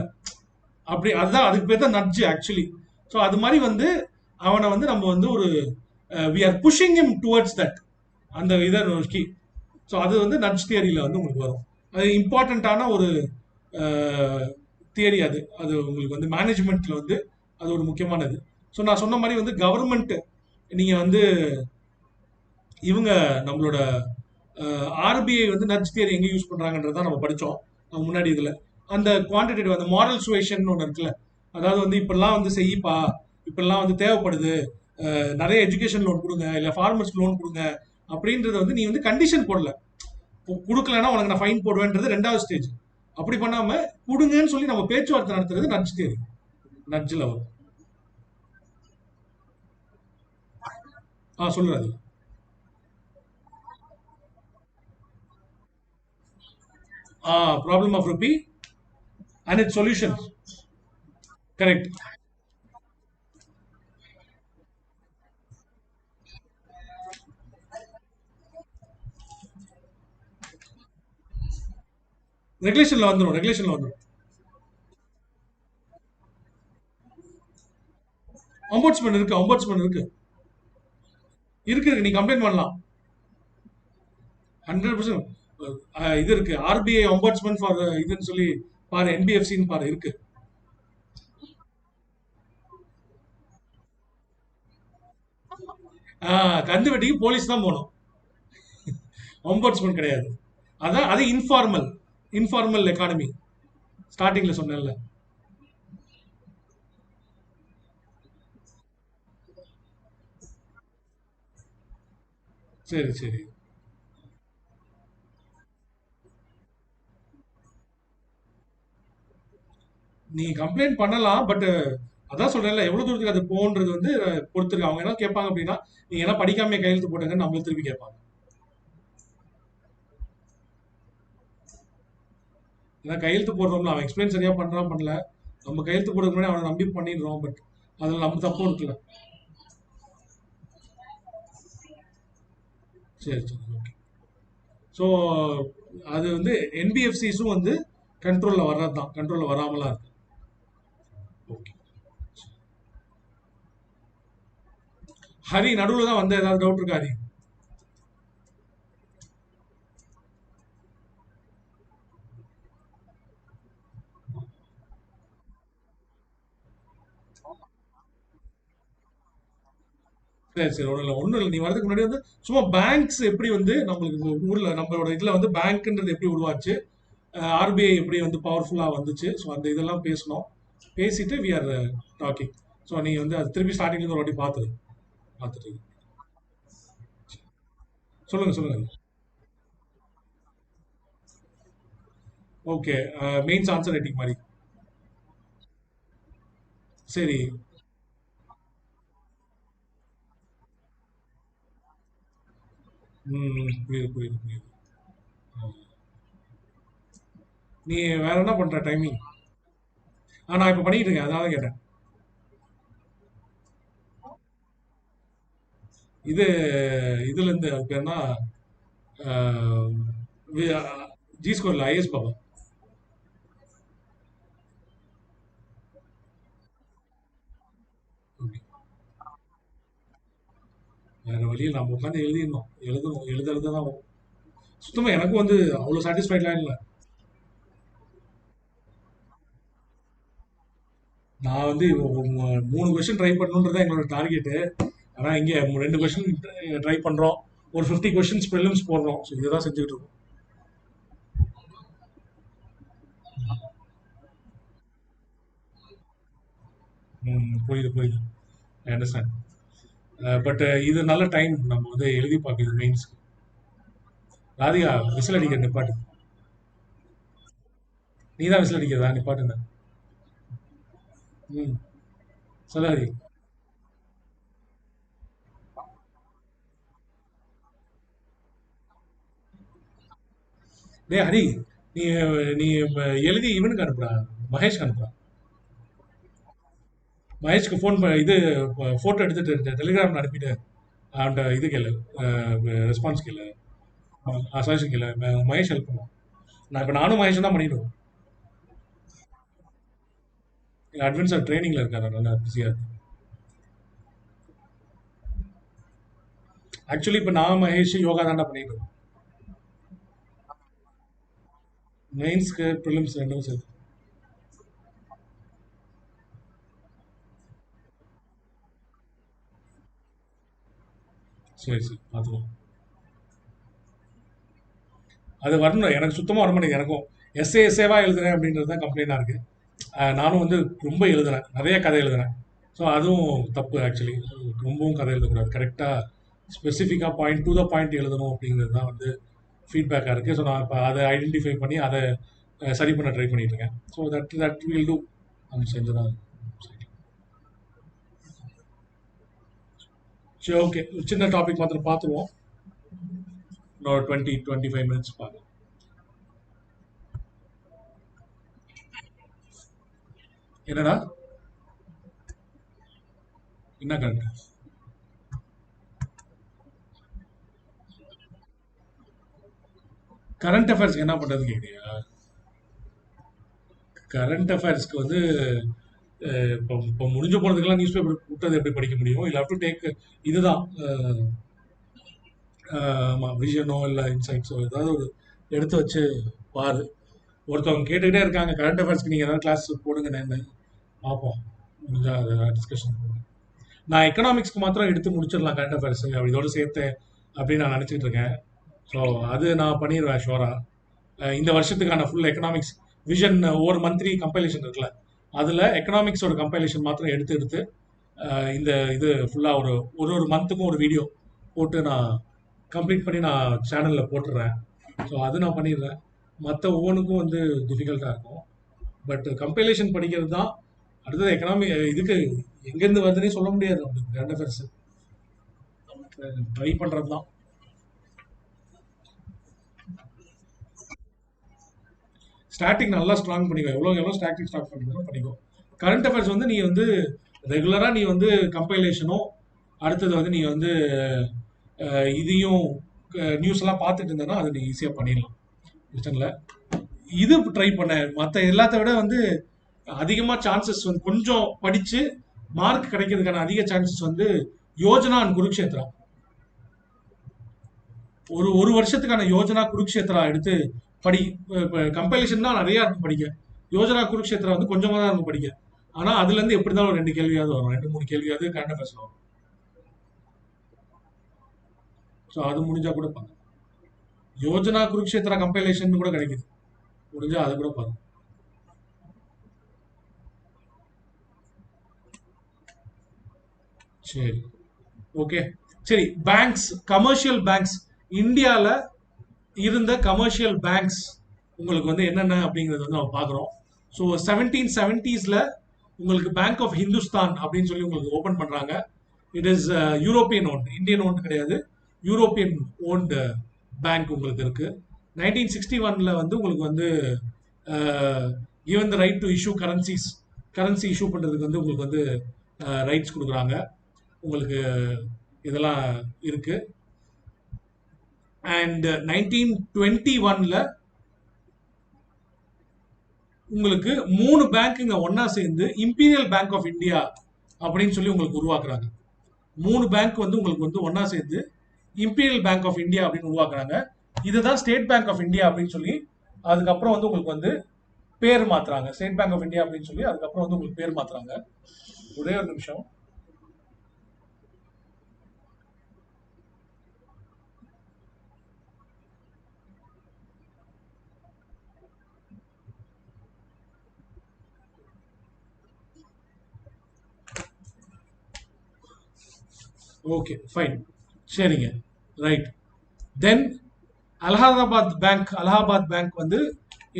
அப்படி அதுதான் அதுக்கு பேர் தான் நட்ஜ் ஆக்சுவலி. ஸோ அது மாதிரி வந்து அவனை வந்து நம்ம வந்து ஒரு we are pushing him towards that, அந்த இதை நோக்கி. ஸோ அது வந்து நட்ஜ் தியரியில வந்து உங்களுக்கு வரும். அது இம்பார்ட்டண்ட்டான ஒரு தியரி. அது அது உங்களுக்கு வந்து மேனேஜ்மெண்ட்ல வந்து அது ஒரு முக்கியமானது. ஸோ நான் சொன்ன மாதிரி வந்து கவர்மெண்ட், நீங்க வந்து இவங்க நம்மளோட ஆர்பிஐ வந்து நட்ஜ் தியரி எங்க யூஸ் பண்றாங்கன்றத நம்ம படிச்சோம் முன்னாடி இதுல. அந்த குவான்டிடேட்டிவ் அந்த மாரல் சுவேஷன் ஒன்று இருக்குல்ல, அதாவது வந்து இப்பெல்லாம் வந்து செய்யப்பா, இப்பெல்லாம் வந்து தேவைப்படுது, நிறைய எஜுகேஷன் லோன் கொடுங்க, இல்ல ஃபார்மர்ஸ் லோன் கொடுங்க அப்படின்றத வந்து நீ வந்து கண்டிஷன் போடல. கொடுக்கலன்னா உனக்கு நான் ஃபைன் போடுவேன்றது ரெண்டாவது ஸ்டேஜ். அப்படி பண்ணாம கொடுங்கன்னு சொல்லி நம்ம பேச்சுவார்த்தை நடத்துறது நட்ஜ் தியரி. நட்ஜ்ல வரும். சொல்லுறது. Problem of rupee and it solution. Correct. ரெகுலேஷன்ல வந்துடும், ரெகுலேஷன்ல வந்துடும். ஒம்பட்ஸ்மேன் இருக்கு, ஒம்பட்ஸ்மேன் இருக்கு. இருக்கு இருக்கு, நீ கம்ப்ளைண்ட் பண்ணலாம். 100% இது இருக்கு. ஆர்பிஐ ஒம்பட்ஸ்மேன் ஃபார் இதுன்னு சொல்லி பாரு, என்பிஎஃப்சின்னு பாரு, இருக்கு. கந்து வெட்டிக்கு போலீஸ் தான் போகணும், ஒம்பட்ஸ்மேன் கிடையாது. அதான் அது இன்ஃபார்மல், இன்ஃபார்மல் எக்கானமி, ஸ்டார்டிங்ல சொன்னேன்ல. சரி சரி. நீ கம்ப்ளைண்ட் பண்ணலாம், பட் அதான் சொல்றேன்ல, எவ்வளவு தூரத்துக்கு அது போன்றது வந்து பொறுத்திருக்கு. அவங்க என்ன கேட்பாங்க அப்படின்னா, நீங்க என்ன படிக்காம கையெழுத்து போட்டுங்கன்னு நம்மள திருப்பி கேட்பாங்க. ஏன்னா கையெழுத்து போடுறோம்ல, அவன் எக்ஸ்பிளைன் சரியா பண்றான் பண்ணல, நம்ம கையெழுத்து போடுறதுக்கு முன்னாடி அவனை நம்பி பண்ணிடுறோம். பட் அதுல நம்ம தப்பும் இருக்குல்ல. சரி சரி, ஓகே. ஸோ அது வந்து என்பிஎஃப்சிஸும் வந்து கண்ட்ரோல்ல வர்றது தான், கண்ட்ரோல்ல வராமலாம் இருக்கு. ஓகே. ஹரி நடுவில் தான் வந்த, ஏதாவது டவுட் இருக்கா ஹரி? சரி சரி, ஒன்றும் இல்லை ஒன்றும் இல்லை. நீ வரதுக்கு முன்னாடி வந்து சும்மா பேங்க்ஸ் எப்படி வந்து நம்மளுக்கு ஊர்ல நம்மளோட இதுல வந்து பேங்க்ன்றது எப்படி உருவாச்சு, ஆர்பிஐ எப்படி வந்து பவர்ஃபுல்லா வந்துச்சு, ஸோ அந்த இதெல்லாம் பேசணும். பேசிட்டு வி ஆர் டாக்கிங். ஸோ நீ வந்து அது திருப்பி ஸ்டார்டிங்ல இருந்து ஒரு வாட்டி பார்த்துரு, பார்த்துட்டு சொல்லுங்க சொல்லுங்க. ஓகே. மெயின்ஸ் ஆன்சர் ரைட்டிங் மாதிரி. சரி. புரியுது புரியுது புரியுது. நீ வேற என்ன பண்ற டைமிங்? நான் இப்ப பண்ணிட்டு இருக்கேன், அதனால தான் கேட்டேன். இது இதுல இருந்து அது பேர்னா ஜி ஸ்கோர்ல ஐஎஸ் பாபா. Okay. வேற வழியில் நம்ம உட்காந்து எழுதிடணும், எழுதணும், எழுத எழுத தான் வரும். சுத்தமா எனக்கும் வந்து அவ்வளவு சாட்டிஸ்ஃபைட்லாம் இல்லை. நான் வந்து 3 கொஸ்டின் ட்ரை பண்ணணுன்றது எங்களோட டார்கெட்டு. ஆனா இங்க 2 கொஸ்டின் ட்ரை பண்றோம். ஒரு 50 கொஸ்டின்ஸ் ப்ரிலிம்ஸ் போடுறோம். ஸோ இதுதான் செஞ்சுட்டு இருக்கோம். புரியுது புரியுது. I understand. பட் இது நல்ல டைம் நம்ம வந்து எழுதி பார்க்குறது மெயின்ஸ். ராதிகா, விசில் அடிக்கிற நிப்பாட்டு. நீ தான் விசில் அடிக்கிறதா? நிப்பாட்டுங்க. ம் சொல்ல ஹரி. டேய் ஹரி, நீ நீ எழுதி இவனுக்கு அனுப்புறா, மகேஷ்க்கு அனுப்புறா. மகேஷ்க்கு ஃபோன் இது ஃபோட்டோ எடுத்துட்டு டெலிகிராமில் அனுப்பிட்டு அவன்கிட்ட இது கேளு, ரெஸ்பான்ஸ் கேளு, சஜஷன் கேளு. மகேஷ் ஹெல்ப் பண்ணுவோம். நானும் மகேஷும் தான் பண்ணிடுவோம். அட்வான்ஸாக ட்ரைனிங்கில் இருக்காரு, நல்லா பிஸியாக இருக்கு. ஆக்சுவலி இப்போ நான் மகேஷ் யோகா தாண்டா பண்ணிட்டு இருக்கோம். மெயின்ஸ்க்கு ப்ரிலிம்ஸ் ரெண்டும் சேர்த்து. சரி சரி பார்த்துக்கலாம். அது வரணும், எனக்கு சுத்தமாக வர மாட்டேங்குது. எனக்கும் எஸ்ஏவா எழுதுறேன் அப்படின்றது தான் கம்ப்ளைண்டாக இருக்கு. நானும் வந்து ரொம்ப எழுதுனேன், நிறைய கதை எழுதுனேன். ஸோ அதுவும் தப்பு ஆக்சுவலி. ரொம்பவும் கதை எழுதக்கூடாது, கரெக்டாக ஸ்பெசிஃபிக்காக பாயிண்ட் டு த பாயிண்ட் எழுதணும் அப்படிங்கிறது தான் வந்து ஃபீட்பேக்காக இருக்குது. ஸோ நான் இப்போ அதை ஐடென்டிஃபை பண்ணி அதை சரி பண்ண ட்ரை பண்ணிட்டு இருக்கேன். So that that will do. அது செஞ்சுதான். சரி சரி, ஓகே. சின்ன டாபிக் மாத்திரம் பார்த்துருவோம். இன்னொரு 20-25 மினிட்ஸ் பார்க்கலாம். என்னடா? என்ன கரண்ட் கரண்ட் அஃபேர்ஸ்க்கு என்ன பண்ணுறது கேட்குறியா? கரண்ட் அஃபேர்ஸ்க்கு வந்து இப்போ இப்போ முடிஞ்ச போனதுக்கெல்லாம் நியூஸ் பேப்பர் விட்டது எப்படி படிக்க முடியும்? இல்லை டு டேக் இதுதான். ஆமாம், விஷனோ இல்லை இன்சைட்ஸோ ஏதாவது ஒரு எடுத்து வச்சு பாரு. ஒருத்தவங்க கேட்டுக்கிட்டே இருக்காங்க, கரண்ட் அஃபேர்ஸ்க்கு நீங்கள் ஏதாவது கிளாஸ் போடுங்கன்னு. பார்ப்போம், முடிஞ்சா அதை டிஸ்கஷன் போடுவோம். நான் எக்கனாமிக்ஸ்க்கு மாத்திரம் எடுத்து முடிச்சிடலாம் கரண்ட் அஃபேர்ஸ் இதோட சேர்த்து அப்படின்னு நான் நினச்சிட்டு இருக்கேன். ஸோ அது நான் பண்ணிடுவேன் ஷோரா. இந்த வருஷத்துக்கான ஃபுல் எக்கனாமிக்ஸ் விஷன் ஒவ்வொரு மந்த்லி கம்பைலேஷன் இருக்குல்ல, அதில் எக்கனாமிக்ஸோட கம்பைலேஷன் மாத்திரம் எடுத்து எடுத்து இந்த இது ஃபுல்லாக ஒரு ஒரு ஒரு மந்த்துக்கும் ஒரு வீடியோ போட்டு நான் கம்ப்ளீட் பண்ணி நான் சேனலில் போட்டுடுறேன். ஸோ அது நான் பண்ணிடுறேன். மற்ற ஒவ்வொன்றுக்கும் வந்து டிஃபிகல்ட்டாக இருக்கும். பட் கம்பைலேஷன் படிக்கிறது தான் அடுத்தது. எக்கனாமிக் இதுக்கு எங்கேருந்து வருதுன்னே சொல்ல முடியாது நம்மளுக்கு கரண்ட் அஃபேர்ஸ். ட்ரை பண்ணுறது தான். ஸ்டாட்டிக் நல்லா ஸ்ட்ராங் பண்ணிக்கோ, எவ்வளோ ஸ்டாட்டிக் ஸ்டார்ட் பண்ணிக்கணும் பண்ணிக்கோ. கரண்ட் அஃபேர்ஸ் வந்து நீ வந்து ரெகுலராக நீ வந்து கம்பைலேஷனும், அடுத்தது வந்து நீ வந்து இதையும் நியூஸ் எல்லாம் பார்த்துட்டு இருந்தேன்னா அது நீ ஈஸியாக பண்ணிடலாம், பிரச்சனை இல்லை. இது ட்ரை பண்ண, மற்ற எல்லாத்த விட வந்து அதிகமாக சான்சஸ் வந்து கொஞ்சம் படித்து மார்க் கிடைக்கிறதுக்கான அதிக சான்சஸ் வந்து யோஜனா அண்ட் குருக்ஷேத்ரா. ஒரு ஒரு வருஷத்துக்கான யோஜனா குருக்ஷேத்ரா எடுத்து படி. கம்பைலேஷன் தான் நிறைய இருக்கும் படிக்க. யோஜனா குருக்ஷேத்ரா வந்து கொஞ்சமாக தான் இருக்கும் படிக்க. ஆனால் அதுலேருந்து எப்படி தான் ஒரு 2 கேள்வியாவது வரும், 2-3 கேள்வியாவது கரண்ட் அஃபேர்ஸ் வரும். ஸோ அது முடிஞ்சா கூட பாருங்க. யோஜனா குருக்ஷேத்ரா கம்பைலேஷன் கூட கிடைக்குது, முடிஞ்சா அது கூட பாருங்க. சரி, ஓகே. சரி, பேங்க்ஸ், கமர்ஷியல் பேங்க்ஸ், இந்தியாவில் இருந்த கமர்ஷியல் பேங்க்ஸ் உங்களுக்கு வந்து என்னென்ன அப்படிங்கிறது வந்து நம்ம பார்க்குறோம். ஸோ 1770s உங்களுக்கு பேங்க் ஆஃப் ஹிந்துஸ்தான் அப்படின்னு சொல்லி உங்களுக்கு ஓப்பன் பண்ணுறாங்க. It is European owned, Indian owned கிடையாது, யூரோப்பியன் ஓன்டு பேங்க் உங்களுக்கு இருக்கு. 1961 வந்து உங்களுக்கு வந்து given the right to issue currency issue பண்ணுறதுக்கு வந்து உங்களுக்கு வந்து ரைட்ஸ் கொடுக்குறாங்க. உங்களுக்கு இதெல்லாம் இருக்கு. அண்ட் 1921 உங்களுக்கு 3 பேங்க்குங்க ஒன்னா சேர்ந்து இம்பீரியல் பேங்க் ஆஃப் இந்தியா அப்படின்னு சொல்லி உங்களுக்கு உருவாக்குறாங்க. 3 பேங்க் வந்து உங்களுக்கு வந்து ஒன்னா சேர்ந்து இம்பீரியல் பேங்க் ஆஃப் இந்தியா அப்படின்னு உருவாக்குறாங்க. இதுதான் ஸ்டேட் பேங்க் ஆஃப் இந்தியா அப்படின்னு சொல்லி அதுக்கப்புறம் வந்து உங்களுக்கு வந்து பேர் மாத்துறாங்க. ஸ்டேட் பேங்க் ஆஃப் இந்தியா அப்படின்னு சொல்லி அதுக்கப்புறம் வந்து உங்களுக்கு பேர் மாத்துறாங்க. ஒரே ஒரு நிமிஷம். ஓகே, ஃபைன், சரிங்க, ரைட். தென் அலகாபாத் பேங்க் வந்து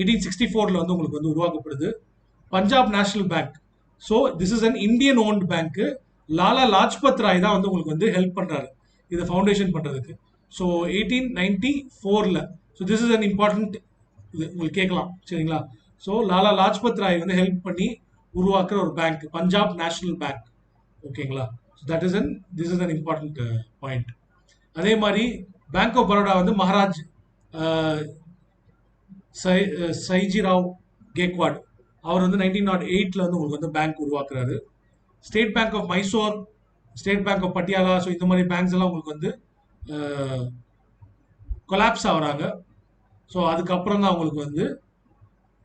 1864 வந்து உங்களுக்கு வந்து உருவாக்கப்படுது. Punjab national bank, so this is an Indian owned bank. Lala Lajpat Rai தான் வந்து உங்களுக்கு வந்து ஹெல்ப் பண்றாரு இதை ஃபவுண்டேஷன் பண்றதுக்கு. So 1894. So this is an important, இது உங்களுக்கு கேட்கலாம், சரிங்களா? ஸோ லாலா லாஜ்பத் ராய் வந்து ஹெல்ப் பண்ணி உருவாக்குற ஒரு பேங்க் பஞ்சாப் நேஷனல் பேங்க். ஓகேங்களா? That is this is an important point. அதே மாதிரி பேங்க் ஆஃப் பரோடா வந்து மகாராஜ் சைஜிராவ் கேக்வாட் அவர் வந்து 1908 வந்து உங்களுக்கு வந்து பேங்க் உருவாக்குறாரு. State bank of Mysore, state bank of Patiala, so இந்த மாதிரி பேங்க்ஸ் எல்லாம் உங்களுக்கு வந்து கொலாப்ஸ் ஆகுறாங்க. ஸோ அதுக்கப்புறம் தான் அவங்களுக்கு வந்து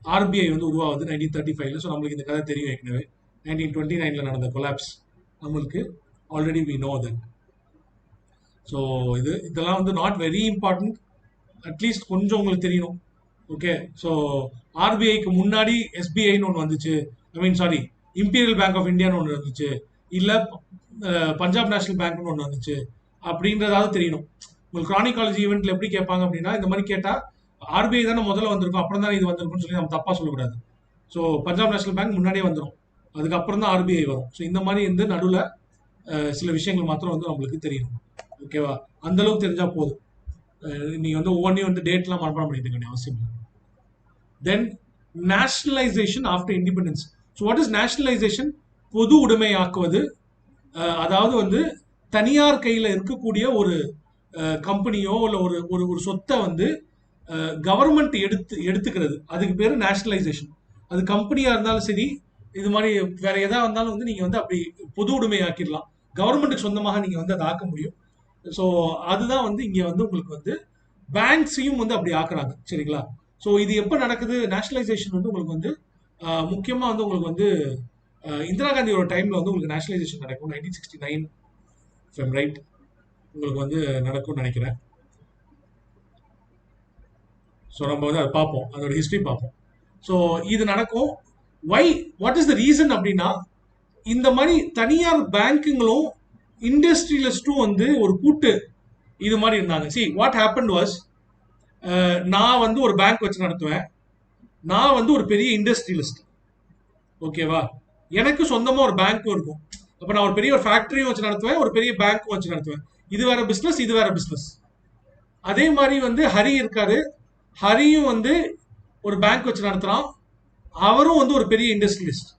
ஆர்பிஐ வந்து உருவாகுது 1935. ஸோ நம்மளுக்கு இந்த கதை தெரியும் ஏற்கனவே. 1929 நடந்த கொலாப்ஸ் நம்மளுக்கு already we know that. So இதெல்லாம் வந்து நாட் வெரி இம்பார்ட்டன்ட், அட்லீஸ்ட் கொஞ்சம் உங்களுக்கு தெரியணும். ஓகே, ஸோ ஆர்பிஐக்கு முன்னாடி எஸ்பிஐன்னு ஒன்று வந்துச்சு, சாரி இம்பீரியல் பேங்க் ஆஃப் இந்தியான்னு ஒன்று வந்துச்சு, இல்லை பஞ்சாப் நேஷனல் பேங்க்னு ஒன்று வந்துச்சு அப்படின்றதாவது தெரியணும். உங்களுக்கு கிரானிகாலஜி ஈவெண்ட்ல எப்படி கேட்பாங்க அப்படின்னா, இந்த மாதிரி கேட்டால் ஆர்பிஐ தானே முதல்ல வந்திருக்கும், அப்புறம் தான் இது வந்திருக்கும்னு சொல்லி நம்ம தப்பாக சொல்லக்கூடாது. ஸோ பஞ்சாப் நேஷனல் பேங்க் முன்னாடியே வந்துடும், அதுக்கப்புறம் தான் ஆர்பிஐ வரும். ஸோ இந்த மாதிரி வந்து நடுவில் சில விஷயங்கள் மாத்திரம் வந்து நம்மளுக்கு தெரியணும். ஓகேவா? அந்த அளவுக்கு தெரிஞ்சா போதும். நீங்க வந்து ஒவ்வொன்றையும் வந்து டேட்லாம் மனப்பாடம் பண்ணிட்டு இருக்க அவசியம் இல்லை. Then nationalisation after independence. So what is nationalisation? பொது உடைமையாக்குவது. அதாவது வந்து தனியார் கையில் இருக்கக்கூடிய ஒரு கம்பெனியோ இல்லை ஒரு ஒரு ஒரு சொத்தை வந்து கவர்மெண்ட் எடுத்துக்கிறது, அதுக்கு பேர் நேஷனலைசேஷன். அது கம்பெனியா இருந்தாலும் சரி, இது மாதிரி வேற எதா இருந்தாலும் வந்து நீங்க வந்து அப்படி பொது உடைமை ஆக்கிடலாம், கவர்மெண்ட்டுக்கு சொந்தமாக நீங்க வந்து அதை ஆக்க முடியும். ஸோ அதுதான் வந்து இங்க வந்து உங்களுக்கு வந்து பேங்க்ஸையும் வந்து அப்படி ஆக்குறாங்க. சரிங்களா? ஸோ இது எப்போ நடக்குது? நேஷனலைசேஷன் வந்து உங்களுக்கு வந்து முக்கியமா வந்து உங்களுக்கு வந்து இந்திரா காந்தியோட டைம்ல வந்து உங்களுக்கு நேஷனலைசேஷன் நடக்கும் 1969 ரைட், உங்களுக்கு வந்து நடக்கும்னு நினைக்கிறேன். ஸோ நம்ம வந்து அதை பார்ப்போம், அதோட ஹிஸ்டரி பார்ப்போம். ஸோ இது நடக்கும். வாட் இஸ் த ரீசன் அப்படின்னா, இந்த மாதிரி தனியார் பேங்க்குங்களும் இண்டஸ்ட்ரியலிஸ்டும் வந்து ஒரு கூட்டு இது மாதிரி இருந்தாங்க. சி வாட் ஹேப்பன் வாஸ், நான் வந்து ஒரு பேங்க் வச்சு நடத்துவேன், நான் வந்து ஒரு பெரிய இண்டஸ்ட்ரியலிஸ்ட். ஓகேவா? எனக்கு சொந்தமா ஒரு பேங்க்கும் இருக்கும். அப்ப நான் ஒரு பெரிய ஒரு ஃபேக்டரியும் வச்சு நடத்துவேன், ஒரு பெரிய பேங்க்கும் வச்சு நடத்துவேன். இது வேற பிசினஸ், இது வேற பிசினஸ். அதே மாதிரி வந்து ஹரி இருக்காரு, ஹரியும் வந்து ஒரு பேங்க் வச்சு நடத்துறான், அவரும் வந்து ஒரு பெரிய இண்டஸ்ட்ரியலிஸ்ட்.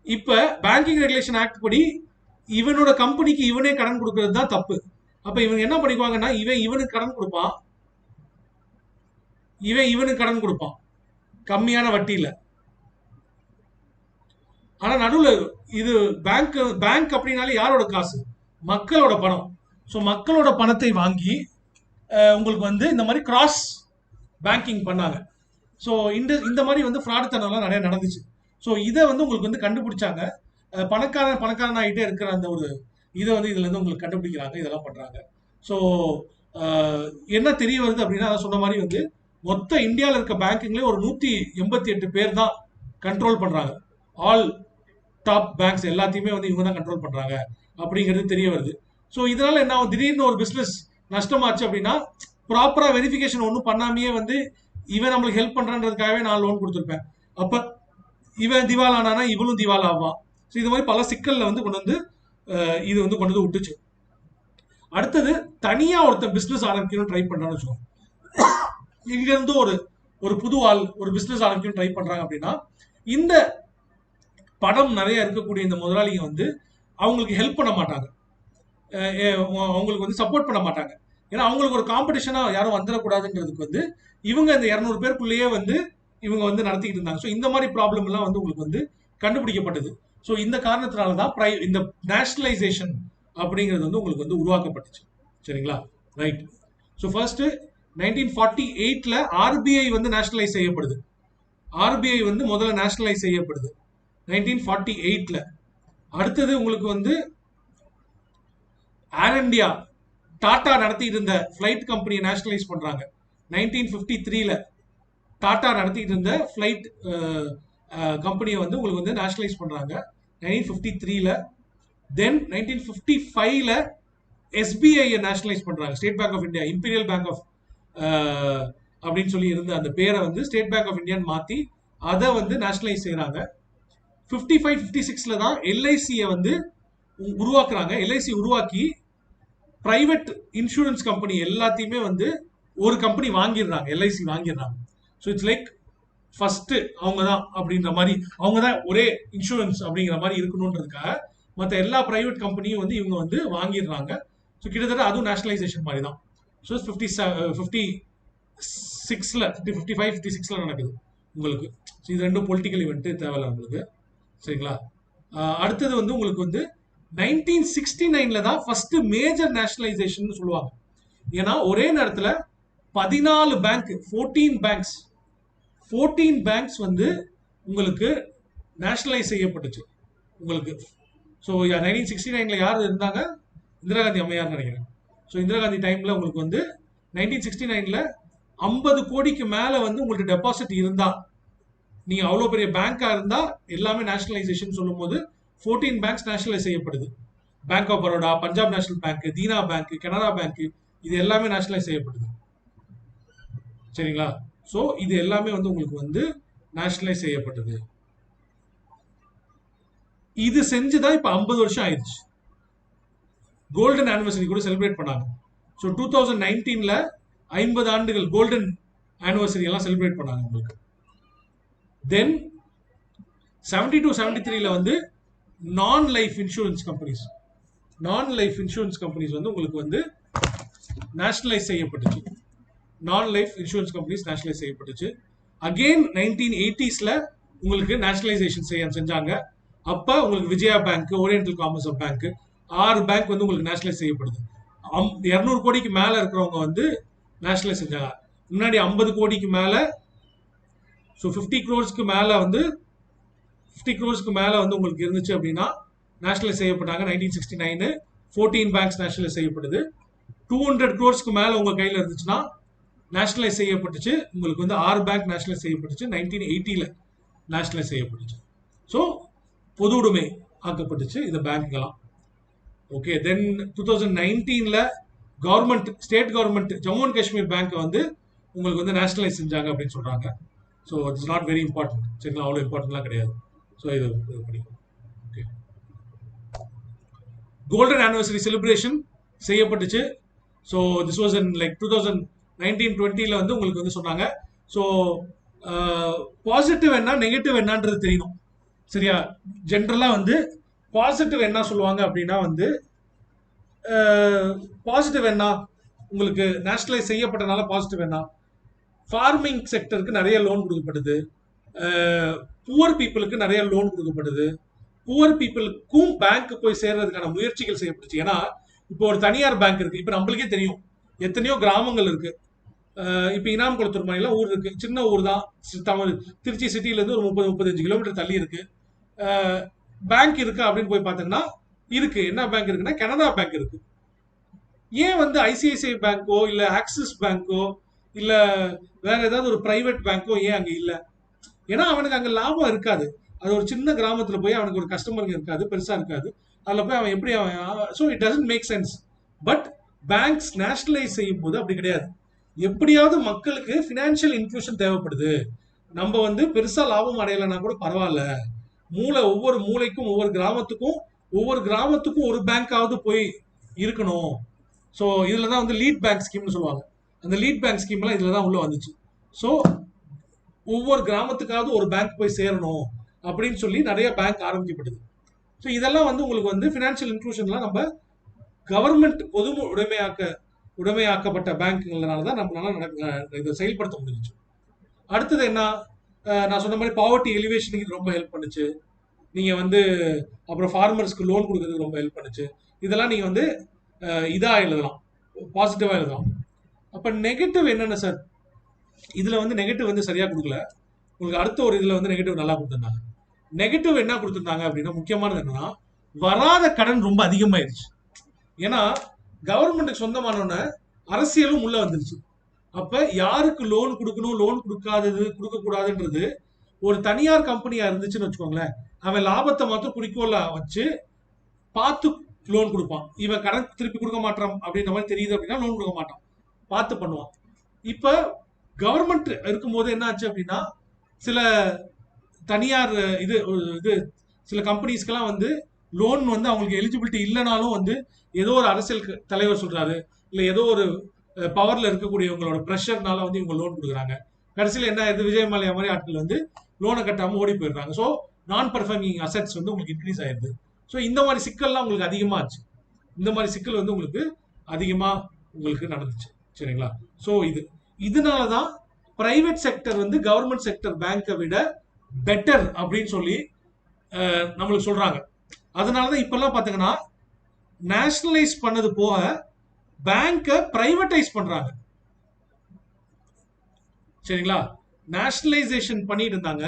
இப்ப பேங்கிங் ரெகுலேஷன் ஆக்ட் படி இவனோட கம்பெனிக்கு இவனே கடன் கொடுக்கறது தான் தப்பு. அப்ப இவங்க என்ன பண்ணிக்குவாங்கன்னா, இவனுக்கு கடன் கொடுப்பான், இவனுக்கு கடன் கொடுப்பான் கம்மியான வட்டியில. ஆனா நடுவில் இது பேங்க் அப்படின்னாலே யாரோட காசு? மக்களோட பணம். ஸோ மக்களோட பணத்தை வாங்கி உங்களுக்கு வந்து இந்த மாதிரி கிராஸ் பேங்கிங் பண்ணாங்க. ஸோ இந்த மாதிரி வந்து ஃப்ராடுத்தனம்லாம் நிறைய நடந்துச்சு. ஸோ இதை வந்து உங்களுக்கு வந்து கண்டுபிடிச்சாங்க. பணக்காரன் ஆகிட்டே இருக்கிற அந்த ஒரு இதை வந்து இதுல இருந்து உங்களுக்கு கண்டுபிடிக்கிறாங்க, இதெல்லாம் பண்றாங்க. ஸோ என்ன தெரிய வருது அப்படின்னா, சொன்ன மாதிரி வந்து மொத்த இந்தியாவில் இருக்க பேங்கிங்லேயே ஒரு 188 பேர் தான் கண்ட்ரோல் பண்றாங்க. ஆல் டாப் பேங்க்ஸ் எல்லாத்தையுமே வந்து இவங்க தான் கண்ட்ரோல் பண்றாங்க அப்படிங்கிறது தெரிய வருது. ஸோ இதனால என்ன ஆகும், திடீர்னு ஒரு பிசினஸ் நஷ்டமாச்சு அப்படின்னா, ப்ராப்பரா வெரிஃபிகேஷன் ஒன்றும் பண்ணாமையே வந்து இவன் நம்மளுக்கு ஹெல்ப் பண்றான்றதுக்காகவே நான் லோன் கொடுத்துருப்பேன், அப்ப இவன் திவால் ஆனானா இவளும் திவால் ஆவான். ஸோ இது மாதிரி பல சிக்கல்ல வந்து கொண்டு வந்து இது வந்து கொண்டு வந்து விட்டுச்சு. அடுத்தது தனியா ஒருத்தன் பிசினஸ் ஆரம்பிக்கணும் ட்ரை பண்றான்னு வச்சுக்கோங்க. இங்க இருந்து ஒரு புது ஆள் ஒரு பிசினஸ் ஆரம்பிக்கணும் ட்ரை பண்றாங்க அப்படின்னா, இந்த பணம் நிறைய இருக்கக்கூடிய இந்த முதலாளிங்க வந்து அவங்களுக்கு ஹெல்ப் பண்ண மாட்டாங்க, அவங்களுக்கு வந்து சப்போர்ட் பண்ண மாட்டாங்க. ஏன்னா அவங்களுக்கு ஒரு காம்படிஷனா யாரும் வந்துடக்கூடாதுன்றதுக்கு வந்து இவங்க இந்த 200 பேருக்குள்ளேயே வந்து இவங்க வந்து நடத்திக்கிட்டு இருந்தாங்க. ஸோ இந்த மாதிரி ப்ராப்ளம் எல்லாம் வந்து உங்களுக்கு வந்து கண்டுபிடிக்கப்பட்டது. ஸோ இந்த காரணத்தினால தான் இந்த நேஷனலைசேஷன் அப்படிங்கிறது வந்து உங்களுக்கு வந்து உருவாக்கப்பட்டுச்சு. சரிங்களா? ரைட். ஸோ ஃபர்ஸ்ட் 1948ல ஆர்பிஐ வந்து நேஷனலைஸ் செய்யப்படுது. ஆர்பிஐ வந்து முதல்ல நேஷனலைஸ் செய்யப்படுது 1948ல. அடுத்தது உங்களுக்கு வந்து ஏர் இந்தியா டாடா நடத்திட்டு இருந்த ஃபிளைட் கம்பெனியை நேஷனலைஸ் பண்றாங்க 1953ல. டாடா நடத்திட்டு இருந்த ஃபிளைட் கம்பெனியை வந்து உங்களுக்கு வந்து நேஷனலைஸ் பண்றாங்க 1953ல. தென் 1955ல எஸ்பிஐ நேஷனலைஸ் பண்றாங்க, state bank of India, imperial bank of அப்படின்னு சொல்லி இருந்த அந்த பேரை வந்து ஸ்டேட் பேங்க் ஆஃப் இந்தியான்னு மாத்தி அதை வந்து நேஷனலைஸ் செய்யறாங்க. 55, 56ல தான் எல்ஐசியை வந்து உருவாக்குறாங்க. எல்ஐசி உருவாக்கி பிரைவேட் இன்சூரன்ஸ் கம்பெனி எல்லாத்தையுமே வந்து ஒரு கம்பெனி வாங்கிடுறாங்க, எல்ஐசி வாங்கிடுறாங்க. ஸோ இட்ஸ் லைக் ஃபர்ஸ்ட் அவங்க தான் அப்படின்ற மாதிரி, அவங்க தான் ஒரே இன்சூரன்ஸ் அப்படிங்கிற மாதிரி இருக்கணுன்றதுக்காக மற்ற எல்லா பிரைவேட் கம்பெனியும் வந்து இவங்க வந்து வாங்கிடுறாங்க. ஸோ கிட்டத்தட்ட அதுவும் நேஷனலைசேஷன் மாதிரி தான். ஸோ 56ல 55 56ல நடக்குது உங்களுக்கு. ஸோ இது ரெண்டும் பொலிட்டிக்கல் இவெண்ட்டு தேவையில்ல உங்களுக்கு. சரிங்களா? அடுத்தது வந்து உங்களுக்கு வந்து 1969ல தான் ஃபர்ஸ்ட் மேஜர் நேஷனலைசேஷன் சொல்லுவாங்க. ஏன்னா ஒரே நேரத்தில் 14 பேங்க் 14 பேங்க்ஸ் வந்து உங்களுக்கு நேஷனலைஸ் செய்யப்பட்டுச்சு உங்களுக்கு. ஸோ 1969ல யார் இருந்தாங்க? இந்திரா காந்தி அம்மையார் நினைக்கிறேன். ஸோ இந்திரா காந்தி டைம்ல உங்களுக்கு வந்து 1969ல 50 கோடிக்கு மேல வந்து உங்களுக்கு டெபாசிட் இருந்தா, நீங்க அவ்வளோ பெரிய பேங்கா இருந்தா எல்லாமே நேஷனலைசேஷன் சொல்லும் போது 14 பேங்க்ஸ் நேஷனலைஸ் செய்யப்படுது. Bank of Baroda, Punjab national bank, Dena bank, Canara bank, இது எல்லாமே நேஷனலைஸ் செய்யப்படுது. சரிங்களா? ஸோ இது எல்லாமே வந்து உங்களுக்கு வந்து நேஷனலைஸ் செய்யப்பட்டது. இது செஞ்சுதான் இப்ப 50 வருஷம் ஆயிடுச்சு. கோல்டன் ஆனிவர்சரி கூட செலிப்ரேட் பண்ணாங்க. ஸோ 2019ல 50 ஆண்டுகள் கோல்டன் ஆனிவர்சரி எல்லாம் செலிப்ரேட் பண்ணாங்க உங்களுக்கு. தென் 72-73ல வந்து நான் லைஃப் இன்சூரன்ஸ் கம்பெனிஸ் வந்து உங்களுக்கு வந்து நேஷனலைஸ் செய்யப்பட்டுச்சு. நான் லைஃப் இன்சூரன்ஸ் கம்பெனிஸ் நேஷனலைஸ் செய்யப்பட்டுச்சு. அகெயின் 1980ஸ்ல உங்களுக்கு நேஷனலைசேஷன் செஞ்சாங்க. அப்ப உங்களுக்கு Vijaya bank, oriental commerce bank, 6 bank வந்து உங்களுக்கு நேஷனலைஸ் செய்யப்படுது. 200 கோடிக்கு மேல இருக்கிறவங்க வந்து நேஷனலைஸ் செஞ்சாங்க. முன்னாடி 50 கோடிக்கு மேல, ஸோ 50 crores மேல வந்து உங்களுக்கு இருந்துச்சு அப்படின்னா நேஷனலைஸ் செய்யப்பட்டாங்க. 1969 14 பேங்க்ஸ் நேஷனலைஸ் செய்யப்படுது. 200 crores மேல உங்க கையில இருந்துச்சுன்னா நேஷனலைஸ் செய்யப்பட்டுச்சு. உங்களுக்கு வந்து 6 பேங்க் நேஷனலைஸ் செய்யப்பட்டுச்சு. 1980ல நேஷனலைஸ் செய்யப்பட்டுச்சு. ஸோ பொது உடைமை ஆக்கப்பட்டுச்சு இந்த பேங்க்லாம். ஓகே. தென் 2019ல government, state government Jammu and Kashmir bank வந்து உங்களுக்கு வந்து நேஷனலைஸ் செஞ்சாங்க அப்படின்னு சொல்றாங்க. So it's not very important. சரிங்களா? அவ்வளோ இம்பார்ட்டன்ட்லாம் கிடையாது. ஸோ இது படிக்கும். ஓகே. கோல்டன் ஆனிவர்சரி செலிப்ரேஷன் செய்யப்பட்டுச்சு. So this was in like 2019-20ல வந்து உங்களுக்கு வந்து சொன்னாங்க. ஸோ பாசிட்டிவ் என்ன நெகட்டிவ் என்னன்றது தெரியணும். சரியா? ஜென்ரலா வந்து பாசிட்டிவ் என்ன சொல்லுவாங்க அப்படின்னா வந்து, பாசிட்டிவ் என்ன உங்களுக்கு நேஷனலைஸ் செய்யப்பட்டனால பாசிட்டிவ் என்ன, ஃபார்மிங் செக்டருக்கு நிறைய லோன் கொடுக்கப்படுது, புவர் பீப்புளுக்கு நிறைய லோன் கொடுக்கப்படுது, புவர் பீப்புளுக்கும் பேங்க் போய் சேர்றதுக்கான முயற்சிகள் செய்யப்படுச்சு. ஏன்னா இப்போ ஒரு தனியார் பேங்க் இருக்கு. இப்போ நம்மளுக்கே தெரியும் எத்தனையோ கிராமங்கள் இருக்கு. இப்போ இனாம் குளத்தூர் மாதிரிலாம் ஊர் இருக்கு. சின்ன ஊர் தான். திருச்சி சிட்டில இருந்து ஒரு 30-35 கிலோமீட்டர் தள்ளி இருக்கு. பேங்க் இருக்கு அப்படின்னு போய் பார்த்தீங்கன்னா இருக்கு. என்ன பேங்க் இருக்குன்னா கனரா பேங்க் இருக்கு. ஏன் வந்து ஐசிஐசிஐ பேங்கோ இல்ல ஆக்சிஸ் பேங்கோ இல்ல வேற ஏதாவது ஒரு பிரைவேட் பேங்கோ ஏன் அங்க இல்ல? ஏன்னா அவனுக்கு அங்க லாபம் இருக்காது. அது ஒரு சின்ன கிராமத்துல போய் அவனுக்கு ஒரு கஸ்டமருங்க இருக்காது, பெருசா இருக்காது. அதுல போய் அவன் எப்படி so it doesn't make sense. But banks nationalise செய்யும் போது அப்படி கிடையாது. எப்படியாவது மக்களுக்கு பினான்சியல் இன்க்ளூஷன் தேவைப்படுது. நம்ம வந்து பெருசா லாபம் அடையலைன்னா கூட பரவாயில்ல, ஒவ்வொரு மூளைக்கும் ஒவ்வொரு கிராமத்துக்கும் ஒரு பேங்காவது போய் இருக்கணும். ஸோ இதுல தான் வந்து லீட் பேங்க் ஸ்கீம்னு சொல்லுவாங்க. அந்த லீட் பேங்க் ஸ்கீம் எல்லாம் இதுல தான் உள்ள வந்துச்சு. ஸோ ஒவ்வொரு கிராமத்துக்காவது ஒரு பேங்க் போய் சேரணும் அப்படின்னு சொல்லி நிறைய பேங்க் ஆரம்பிக்கப்பட்டது. ஸோ இதெல்லாம் வந்து உங்களுக்கு வந்து பினான்சியல் இன்க்ளூஷன்லாம் நம்ம கவர்மெண்ட் பொது உடைமையாக்கப்பட்ட பேங்க்னால தான் நம்மளால இதை செயல்படுத்த முடிஞ்சிச்சு. அடுத்தது என்ன, நான் சொன்ன மாதிரி பாவர்ட்டி எலிவேஷனுக்கு ரொம்ப ஹெல்ப் பண்ணுச்சு. நீங்க வந்து அப்புறம் ஃபார்மர்ஸ்க்கு லோன் கொடுக்கறதுக்கு ரொம்ப ஹெல்ப் பண்ணுச்சு. இதெல்லாம் நீங்க வந்து இதா எழுதலாம், பாசிட்டிவா எழுதலாம். அப்ப நெகட்டிவ் என்னென்ன சார்? இதுல வந்து நெகட்டிவ் வந்து சரியா கொடுக்கல. உங்களுக்கு அடுத்த ஒரு இதுல வந்து நெகட்டிவ் நல்லா கொடுத்துருந்தாங்க. நெகட்டிவ் என்ன கொடுத்துருந்தாங்க அப்படின்னா, முக்கியமானது என்னன்னா வராத கடன் ரொம்ப அதிகமாயிருச்சு. ஏன்னா கவர்மெண்ட்டுக்கு சொந்தமானோன்னு அரசியலும் உள்ள வந்துருச்சு. அப்ப யாருக்கு லோன் கொடுக்கணும், லோன் கொடுக்க கூடாதுன்றது ஒரு தனியார் கம்பெனியா இருந்துச்சுன்னு வச்சுக்கோங்களேன், அவன் லாபத்தை மாத்திரம் குறிக்கோளா வச்சு பார்த்து லோன் கொடுப்பான். இவன் கடன் திருப்பி கொடுக்க மாட்டான் அப்படின்ற மாதிரி தெரியுது அப்படின்னா லோன் கொடுக்க மாட்டான், பார்த்து பண்ணுவான். இப்ப கவர்மெண்ட் இருக்கும்போது என்ன ஆச்சு அப்படின்னா, சில தனியார் சில கம்பெனிஸ்க்கெல்லாம் வந்து லோன் வந்து அவங்களுக்கு எலிஜிபிலிட்டி இல்லைனாலும் வந்து ஏதோ ஒரு அரசியல் தலைவர் சொல்றாரு, இல்ல ஏதோ ஒரு பவர்ல இருக்கக்கூடியவங்களோட ப்ரெஷர்னால வந்து இவங்க லோன் கொடுக்குறாங்க. கடைசியில் என்ன ஆயிடுது, விஜயமாலியா மாதிரி ஆட்கள் வந்து லோனை கட்டாம ஓடி போயிடுறாங்க. ஸோ நான் பர்ஃபார்மிங் அசெட்ஸ் வந்து உங்களுக்கு இன்க்ரீஸ் ஆயிடுது. ஸோ இந்த மாதிரி சிக்கல்லாம் உங்களுக்கு அதிகமாச்சு. இந்த மாதிரி சிக்கல் வந்து உங்களுக்கு அதிகமா உங்களுக்கு நடந்துச்சு. சரிங்களா? ஸோ இதனால தான் பிரைவேட் செக்டர் வந்து கவர்மெண்ட் செக்டர் பேங்கை விட பெட்டர் அப்படின்னு சொல்லி நம்மளுக்கு சொல்றாங்க. அதனால தான் இப்பெல்லாம் பாத்தீங்கன்னா நேஷனலைஸ் பண்ணது போக பேங்கை பிரைவேட்டைஸ் பண்றாங்க. சரிங்களா? நேஷனலைசேஷன் பண்ணிட்டு இருந்தாங்க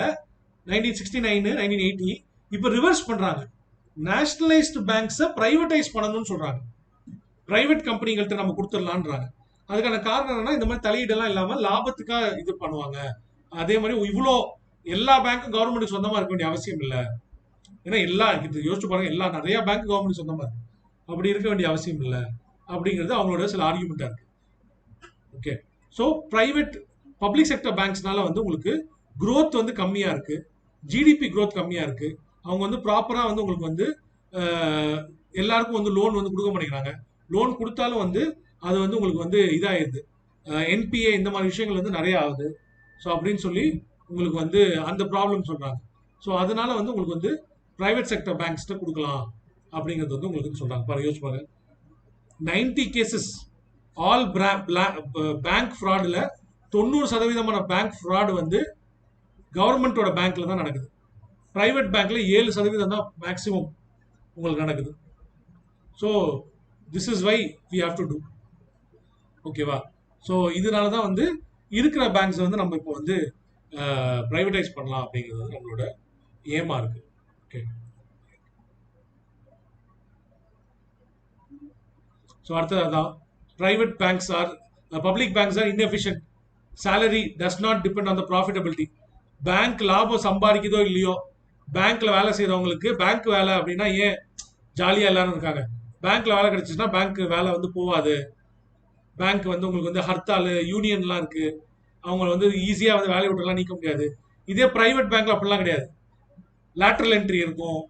1969 1980. இப்ப ரிவர்ஸ் பண்றாங்க. நேஷனலைஸ்டு பேங்க்ஸை பிரைவேட்டைஸ் பண்ணணும்னு சொல்றாங்க. பிரைவேட் கம்பெனிகள்கிட்ட நம்ம கொடுத்துடலான்றாங்க. அதுக்கான காரணம் என்னன்னா, இந்த மாதிரி தலையீடெல்லாம் இல்லாம லாபத்துக்காக இது பண்ணுவாங்க. அதே மாதிரி இவ்வளோ எல்லா பேங்க்கும் கவர்மெண்ட் சொந்தமா இருக்க வேண்டிய அவசியம் இல்லை. ஏன்னா யோசிச்சு பாருங்க, நிறைய பேங்க் கவர்மெண்ட் சொந்தமா இருக்கு. அப்படி இருக்க வேண்டிய அவசியம் இல்லை அப்படிங்கிறது அவங்களோட சில ஆர்குமெண்டா இருக்கு. Okay. So private public sector பேங்க்ஸ்னால வந்து உங்களுக்கு growth வந்து கம்மியா இருக்கு, ஜிடிபி growth கம்மியா இருக்கு. அவங்க வந்து ப்ராப்பரா வந்து உங்களுக்கு வந்து எல்லாருக்கும் வந்து லோன் வந்து கொடுக்க மாட்டேங்கிறாங்க. லோன் கொடுத்தாலும் வந்து அது வந்து உங்களுக்கு வந்து இதாயிருது, என்பிஏ இந்த மாதிரி விஷயங்கள் வந்து நிறைய ஆகுது. ஸோ அப்படின்னு சொல்லி உங்களுக்கு வந்து அந்த ப்ராப்ளம் சொல்றாங்க. ஸோ அதனால வந்து உங்களுக்கு வந்து பிரைவேட் செக்டர் பேங்க்ஸ்ட கொடுக்கலாம் அப்படிங்கிறது வந்து உங்களுக்கு சொல்றாங்க. பாருங்க, யோசிச்சு பாருங்க, 90 கேசஸ் ஆல் பேங்க் ஃப்ராடுல 90% பேங்க் ஃப்ராடு வந்து கவர்மெண்டோட பேங்க்ல தான் நடக்குது. பிரைவேட் பேங்க்ல 7% தான் மேக்சிமம் உங்களுக்கு நடக்குது. So this is why we have to do. ஓகேவா? ஸோ இதனால தான் வந்து இருக்கிற பேங்க்ஸ் வந்து நம்ம இப்போ வந்து பிரைவேடைஸ் பண்ணலாம் அப்படிங்கிறது நம்மளோட ஏமா இருக்கு. ஓகே. ஸோ அடுத்தது அதான், private banks R public banks R inefficient. Salary does not depend on the profitability. Bank லாபம் சம்பாதிக்குதோ இல்லையோ, பேங்க்ல வேலை செய்யறவங்களுக்கு பேங்க் வேலை அப்படின்னா ஏன் ஜாலியா எல்லாரும் இருக்காங்க. பேங்க்ல வேலை கிடைச்சிச்சுன்னா பேங்க் வேலை வந்து போவாது. பேங்க் வந்து உங்களுக்கு வந்து ஹர்த்தால் யூனியன்லாம் இருக்கு, அவங்க வந்து ஈஸியா வந்து வேலையை விட்டுலாம் நீக்க முடியாது. இதே பிரைவேட் பேங்க்ல அப்படிலாம் கிடையாது. லேட்டரல் என்ட்ரி இருக்கும்,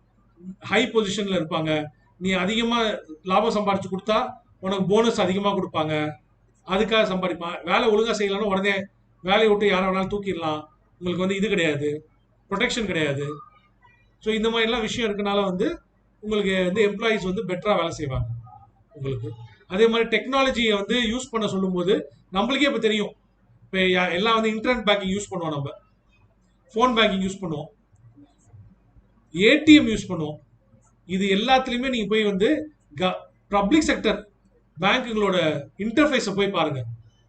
ஹை பொசிஷன்ல இருப்பாங்க. நீ அதிகமா லாபம் சம்பாதிச்சு கொடுத்தா உனக்கு போனஸ் அதிகமா கொடுப்பாங்க, அதுக்காக சம்பாதிப்பான். வேலை ஒழுங்கா செய்யலாம்னு உடனே வேலையை விட்டு யாரை வேணாலும் தூக்கிடலாம். உங்களுக்கு வந்து இது கிடையாது, ப்ரொடெக்ஷன் கிடையாது. ஸோ இந்த மாதிரிலாம் விஷயம் இருக்கனால வந்து உங்களுக்கு வந்து எம்ப்ளாயிஸ் வந்து பெட்டரா வேலை செய்வாங்க உங்களுக்கு. அதே மாதிரி டெக்னாலஜியை வந்து யூஸ் பண்ண சொல்லும்போது நம்மளுக்கே இப்போ தெரியும். இப்போ எல்லாம் வந்து இன்டர்நெட் பேங்கிங் யூஸ் பண்ணுவோம், நம்ம ஃபோன் பேங்கிங் யூஸ் பண்ணுவோம், ஏடிஎம் யூஸ் பண்ணுவோம். இது எல்லாத்துலேயுமே நீங்கள் போய் வந்து பப்ளிக் செக்டர் பேங்க்குகளோட இன்டர்ஃபேஸை போய் பாருங்க.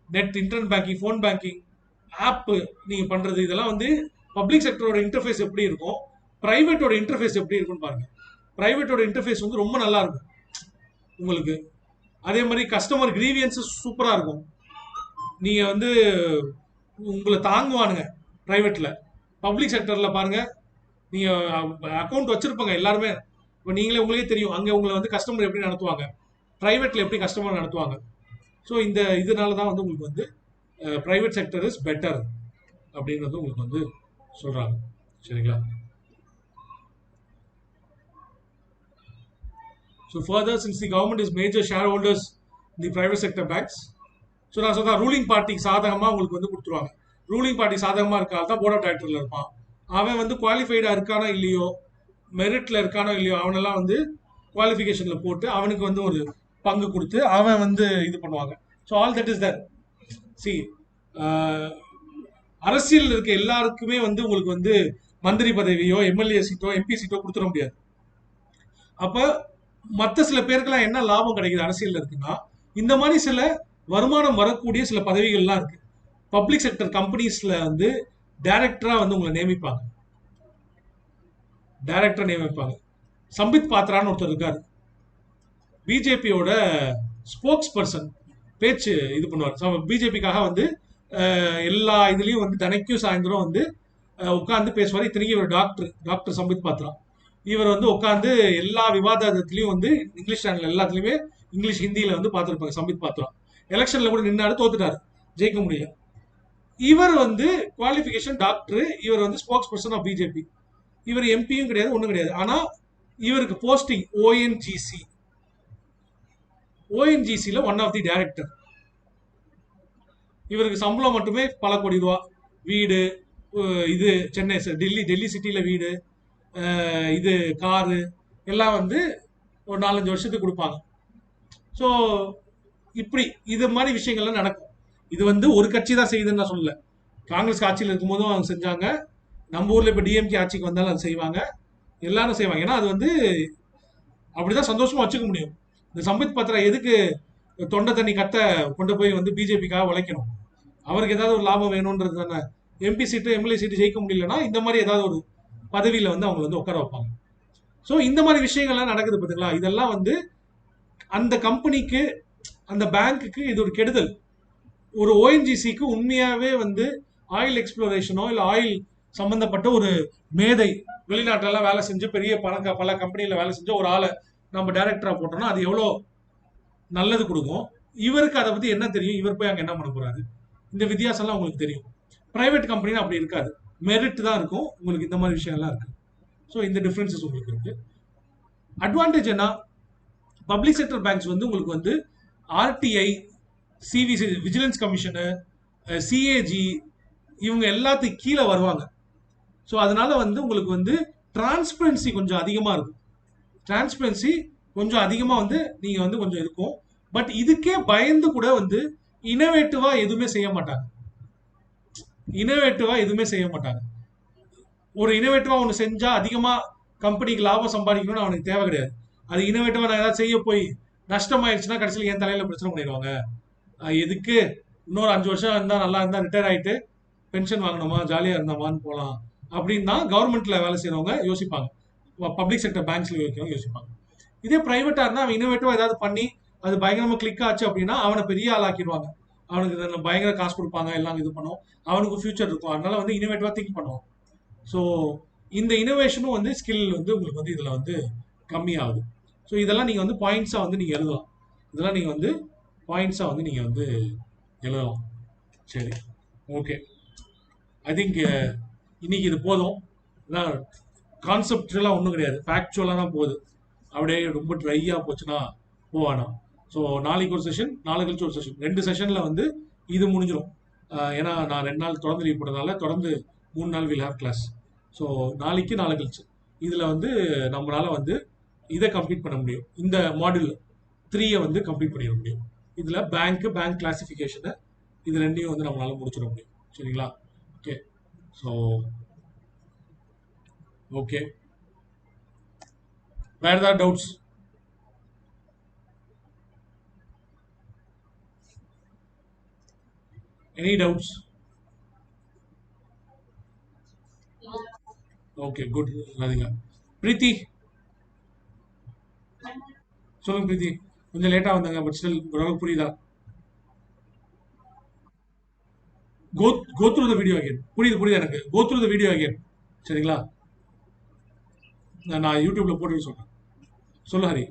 Net, internet banking, phone banking, app நீங்கள் பண்ணுறது, இதெல்லாம் வந்து பப்ளிக் செக்டரோட இன்டர்ஃபேஸ் எப்படி இருக்கும், பிரைவேட்டோட இன்டர்ஃபேஸ் எப்படி இருக்குன்னு பாருங்க. பிரைவேட்டோட இன்டர்ஃபேஸ் வந்து ரொம்ப நல்லா இருக்கும் உங்களுக்கு. அதே மாதிரி கஸ்டமர் கிரீவியன்ஸஸ் சூப்பராக இருக்கும். நீங்கள் வந்து உங்களை தாங்குவானுங்க பிரைவேட்டில். பப்ளிக் செக்டரில் பாருங்க, நீங்கள் அக்கௌண்ட் வச்சிருப்பாங்க எல்லாருமே. இப்போ நீங்களே உங்களுக்கே தெரியும் அங்கே உங்களை வந்து கஸ்டமர் எப்படி நடத்துவாங்க, பிரைவேட்டில் எப்படி கஸ்டமர் நடத்துவாங்க. ஸோ இதனால தான் வந்து உங்களுக்கு வந்து பிரைவேட் செக்டர் இஸ் பெட்டர் அப்படின்றது உங்களுக்கு வந்து சொல்கிறாங்க. சரிங்களா? So further, since the government is major shareholders in the private sector banks, so நான் சொல்றேன், ரூலிங் பார்ட்டிக்கு சாதகமாக உங்களுக்கு வந்து கொடுத்துருவாங்க. ரூலிங் பார்ட்டி சாதகமாக இருக்காது தான் போர்ட் ஆஃப் டைரக்டர்ல இருப்பான். அவன் வந்து குவாலிஃபைடா இருக்கானோ இல்லையோ, மெரிட்ல இருக்கானோ இல்லையோ, அவனெல்லாம் வந்து குவாலிஃபிகேஷன்ல போட்டு அவனுக்கு வந்து ஒரு பங்கு கொடுத்து அவன் வந்து இது பண்ணுவாங்க. So all that is that. C, அரசியல் இருக்க எல்லாருக்குமே வந்து உங்களுக்கு வந்து மந்திரி பதவியோ எம்எல்ஏ சீட்டோ எம்பி சீட்டோ கொடுத்துட முடியாது. அப்ப மற்ற சில பேருக்கெல்லாம் என்ன லாபம் கிடைக்குது அரசியல் இருக்குன்னா, இந்த மாதிரி சில வருமானம் வரக்கூடிய சில பதவிகள்லாம் இருக்கு. பப்ளிக் செக்டர் கம்பெனிஸ்ல வந்து டைரக்டரா வந்து உங்களை நியமிப்பாங்க. டைரக்டரா நியமிப்பாங்க. சம்பித் பாத்ரான்னு ஒருத்தர் இருக்காரு, பிஜேபியோட ஸ்போக்ஸ் பர்சன், பேச்சு இது பண்ணுவார். பிஜேபிக்காக வந்து எல்லா இதுலயும் வந்து தினைக்கும் சாயந்தரம் வந்து உட்காந்து பேசுவார். இத்தனைக்கும் இவர் டாக்டர் சம்பித் பாத்ரா. இவர் வந்து உட்காந்து எல்லா விவாதத்திலையும் வந்து இங்கிலீஷ் சேனல் எல்லாத்துலயுமே இங்கிலீஷ் ஹிந்தியில வந்து பார்த்துருப்பாங்க. சம்பித் பாத்ரா எலெக்ஷன்ல கூட நின்னாரு, தோத்துட்டாரு, ஜெயிக்க முடியல. இவர் வந்து குவாலிஃபிகேஷன் டாக்டர், இவர் வந்து ஸ்போக்ஸ் பர்சன் ஆஃப் பிஜேபி. இவர் எம்பியும் கிடையாது, ஒன்றும் கிடையாது. ஆனா இவருக்கு போஸ்டிங் ஓஎன்ஜிசில ஒன் ஆஃப் தி டைரக்டர். இவருக்கு சம்பளம் மட்டுமே பல கோடி ரூபா. வீடு, இது சென்னை டெல்லி டெல்லி சிட்டில வீடு, இது காரு எல்லாம் வந்து ஒரு 4-5 வருஷத்துக்கு கொடுப்பாங்க. ஸோ இப்படி இது மாதிரி விஷயங்கள்லாம் நடக்கும். இது வந்து ஒரு கட்சி தான் செய்யுதுன்னு நான் சொல்லல. காங்கிரஸ் ஆட்சியில் இருக்கும்போதும் அவங்க செஞ்சாங்க. நம்ம ஊர்ல இப்ப டிஎம்கே ஆட்சிக்கு வந்தாலும் அது செய்வாங்க. எல்லாரும் செய்வாங்க. ஏன்னா அது வந்து அப்படிதான் சந்தோஷமா வச்சுக்க முடியும். இந்த சம்பித் பத்ரா எதுக்கு தொண்டை தண்ணி கத்த கொண்டு போய் வந்து பிஜேபிக்காக உழைக்கணும்? அவருக்கு ஏதாவது ஒரு லாபம் வேணும்ன்றது தானே. எம்பி சீட்டு எம்எல்ஏ சீட்டு ஜெயிக்க முடியலன்னா இந்த மாதிரி ஏதாவது ஒரு பதவியில வந்து அவங்க வந்து உட்கார வைப்பாங்க. ஸோ இந்த மாதிரி விஷயங்கள்லாம் நடக்குது பார்த்தீங்களா? இதெல்லாம் வந்து அந்த கம்பெனிக்கு, அந்த பேங்க்குக்கு இது ஒரு கெடுதல். ஒரு ஓஎன்ஜிசிக்கு உண்மையாவே வந்து ஆயில் எக்ஸ்ப்ளோரேஷனோ இல்ல ஆயில் சம்பந்தப்பட்ட ஒரு மேதை வெளிநாட்டிலலாம் வேலை செஞ்சு பெரிய பல கம்பெனியில வேலை செஞ்ச ஒரு ஆளை நம்ம டைரக்டரா போட்டோம்னா அது எவ்வளோ நல்லது கொடுக்கும். இவருக்கு அதை பத்தி என்ன தெரியும்? இவர் போய் அங்க என்ன பண்ண போறாரு? இந்த வித்தியாசம்லாம் உங்களுக்கு தெரியும். பிரைவேட் கம்பெனி அப்படி இருக்காது. மெரிட் தான் இருக்கும். உங்களுக்கு இந்த மாதிரி விஷயம்லாம் இருக்கு. ஸோ இந்த டிஃபரன்சஸ் உங்களுக்கு இருக்கு. அட்வான்டேஜ் என்ன? பப்ளிக் செக்டர் பேங்க்ஸ் வந்து உங்களுக்கு வந்து RTI, CVC vigilance commission, CAG இவங்க எல்லாத்துக்கும் கீழே வருவாங்க. ஸோ அதனால வந்து உங்களுக்கு வந்து டிரான்ஸ்பரன்சி கொஞ்சம் அதிகமா இருக்கும். டிரான்ஸ்பரன்சி கொஞ்சம் அதிகமா வந்து நீங்க வந்து கொஞ்சம் இருக்கும். பட் இதுக்கே பயந்து கூட வந்து இனோவேட்டிவா எதுவுமே செய்ய மாட்டாங்க. இனோவேட்டிவா எதுவுமே செய்ய மாட்டாங்க. ஒரு இனோவேட்டிவா ஒன்று செஞ்சா அதிகமா கம்பெனிக்கு லாபம் சம்பாதிக்கணும்னு அவனுக்கு தேவை கிடையாது. அது இனோவேட்டிவா நான் ஏதாவது செய்ய போய் நஷ்டமாயிடுச்சுன்னா கடைசியில் என் தலையில பிரச்சனை பண்ணிடுவாங்க. எதுக்கு இன்னொரு 5 வருஷம் இருந்தா நல்லா இருந்தா ரிட்டையர் ஆயிட்டு பென்ஷன் வாங்கணுமா ஜாலியா இருந்தோமான்னு போலாம் அப்படின்னு தான் கவர்மெண்ட்ல வேலை செய்யறவங்க யோசிப்பாங்க. பப்ளிக் செக்டர் பேங்க்ஸ்ல வைக்கிறவங்க யோசிப்பாங்க. இதே பிரைவேட்டா இருந்தா அவன் இனோவேட்டிவா ஏதாவது பண்ணி அது பயங்கரமா கிளிக் ஆச்சு அப்படின்னா அவனை பெரிய ஆளாக்கிடுவாங்க. அவனுக்கு பயங்கர காசு கொடுப்பாங்க, எல்லாம் இது பண்ணும். அவனுக்கு ஃபியூச்சர் இருக்கும். அதனால வந்து இனோவேட்டிவா திங்க் பண்ணுவான். ஸோ இந்த இனோவேஷனும் வந்து ஸ்கில் வந்து உங்களுக்கு வந்து இதுல வந்து கம்மியாகுது. ஸோ இதெல்லாம் நீங்க வந்து பாயிண்ட்ஸா வந்து நீங்க எழுதலாம். இதெல்லாம் நீங்க வந்து பாயிண்ட்ஸா வந்து நீங்க வந்து எழுதலாம். சரி, ஓகே. ஐ திங்க் இன்னைக்கு இது போதும். கான்செப்ட்லாம் ஒன்றும் கிடையாது, ஃபேக்சுவலாக தான் போகுது. அப்படியே ரொம்ப ட்ரையாக போச்சுன்னா போவானா. ஸோ நாளைக்கு ஒரு செஷன், நாளை கழிச்சு ஒரு செஷன், 2 செஷனில் வந்து இது முடிஞ்சிடும். ஏன்னா நான் 2 நாள் தொடர்ந்து லீவ் போட்டதால தொடர்ந்து 3 நாள் வில் ஹேவ் கிளாஸ். ஸோ நாளைக்கு நாளை கழிச்சு இதில் வந்து நம்மளால வந்து இதை கம்ப்ளீட் பண்ண முடியும். இந்த மாடியூல் 3 வந்து கம்ப்ளீட் பண்ணிட முடியும். இதில் பேங்க் கிளாசிஃபிகேஷனை இது ரெண்டையும் வந்து நம்மளால முடிச்சிட முடியும். சரிங்களா? ஓகே. ஸோ ஓகே, வேற ஏதாவது doubts? Any doubts? Okay, good. Radhika. Preethi, சொல்லுங்க பிரீத்தி. கொஞ்சம் லேட்டா வந்தாங்க, பட் ஸ்டில் ஓரளவுக்கு புரியுதா? Go through the video again. புரியுது எனக்கு. Go through the video again. சரிங்களா? நான் யூடியூப்ல போட்டு சொல்றேன். சொல்லு ஹரி.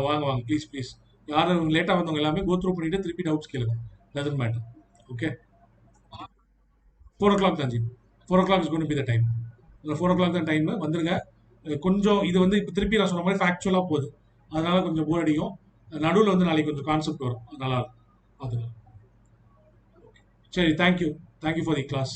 வாங்க வாங்க, ப்ளீஸ் ப்ளீஸ். யாரும் லேட்டா வந்தவங்க எல்லாமே கோ த்ரூ பண்ணிட்டு திருப்பி டவுட்ஸ் கேளுங்க. Doesn't matter. ஓகே. 4 o'clock தான் ji. 4 o'clock is going to be the time. 4 o'clock தான் டைம். வந்துருங்க. கொஞ்சம் இது வந்து இப்போ திருப்பி நான் சொன்ன மாதிரி ஃபேக்சுவலாக போகுது. அதனால கொஞ்சம் போர் அடிக்கும். நடுவில் வந்து நாளைக்கு கொஞ்சம் கான்செப்ட் வரும். அது நல்லா இருக்கும். பார்த்துக்கலாம். சரி, thank you. Thank you for the class.